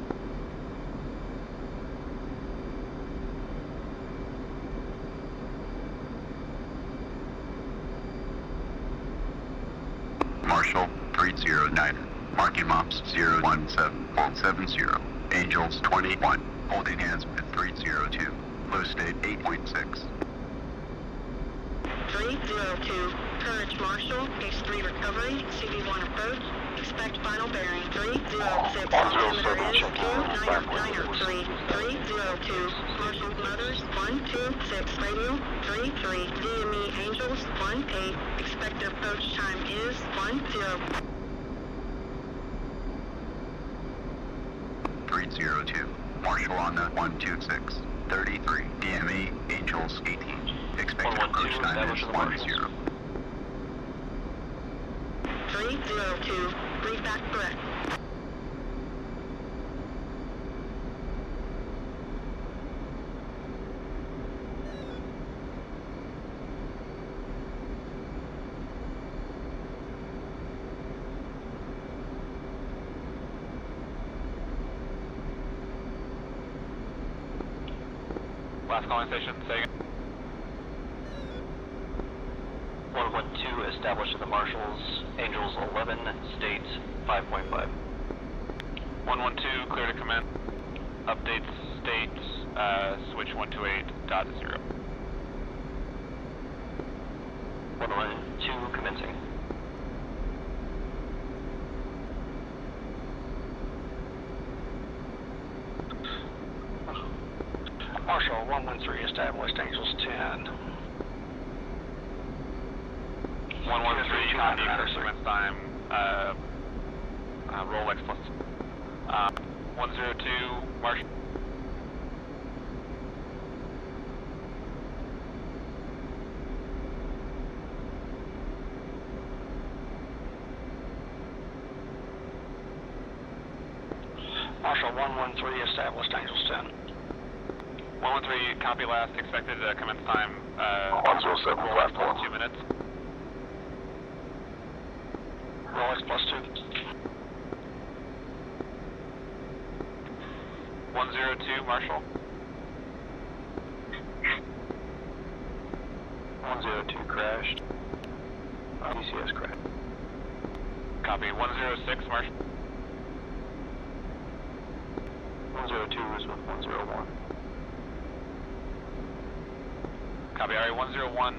Marshall 309. Marking maps 017.70. Angels 21. Holding hands with 302. Low state 8.6. 302, Courage Marshall, Case 3 recovery, CV1 approach, expect final bearing 306, altimeter is 29093, 302, Marshall Mothers 126, radio 33, DME Angels 18, expected approach time is 10. 302. Marshall on the 126. 33, DME, Angels 18. Expected approach time is 10. 302, read back correct. Last calling station, say again. 112 established at the Marshals, Angels 11, state 5.5. 112, clear to commence. Updates state, switch 128.0. 112 commencing. Marshal 113 established, Angels 10. 113, copy, first commence time, roll X plus. 102, Marshal. Marshal 113 established, Angels 10. 113, copy last, expected commence time, 107, roll X plus 2 minutes. Roll X plus 2. 102, Marshal. 102 crashed. DCS crashed. Copy, 106, Marshal. 102 is with 101. Copy, alright, 101,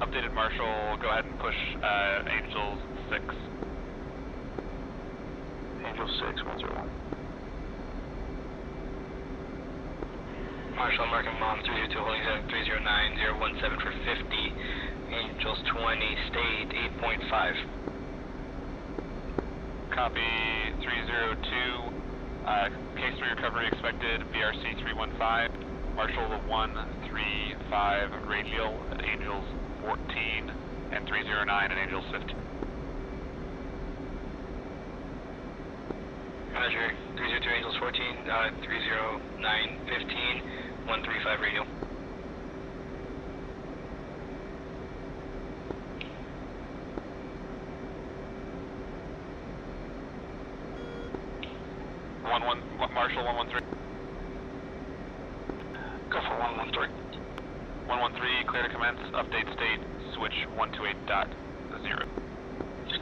updated Marshal, go ahead and push, Angels 6. Angel 6, 101. Marshal marking Mom 302 holding 309-017 for 50. Angels 20, state 8.5. Copy, 302, case 3 recovery expected, BRC 315, Marshal 135 radial at Angels 14 and 309 at Angels 15. Roger, 302 Angels 14, 309 15, 135 radial. Marshal 113. Go for 113. 113, clear to commence, update state, switch 128.0.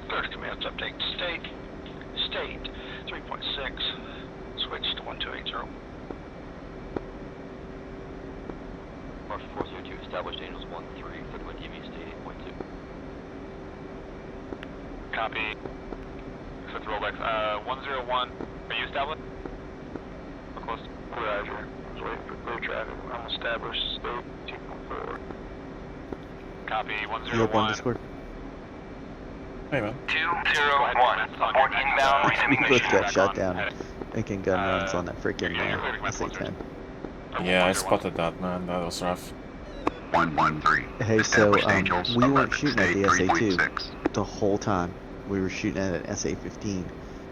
Clear to commence, update state 3.6, switch to 1280. Marshal 402 established, Angels 13, 31 DV, state 8.2. Copy, expect rollbacks, 101, are you established? Or close? Roger. I was waiting for clear traffic. I'm established, state 2.4. Copy, You up on 101. Discord? Hey man. 201, abort inbound, resuming We both mission. got shot down making gun runs on that freaking SA-10. Yeah, I spotted that, man. That was rough. 113. Hey, so Established Angels we weren't 11, shooting at state the SA-2 3.6. the whole time. We were shooting at an SA-15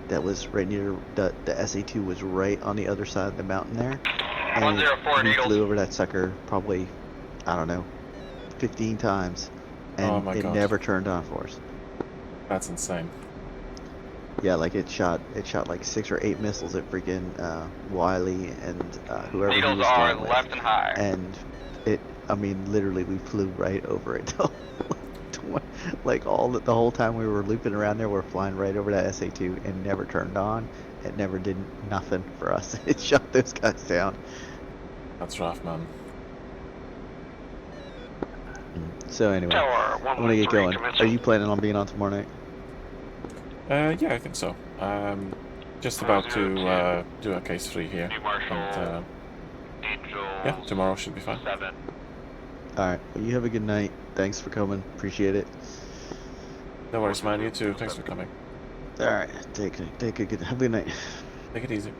that was right near the SA-2 was right on the other side of the mountain there. And 104 we Eagle. flew over that sucker probably, I don't know, 15 times, and Oh my it God. never turned on for us. That's insane. Yeah, like it shot like 6 or 8 missiles at freaking Wiley and whoever he Eagles was are going with. left and high. And I mean, literally, we flew right over it. Like the whole time we were looping around there, we're flying right over that SA-2 and never turned on. It never did nothing for us. It shot those guys down. That's rough, man. So anyway, Tower I'm gonna get 113 going. commencing. Are you planning on being on tomorrow night? Yeah, I think so. Just about to do a case 3 here. And, yeah, tomorrow should be fine. 7. Alright, well, you have a good night. Thanks for coming. Appreciate it. No worries, man. You too. Thanks for coming. Alright, take a good, have a good night. Take it easy.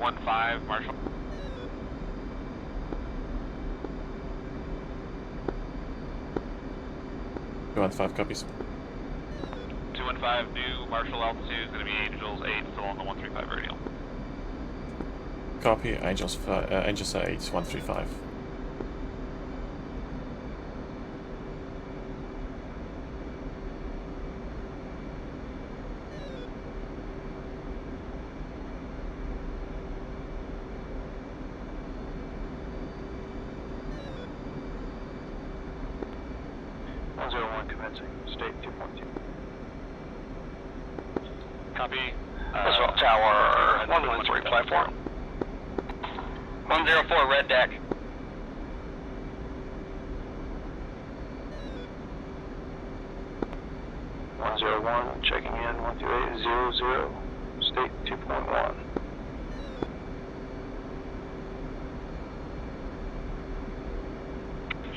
215, Marshall. Copies. 215, new Marshall altitude is going to be Angels 8, still on the 135 radial. Copy, Angels 8, 135. Copy. Oswald Tower, 113 platform. 104 red deck. Checking in 12800, state 2.1.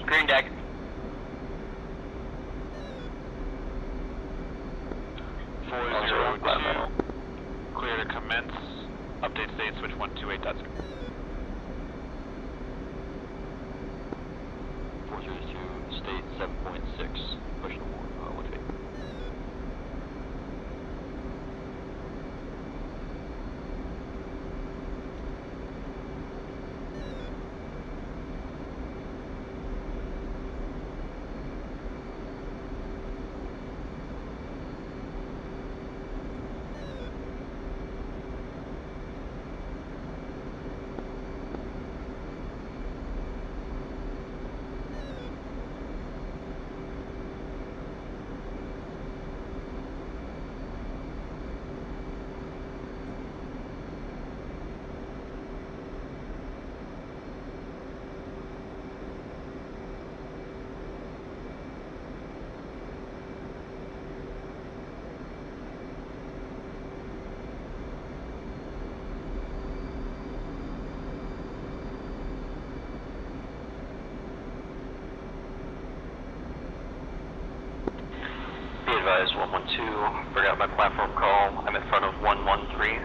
Green deck. 402, clear to commence. Update state, switch 128.0. 402, state 7.6, push no more, 1 feet. Advise 112, forgot my platform call. I'm in front of 113.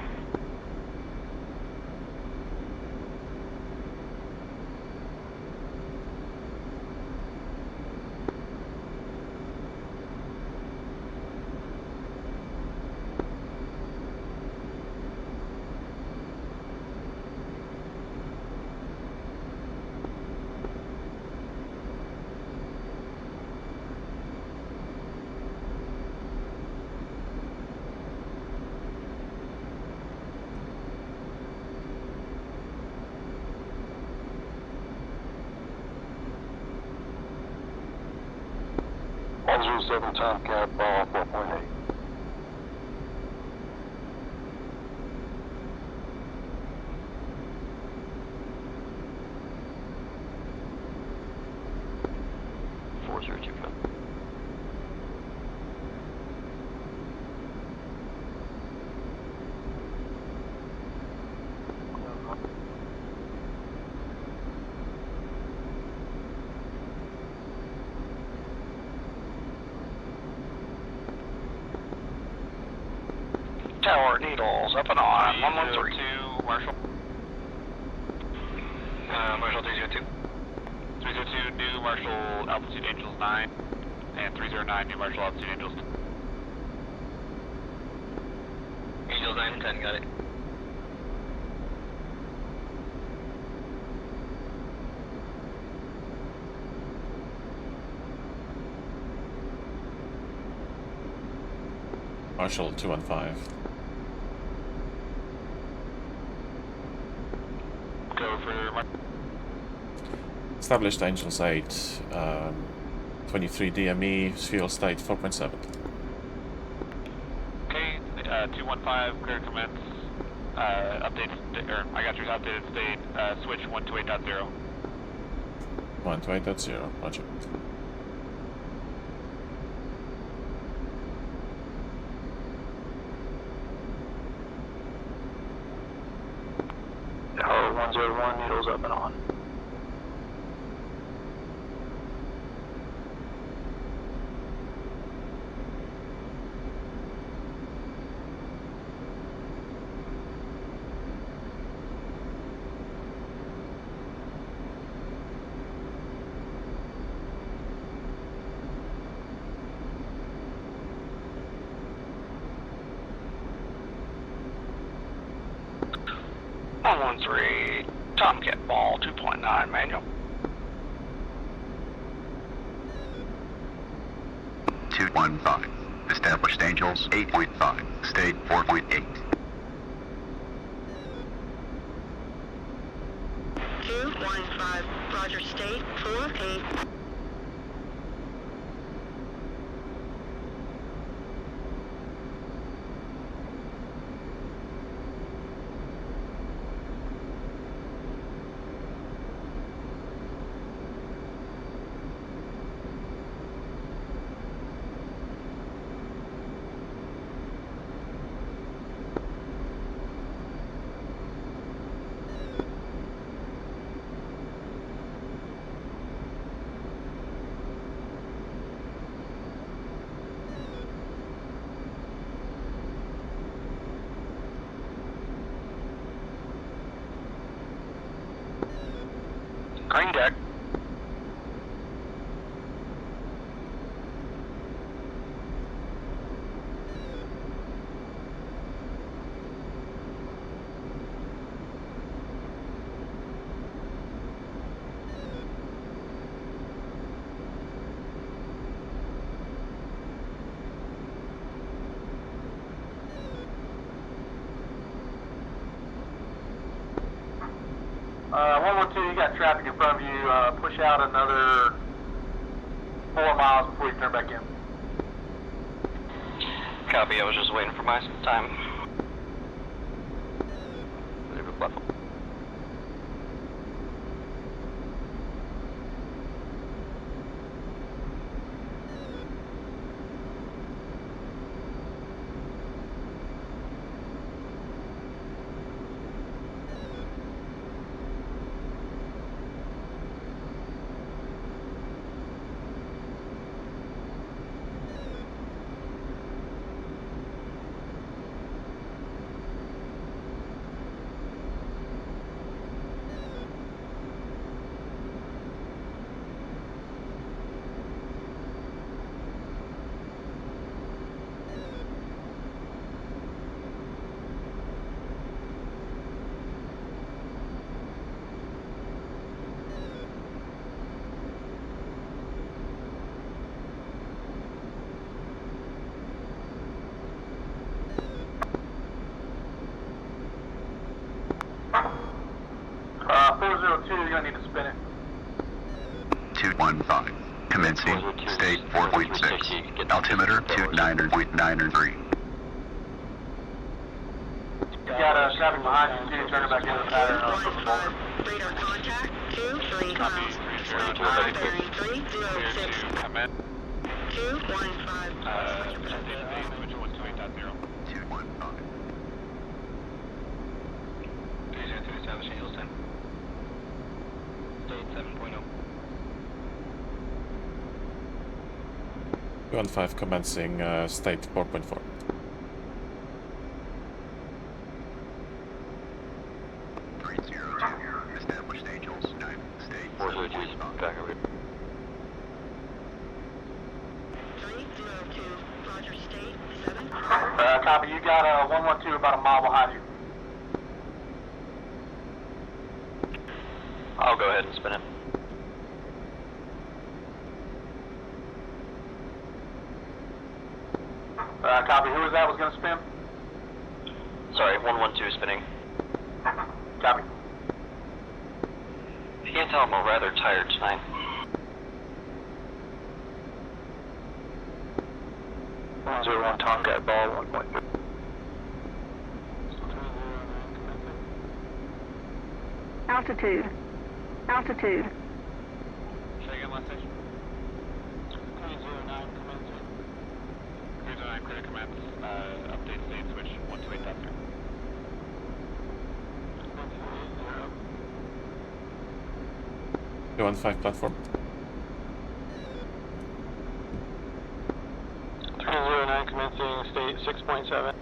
Seven time cap, 4.8. Tower needles up and on 113. 302, Marshall. Marshall 302. 302, new Marshall altitude Angels 9, and 309, new Marshall altitude Angels 10. Angels 9 and 10, got it. Marshall 215. Go for Established Angels 8, 23 DME, fuel state 4.7. Okay, 215, clear to commence. I got your updated state, switch 128.0. 128.0, roger. Tower 101, needles up and on. 113, Tomcat Ball 2.9 manual. 215. Established Angels 8.5. State 4.8. 215, Roger, state 48. Green deck. You got traffic in front of you. Push out another 4 miles before you turn back in. Copy, I was just waiting for my time. You're gonna need to spin it. 215. Commencing. State 4.6. Altimeter 29.93. You got traffic behind you too. Turn it back into the pattern. Radar contact 23 miles. Bearing 306. 215 commencing state 4.4. Established Angels 9. State 402 back over here. 302, Roger, state 7. Copy. You got 112 about a mile behind you. I'll go ahead and spin it. Copy. Who was that was going to spin? Sorry, 112 spinning. Copy. You can't tell I'm rather tired tonight. One Tomcat Ball 1.3. Altitude. Altitude. Say again, last station. 309 commencing. 309 clear to commence. Update state switch 128.0. 215 platform. 309 commencing state 6.7.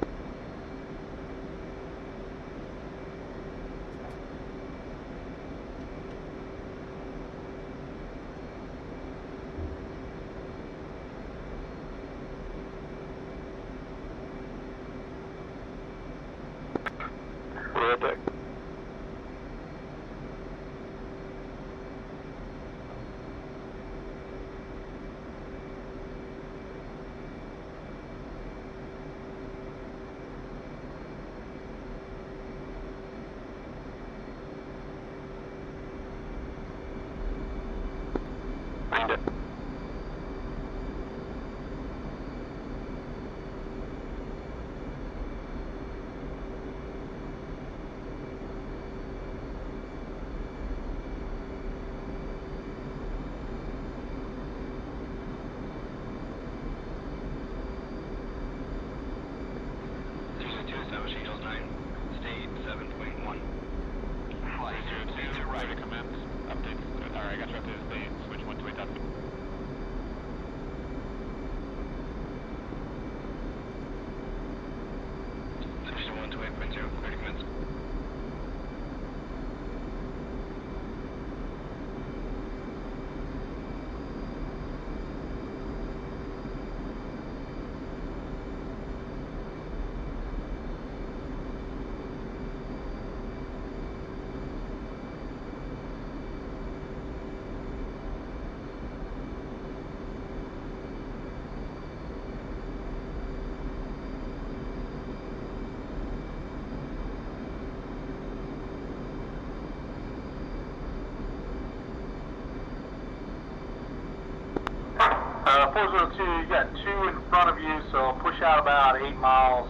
402, you got 2 in front of you, so push out about 8 miles.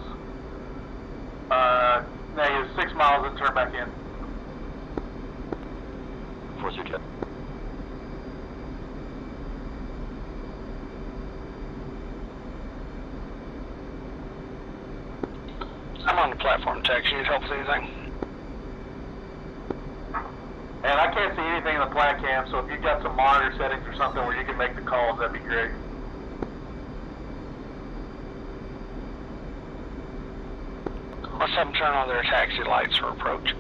Negative 6 miles and turn back in. 402. I'm on the platform text. You need help with anything? And I can't see anything in the plat cam, so if you've got some monitor settings or something where you can make the calls, that'd be great. Let's have them turn on their taxi lights for approach.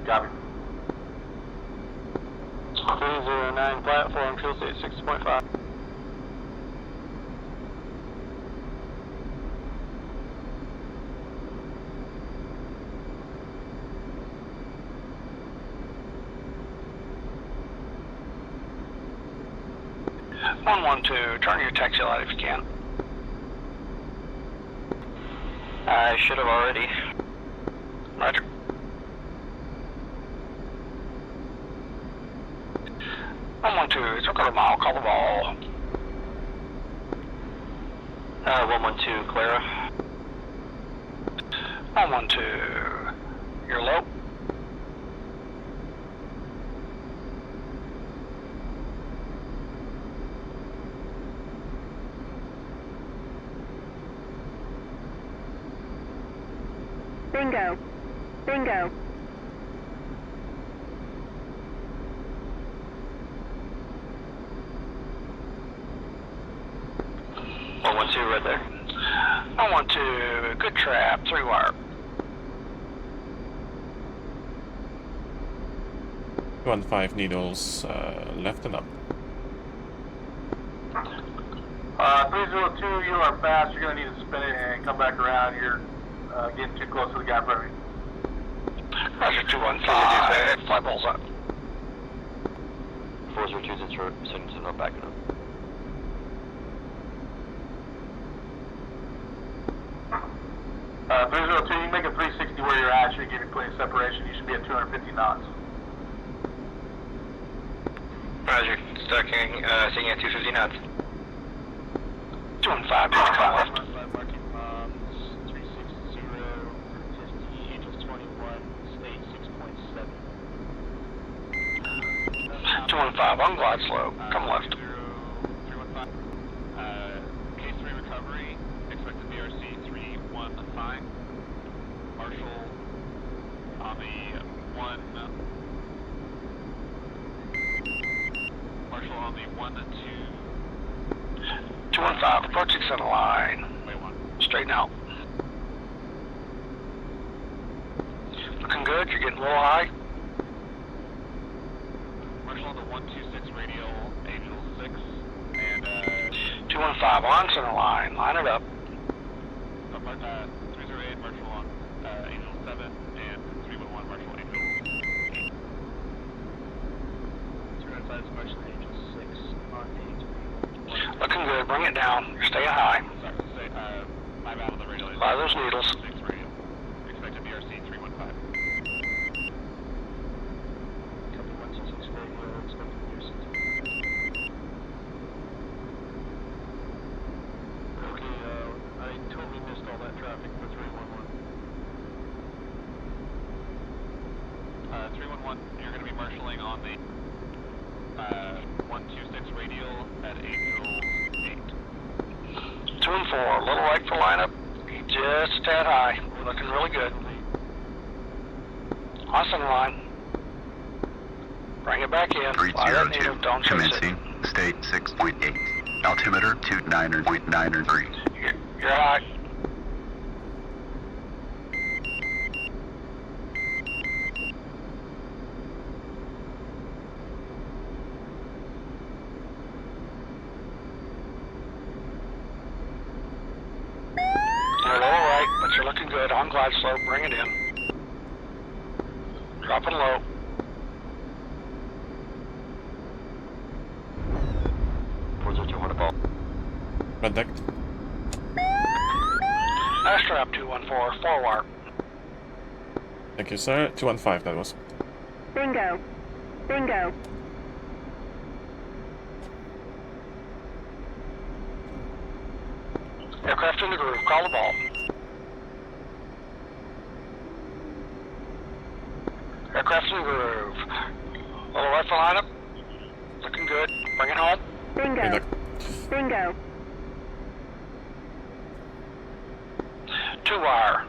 Copy. 309 platform, fuel state 6.5. Turn your taxi light if you can. I should have already. Roger. It's okay to mile, call the ball. 112, Clara. 112, you're low. Bingo. Bingo. Oh, 112 right there. 112, good trap, 3 wire. 215 needles left and up. 302, you are fast. You're going to need to spin it and come back around. You're getting too close to the guy in front of you. Roger, 215, fly balls up. 402's intro, sending some backing up. Uh, 302, you can make a 360 where you're at. Should give you plenty of separation. You should be at 250 knots. Roger, stacking, taking at 250 knots. 215, just come left. 215, on glide slow, come left. 315, K3 recovery, expected BRC 315, Marshall on the 215, approaching center line. Straighten out. Looking good, you're getting a little high. Marshall on the 126 radial, Angel 6, and 215, on center line, line it up. 308 Marshall on Angel 7, and 311 Marshall Angel 8. 205 Marshall Angel 6 on 8. Looking good, bring it down, you're staying high. My bad on the radio. By those needles. 6 radio. Expected BRC 315. Copy 126 radio, expected BRC 3. Okay, I totally missed all that traffic for 311. 311, you're going to be marshalling on the 126 radial at Angel 8. 2 and 4, a little right for lineup, just a tad high, looking really good. On center line. Bring it back in. 302, commencing, state 6.8, altimeter 29.93. You're high. You're a little right, but you're looking good. On glide slope, bring it in. Drop it low. Contact. Astrap 214, 4 wire. Thank you, sir. 215, that was. Bingo. Bingo. Aircraft in the groove, call the ball. Aircraft in the groove. Little rifle lineup. Looking good. Bring it home. Bingo. Bingo. 2 wire.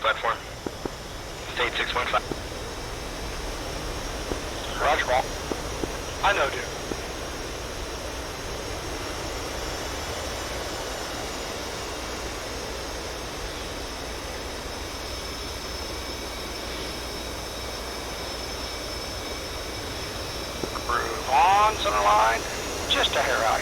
Platform. State 615. Roger, ball. I know, dude. Groove on center line, just a hair out.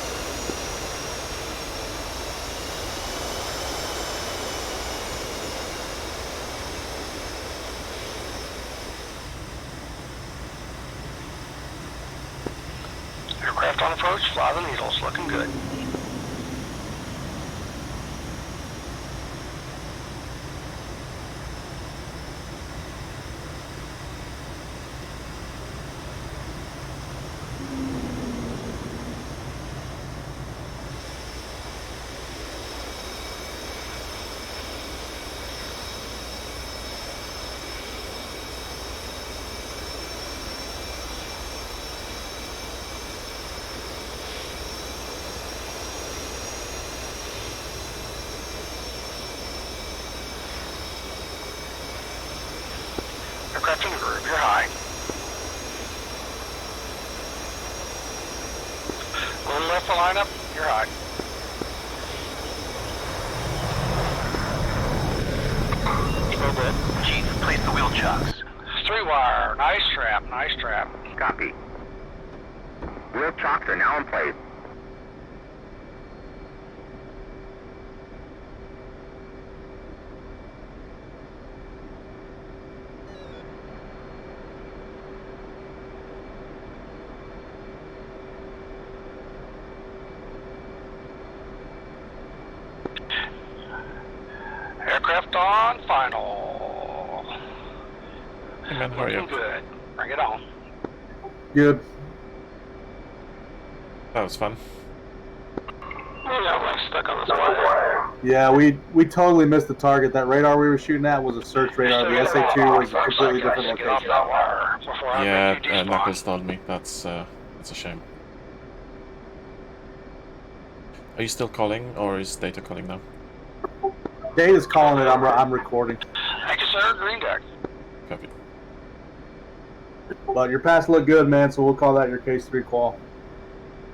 Aircraft on approach, fly the needles, looking good. Aircraft in the groove, you're high. Little left the lineup, you're high. Slow bit. Chief, place the wheel chocks. 3 wire, nice trap, nice trap. Copy. Wheel chocks are now in place. Aircraft on final. Hey man, how are you? Looking good. Bring it on. Good. That was fun. Yeah, stuck on this wire. Yeah, we totally missed the target. That radar we were shooting at was a search radar. The SA-2 was a completely different location. Yeah, Knuckles told me. That's a shame. Are you still calling, or is Data calling now? Data's calling it. I'm recording. Thank you, sir. Green deck. Copy. But your pass looked good, man. So we'll call that your case 3 qual.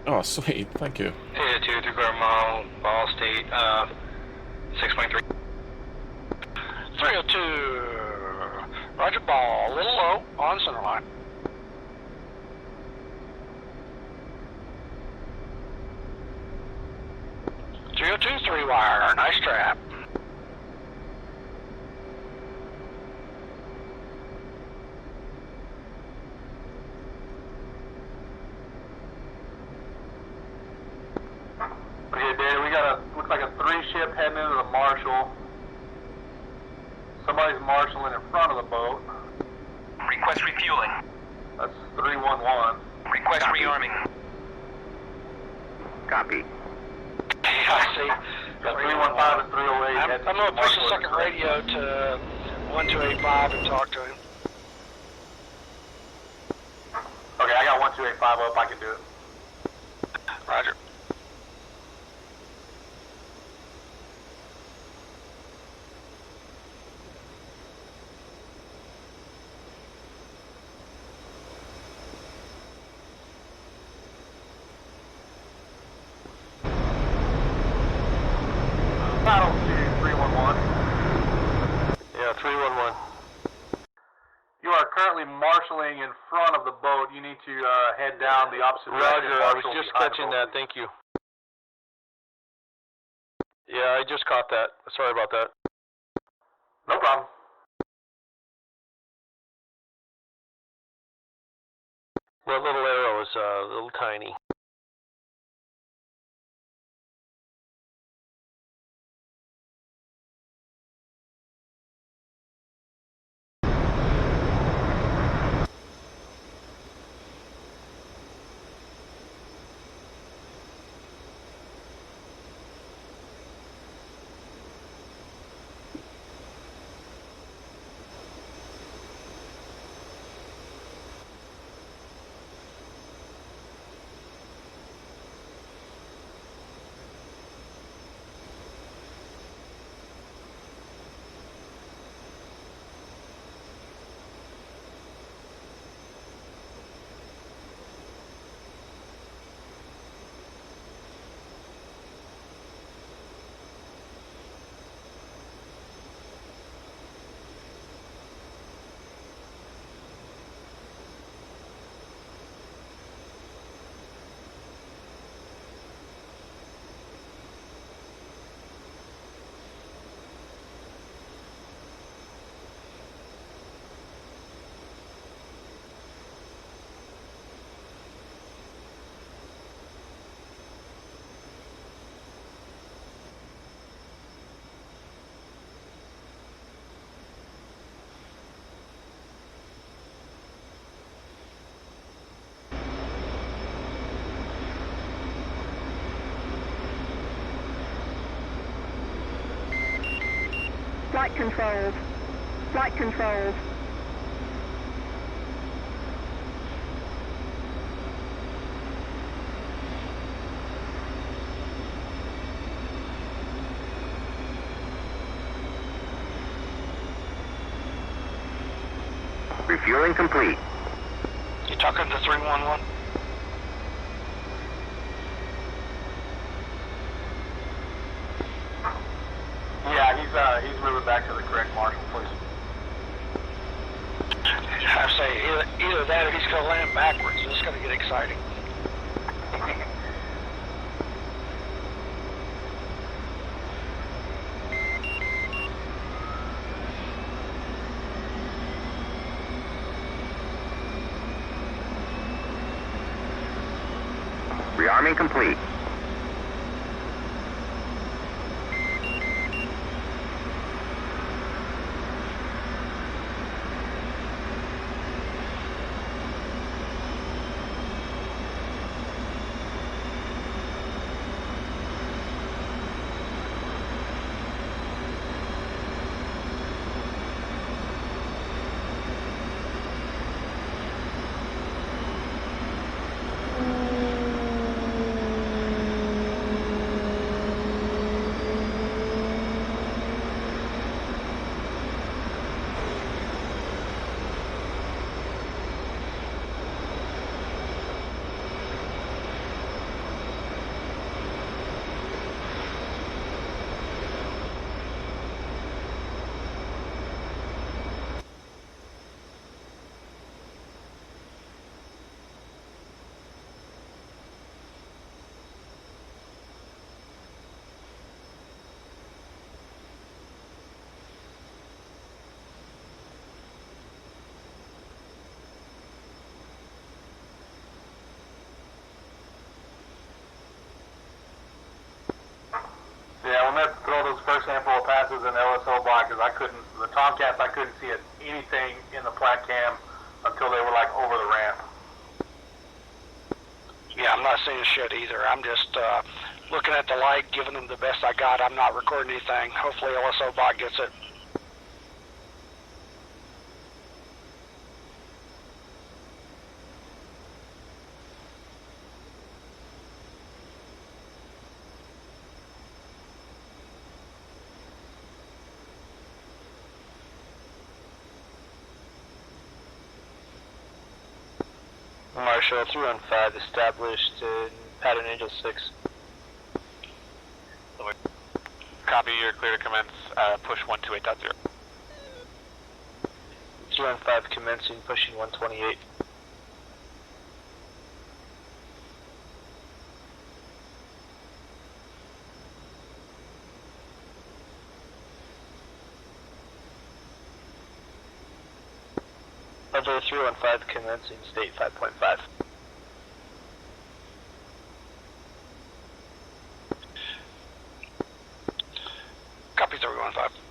Oh, sweet. Thank you. Data 2, 3/4 mile, ball state, 6.3. 302. Roger, ball. A little low on center line. .302, 3 wire. Nice trap. Okay, Dave, we got looks like a 3-ship heading into the Marshall. Somebody's marshalling in front of the boat. Request refueling. That's 311. Request rearming. Copy. Yeah, I see. Got 315 and 308. I'm going to push the second radio to 1285 and talk to him. Okay, I got 1285 up. I can do it. Roger. Battle to 311. in front of the boat. You need to head down the opposite direction. Roger, I was Marshal just behind the catching boat. that, thank you. Yeah, I just caught that. Sorry about that. No problem. That little arrow is a little tiny. Flight controls. Flight controls. Refueling complete. You talking to 311? Yeah, he's moving back to the correct marshal, please. I say either that or he's going to land backwards. This is going to get exciting. Rearming complete. Yeah, we'll have to throw those first handful of passes in LSO block because the Tomcats, I couldn't see anything in the plat cam until they were like over the ramp. Yeah, I'm not seeing shit either. I'm just looking at the light, giving them the best I got. I'm not recording anything. Hopefully LSO bot gets it. Marshal 315 established in pattern Angel 6. Copy, you're clear to commence, push 128.0. 315 commencing, pushing 128. Level 315 commencing state 5.5. Copy 315.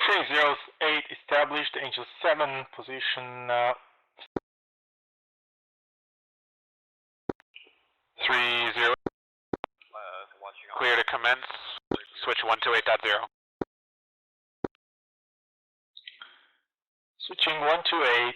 .308 established, Angel 7, position 30. Clear to commence. Switch 128.0. switching 128.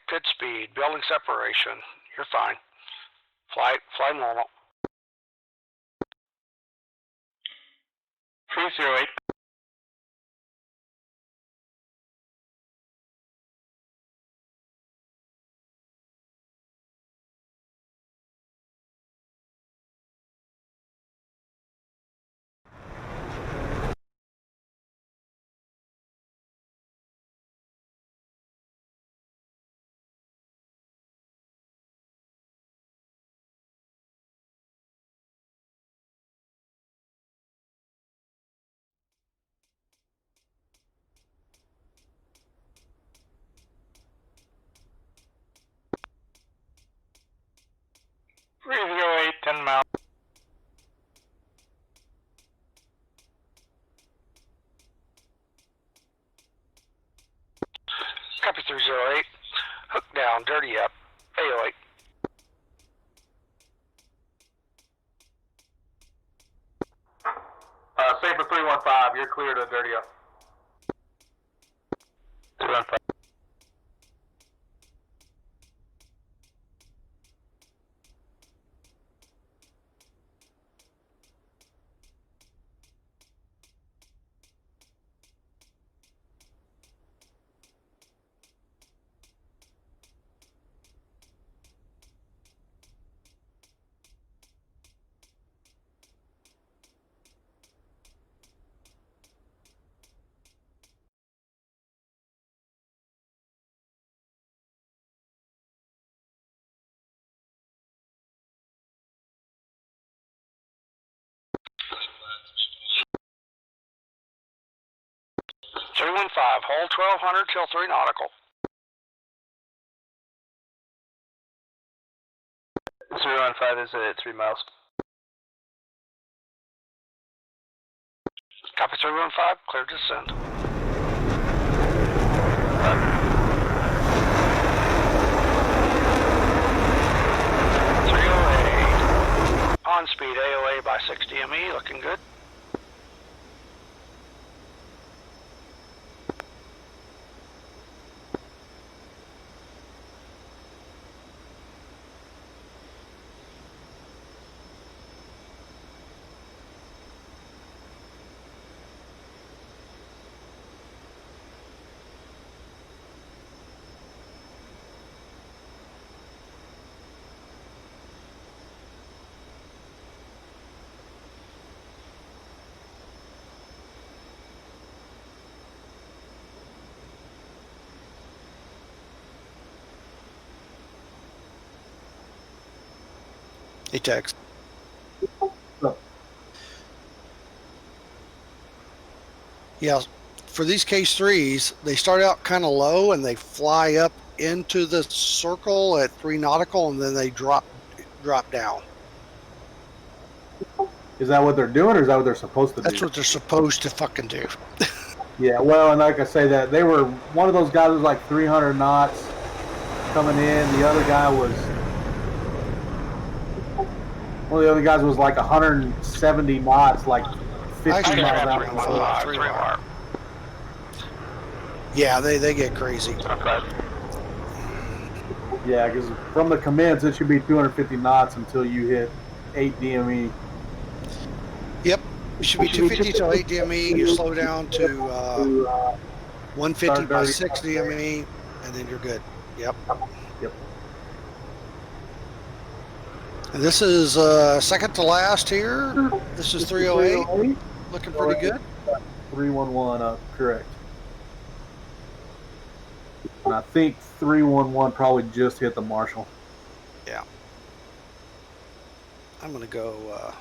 Good speed, building separation. You're fine. Fly normal. 308. .308, 10 miles. Copy 308. Hook down, dirty up. AO8. Saber 315, you're clear to dirty up. 315. Hold 1200 till 3 nautical. 015 is at 3 miles. Copy 315, clear to descend. On speed AOA by 6 DME, looking good. Hey, Tex. Yeah, for these Case 3s, they start out kind of low and they fly up into the circle at 3 nautical and then they drop down. Is that what they're doing, or is that what they're supposed to do? That's what they're supposed to fucking do. Yeah, well, and like I say, that they were, one of those guys was like 300 knots coming in. The other guy was, one of the other guys was like 170 knots, like 50 miles out. Yeah, they get crazy. Yeah, because from the commence, it should be 250 knots until you hit 8 DME. Yep, it should be 250 till 8 DME. You slow down to 150 by 6 DME, and then you're good. Yep. Yep. And this is second to last here. This is 308. Looking pretty good. 311 up, correct. And I think 311 probably just hit the Marshall. Yeah. I'm going to go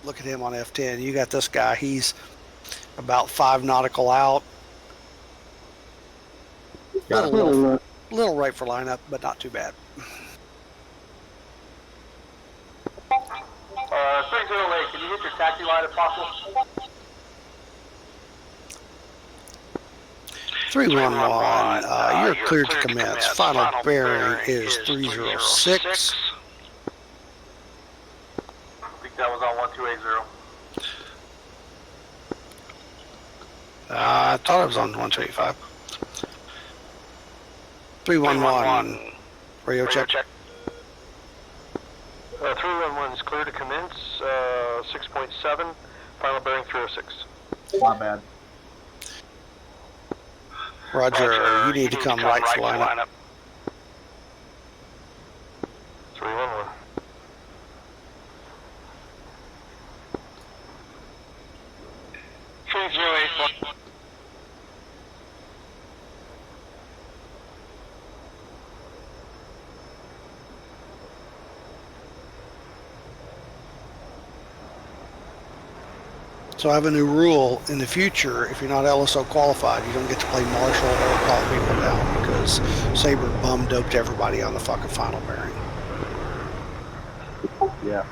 look at him on F10. You got this guy. He's about 5 nautical out. Little right for lineup, but not too bad. 308, can you hit your taxi line if possible? 311, you're cleared to commence. Final bearing is 306. I think that was on 1280. I thought it was on 1285. 311, radio check. 311 is clear to commence, 6.7, final bearing 306. My bad. Roger, you need to come right for lineup. 311. So I have a new rule in the future. If you're not LSO qualified, you don't get to play Marshall or call people down because Sabre bum doped everybody on the fucking final bearing. Yeah.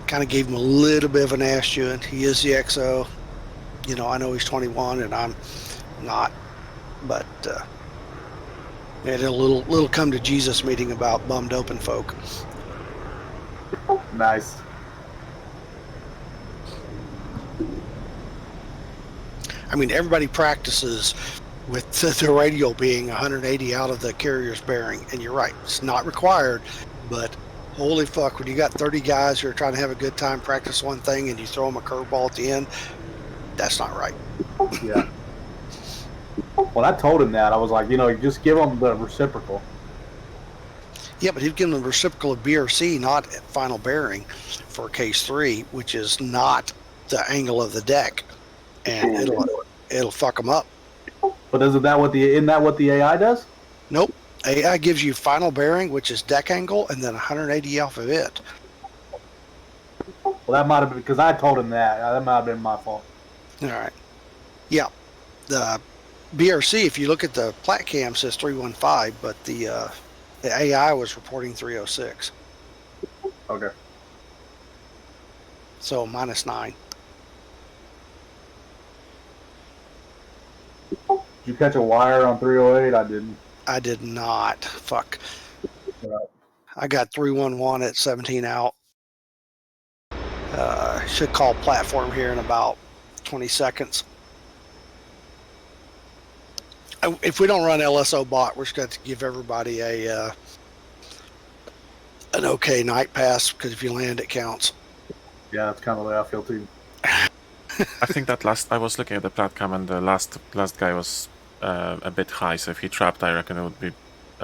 Kind of gave him a little bit of an ass chewing. He is the XO. You know, I know he's 21 and I'm not. But we had a little come to Jesus meeting about bummed open folk. Nice. I mean, everybody practices with the radio being 180 out of the carrier's bearing, and you're right, it's not required, but holy fuck, when you got 30 guys who are trying to have a good time, practice one thing, and you throw them a curveball at the end, that's not right. Yeah. Well, I told him that. I was like, you just give them the reciprocal. Yeah, but he'd give them the reciprocal of BRC, not at final bearing for case 3, which is not the angle of the deck, and it'll fuck them up. But isn't that what the AI does? Nope. AI gives you final bearing, which is deck angle, and then 180 off of it. Well, that might have been because I told him that. That might have been my fault. All right. Yeah. The BRC, if you look at the plat cam, says 315, but the AI was reporting 306. Okay. So -9. Did you catch a wire on 308? I didn't. I did not. Fuck. Right. I got 311 at 17 out. Should call platform here in about 20 seconds. If we don't run LSO bot, we're just going to give everybody an okay night pass, because if you land, it counts. Yeah, that's kind of the way I feel too. I think that I was looking at the platcam, and the last guy was a bit high, so if he trapped, I reckon it would be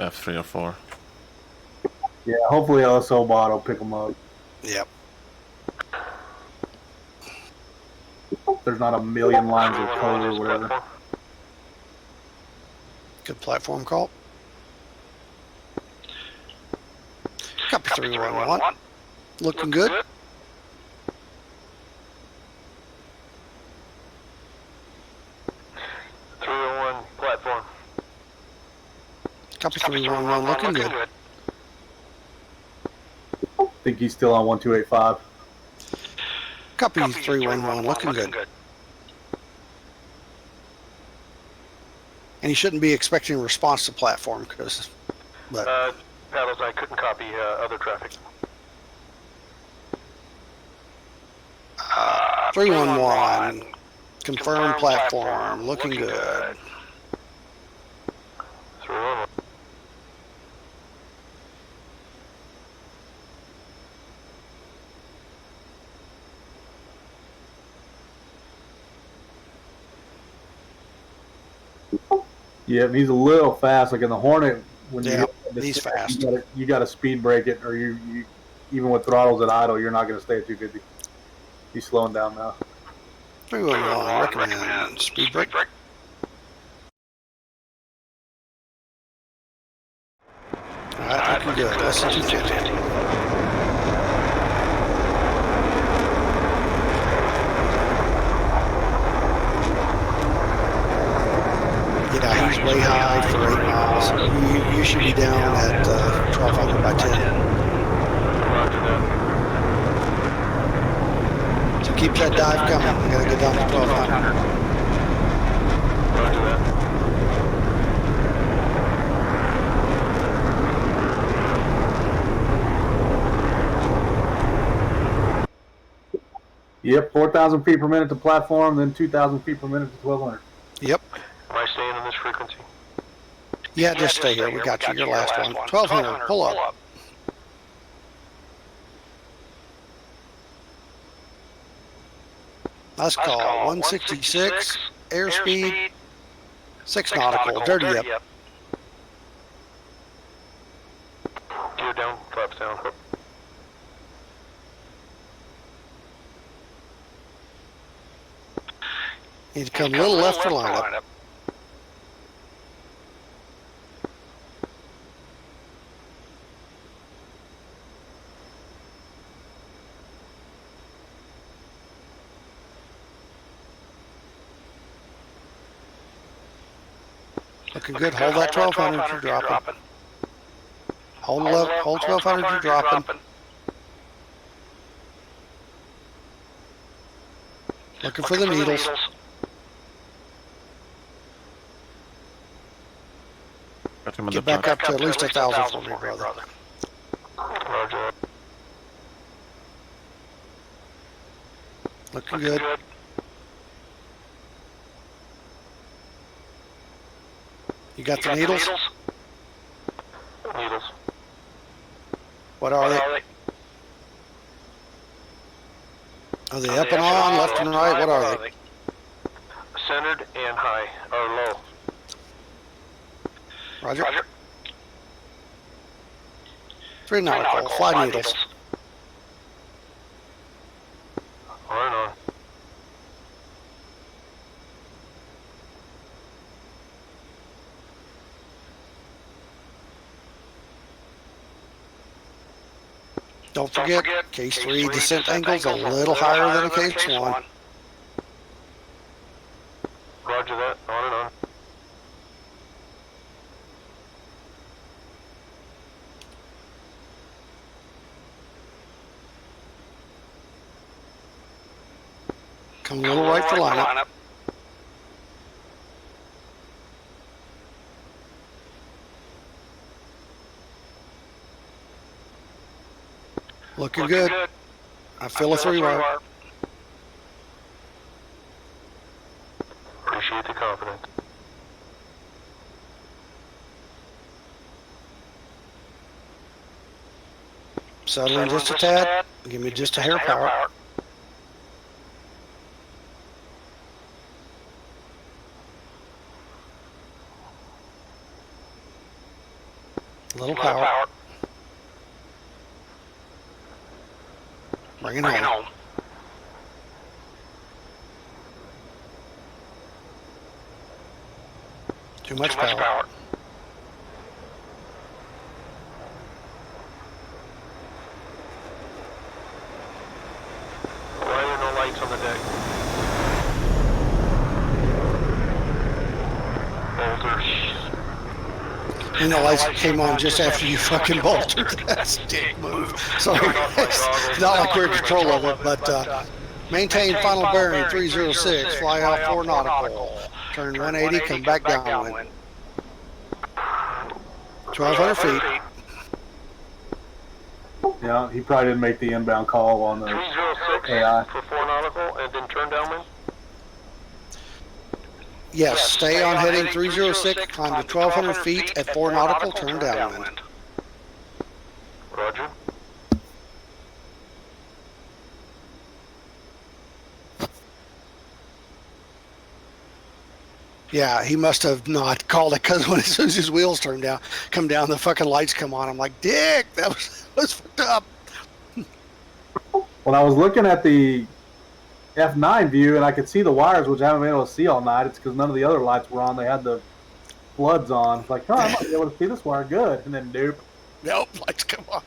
3 or 4. Yeah, hopefully LSO bot will pick them up. Yep. There's not a million lines of code or whatever. Good platform call. Copy 311. Looking good. 301 platform. Copy 311. Looking good. I think he's still on 1285. Copy 311. Looking good. And he shouldn't be expecting a response to platform, because. Paddles, I couldn't copy other traffic. 311. Confirm platform. Looking good. 311. Yeah, he's a little fast. Like in the Hornet, when he's fast. You got to speed brake it, or you even with throttles at idle, you're not going to stay at 250. He's slowing down now. 311. Recommend speed brake. All right, looking good. Less than 250. Yeah, he's way high for 8 miles. You should be down at 1200 by 10. Roger that. So keep that dive coming. We gotta get down to 1200. Roger that. Yep, 4,000 feet per minute to platform, then 2,000 feet per minute to 1200. Yep. Am I staying on this frequency? Yeah, just stay here. We got you. Your last one. 1200. Pull up. Let's call 166. Airspeed. 6 nautical. Dirty up. Gear down. Flaps down. Need to come a little left for lineup. Looking good. Hold that 1200. You're dropping. Hold 1200. You're dropping. Looking for the needles. Got him on Get the back plug. up to at least 1,000 for me, brother. Roger. Looking good. You got the needles? Needles. What are they? Are they up and on, left and right? What are they? Centered and high, or low. Roger. 3 nautical, 5 needles. On and on. Don't forget, case 3 descent angle's a little higher than a case 1. Roger that, on and on. Come a little right for lineup. Looking good. I feel a 3-wire. Appreciate the confidence. Settling just a tad. Give me just a hair power. Little power. Bring it home. Too much power. Why are there no lights on the deck? Bolters. And the lights came on just after you fucking bolted. That's a dick move. Sorry, it's not like we're in control of it, but maintain final bearing 306, fly out 4 nautical, turn 180, come back downwind. 1,200 feet. Yeah, he probably didn't make the inbound call on the 306 AI. for 4 nautical and then turn downwind? Yes, stay on heading 306, climb to 1,200 feet at 4 nautical, turn downwind. Roger. Yeah, he must have not called it because as soon as his wheels come down, the fucking lights come on. I'm like, dick, that was fucked up. When I was looking at the F9 view and I could see the wires, which I haven't been able to see all night, it's because none of the other lights were on. They had the floods on. It's like, oh, I might be able to see this wire good. And then, nope. Nope, lights come on.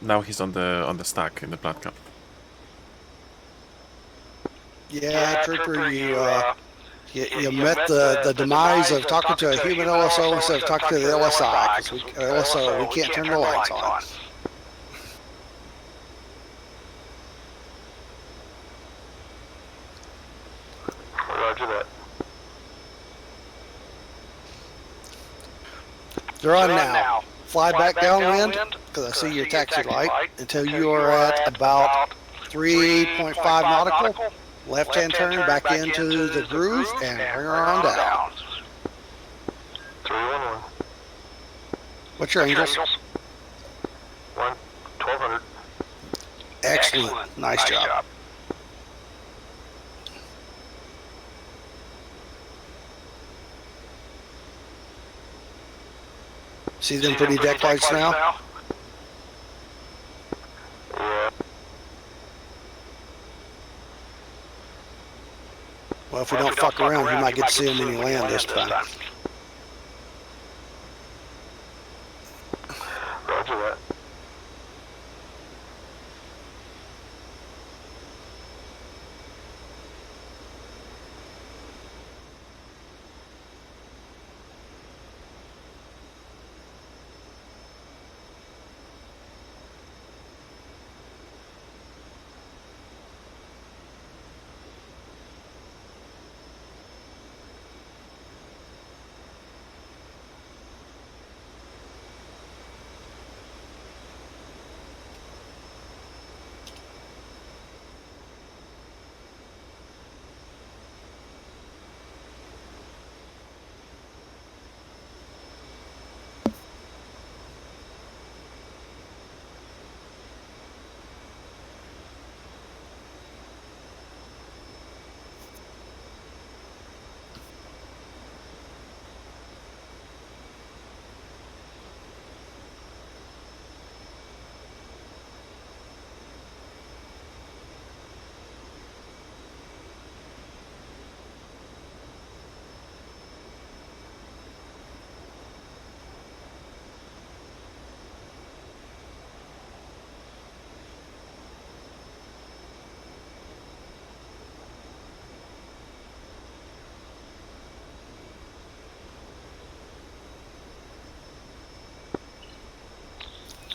Now he's on the stack in the plat cup. Yeah, Trooper, you met the demise of talking to a human LSO instead of talking to the LSI, because we can't turn the lights on. Roger that. They're on now. Fly back downwind, because I see your taxi light, until you are at about 3.5 nautical. Left-hand turn back into the groove and bring her on down. 311. What's your angles? 1,200. Excellent. Nice job. See them pretty deck lights now? Yeah. Well, if we don't fuck around, you might get to see them when you land this time. Roger that.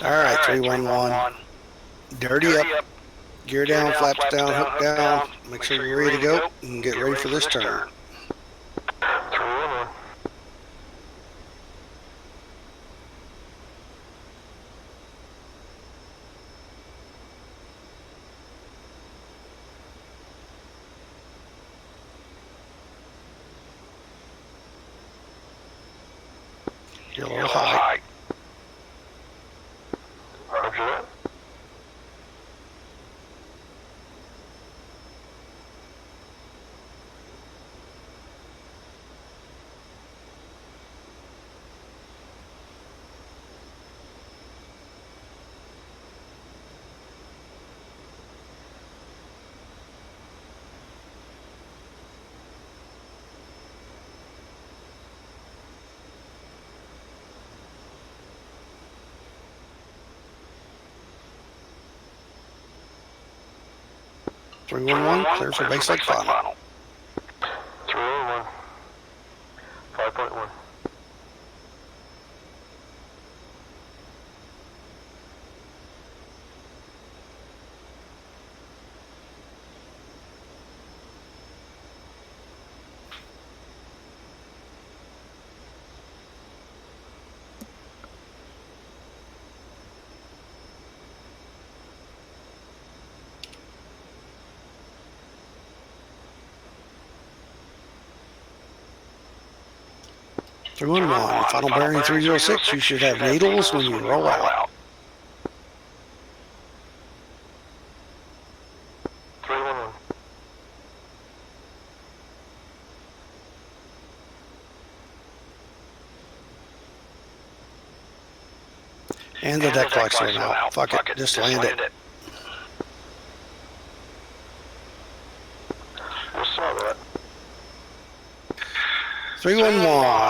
All right, 311. Dirty up. Gear down, flaps down, hook down. Make sure you're ready to go and get ready for this turn. 311. You're a little high. Roger that. Three, one, one. Clear for base like final. 311. 5.1. Three, one, one. Final bearing 306. You should have needles when you roll out. 311. And the deck lights are out. Fuck it. Just land it. We saw that. 311.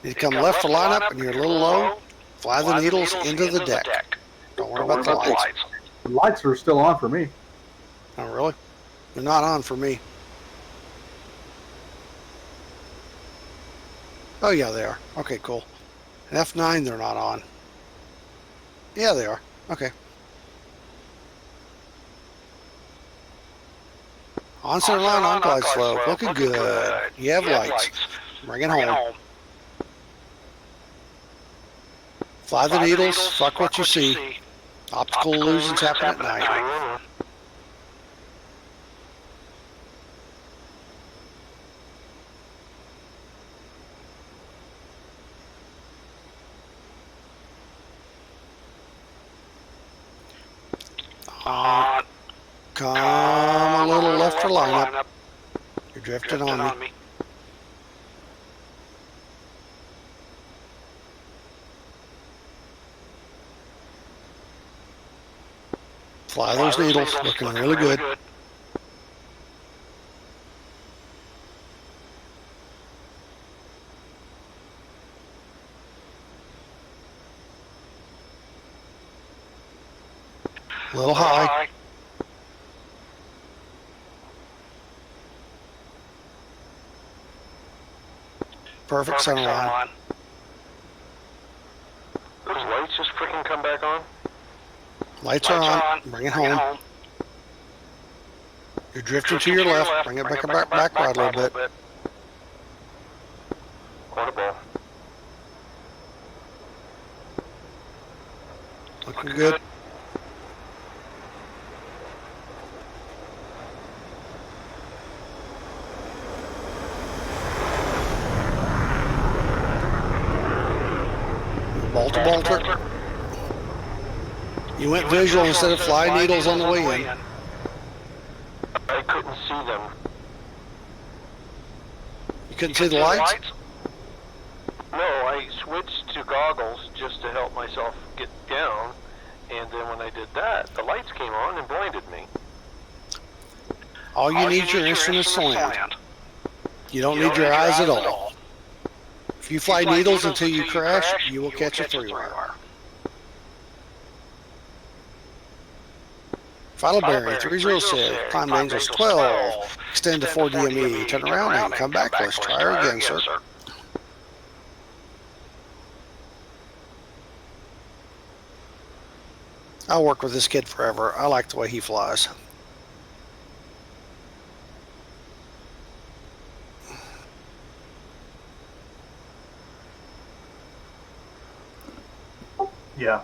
You come left for lineup and you're a little low. Fly the needles into the deck. Don't worry about the lights. The lights are still on for me. Oh, really? They're not on for me. Oh, yeah, they are. Okay, cool. And F9, they're not on. Yeah, they are. Okay. On center line, on glide slope. Looking good. You have lights. Bring it home. Fly the needles. Fuck what you see. Optical illusions happen at night. Come a little left for lineup. You're drifting on me. Fly those needles, looking really good. A little high. Perfect center line. Those lights just freaking come back on? Lights are on. Bring it home. You're drifting to your left. Bring it back right a little bit. Quarter ball. Looking good. Bolter. You went visual instead of fly needles on the way in. I couldn't see them. You couldn't see the lights? No, I switched to goggles just to help myself get down, and then when I did that, the lights came on and blinded me. All you need is your instruments to land. You don't need your eyes at all. If you fly needles until you crash, you will catch a 3-wire. Final bearing 306, climb to Angels 12, extend to 4 DME, turn around and come back. Let's try her again, sir. I'll work with this kid forever. I like the way he flies. Yeah.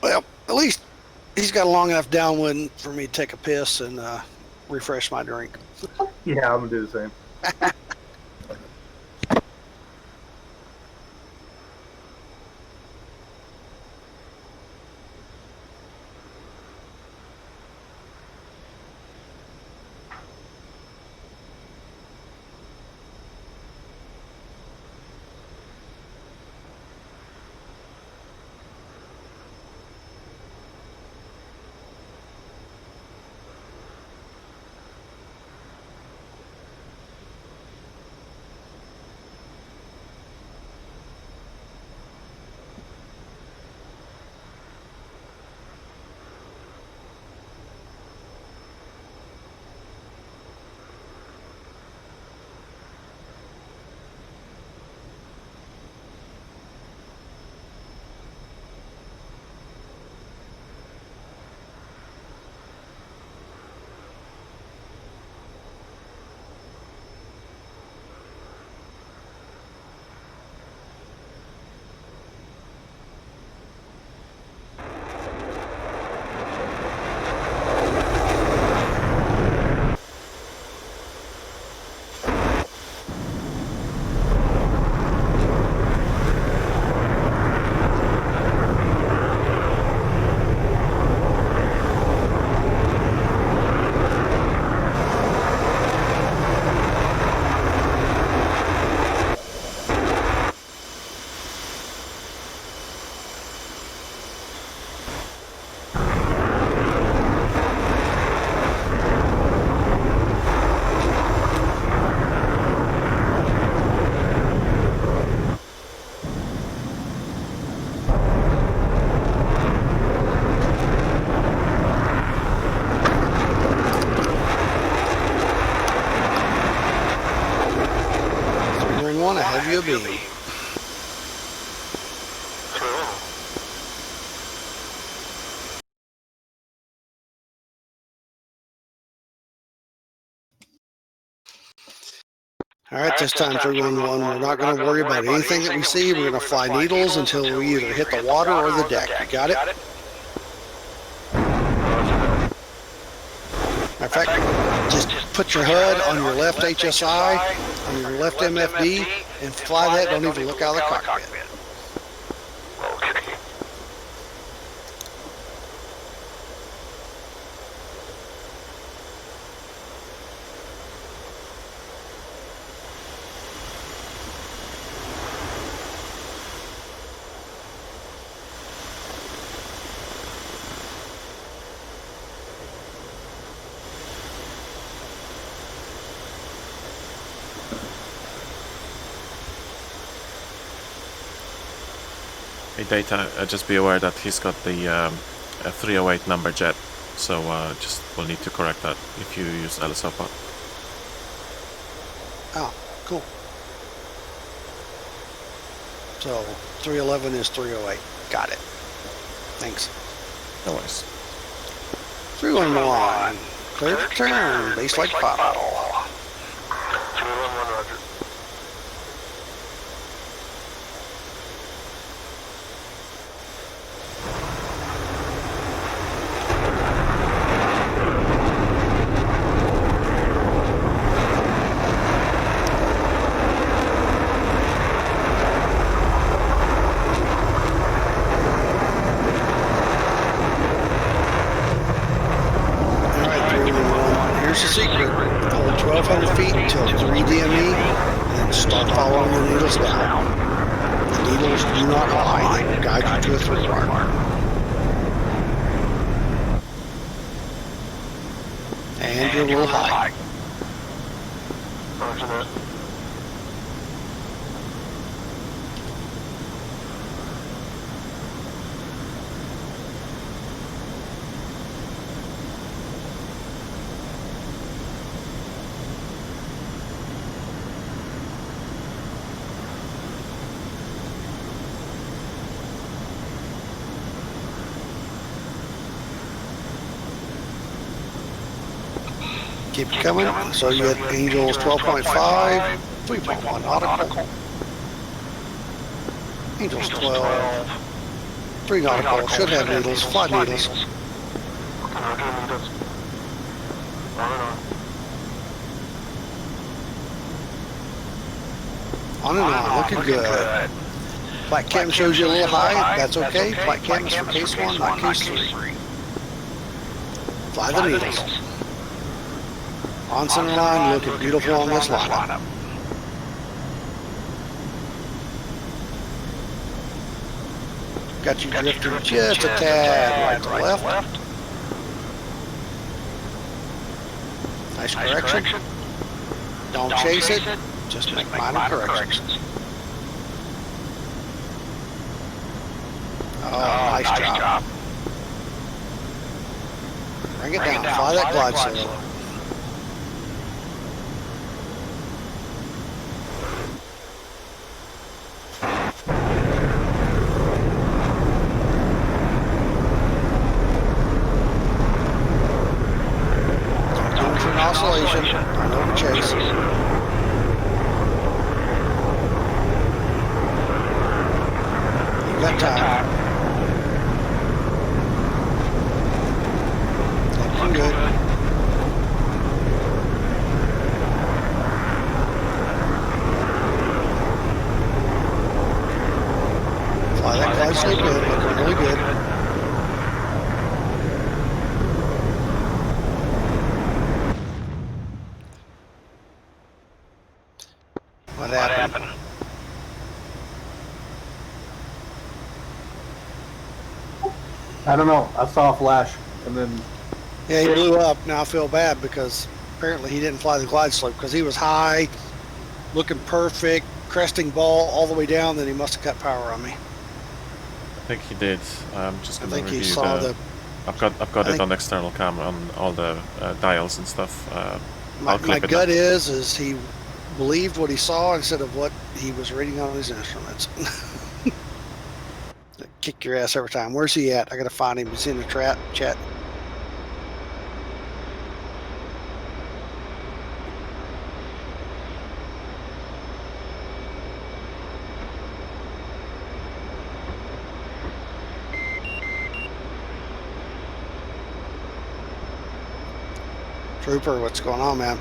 Well, at least he's got a long enough downwind for me to take a piss and refresh my drink. Yeah, I'm gonna do the same. Have you been? All right, this time 311, we're not going to worry about anything that we see. We're going to fly needles until we either hit the water or the deck. You got it? Matter of fact, just put your HUD on your left HSI, on your left MFD, and fly that. Don't even look out of the cockpit. Hey Data, just be aware that he's got the 308 number jet, so just will need to correct that if you use LSO pod. Oh, cool. So 311 is 308. Got it. Thanks. No worries. 311, clear for turn, base like bottle. 311, roger. Here's the secret. Hold 1,200 feet until 3 DME, and then start following the needles down. The needles do not lie. They will guide you to a 3 mark. And you're a little high. Roger that. Keep it coming. So you had Angels 12.5, 3.1 nautical. Angels 12, 3 nautical. Should have needles, 5 needles. On and on, looking good. Flight cam shows you a little high. That's okay. Flight cam is for case 1, not case 3. Fly the needles. On center line, looking beautiful on this lineup. Got you drifting just a tad right to left. Nice correction. Don't chase it. Just make minor corrections. Oh, nice job. Bring it down. Fly that glide slope. Don't for an oscillation. Don't overchase. You got time. Looking good. Fly that glide slope good. Looking really good. What happened? I don't know. I saw a flash, and then... Yeah, he blew up. Now I feel bad because apparently he didn't fly the glide slope because he was high, looking perfect, cresting ball all the way down, then he must have cut power on me. I think he did. I'm just gonna review he saw the... I've got it on external cam on all the dials and stuff. My gut is he believed what he saw instead of what he was reading on his instruments. Kick your ass every time. Where's he at? I gotta find him. He's in the chat. Trooper, what's going on, man?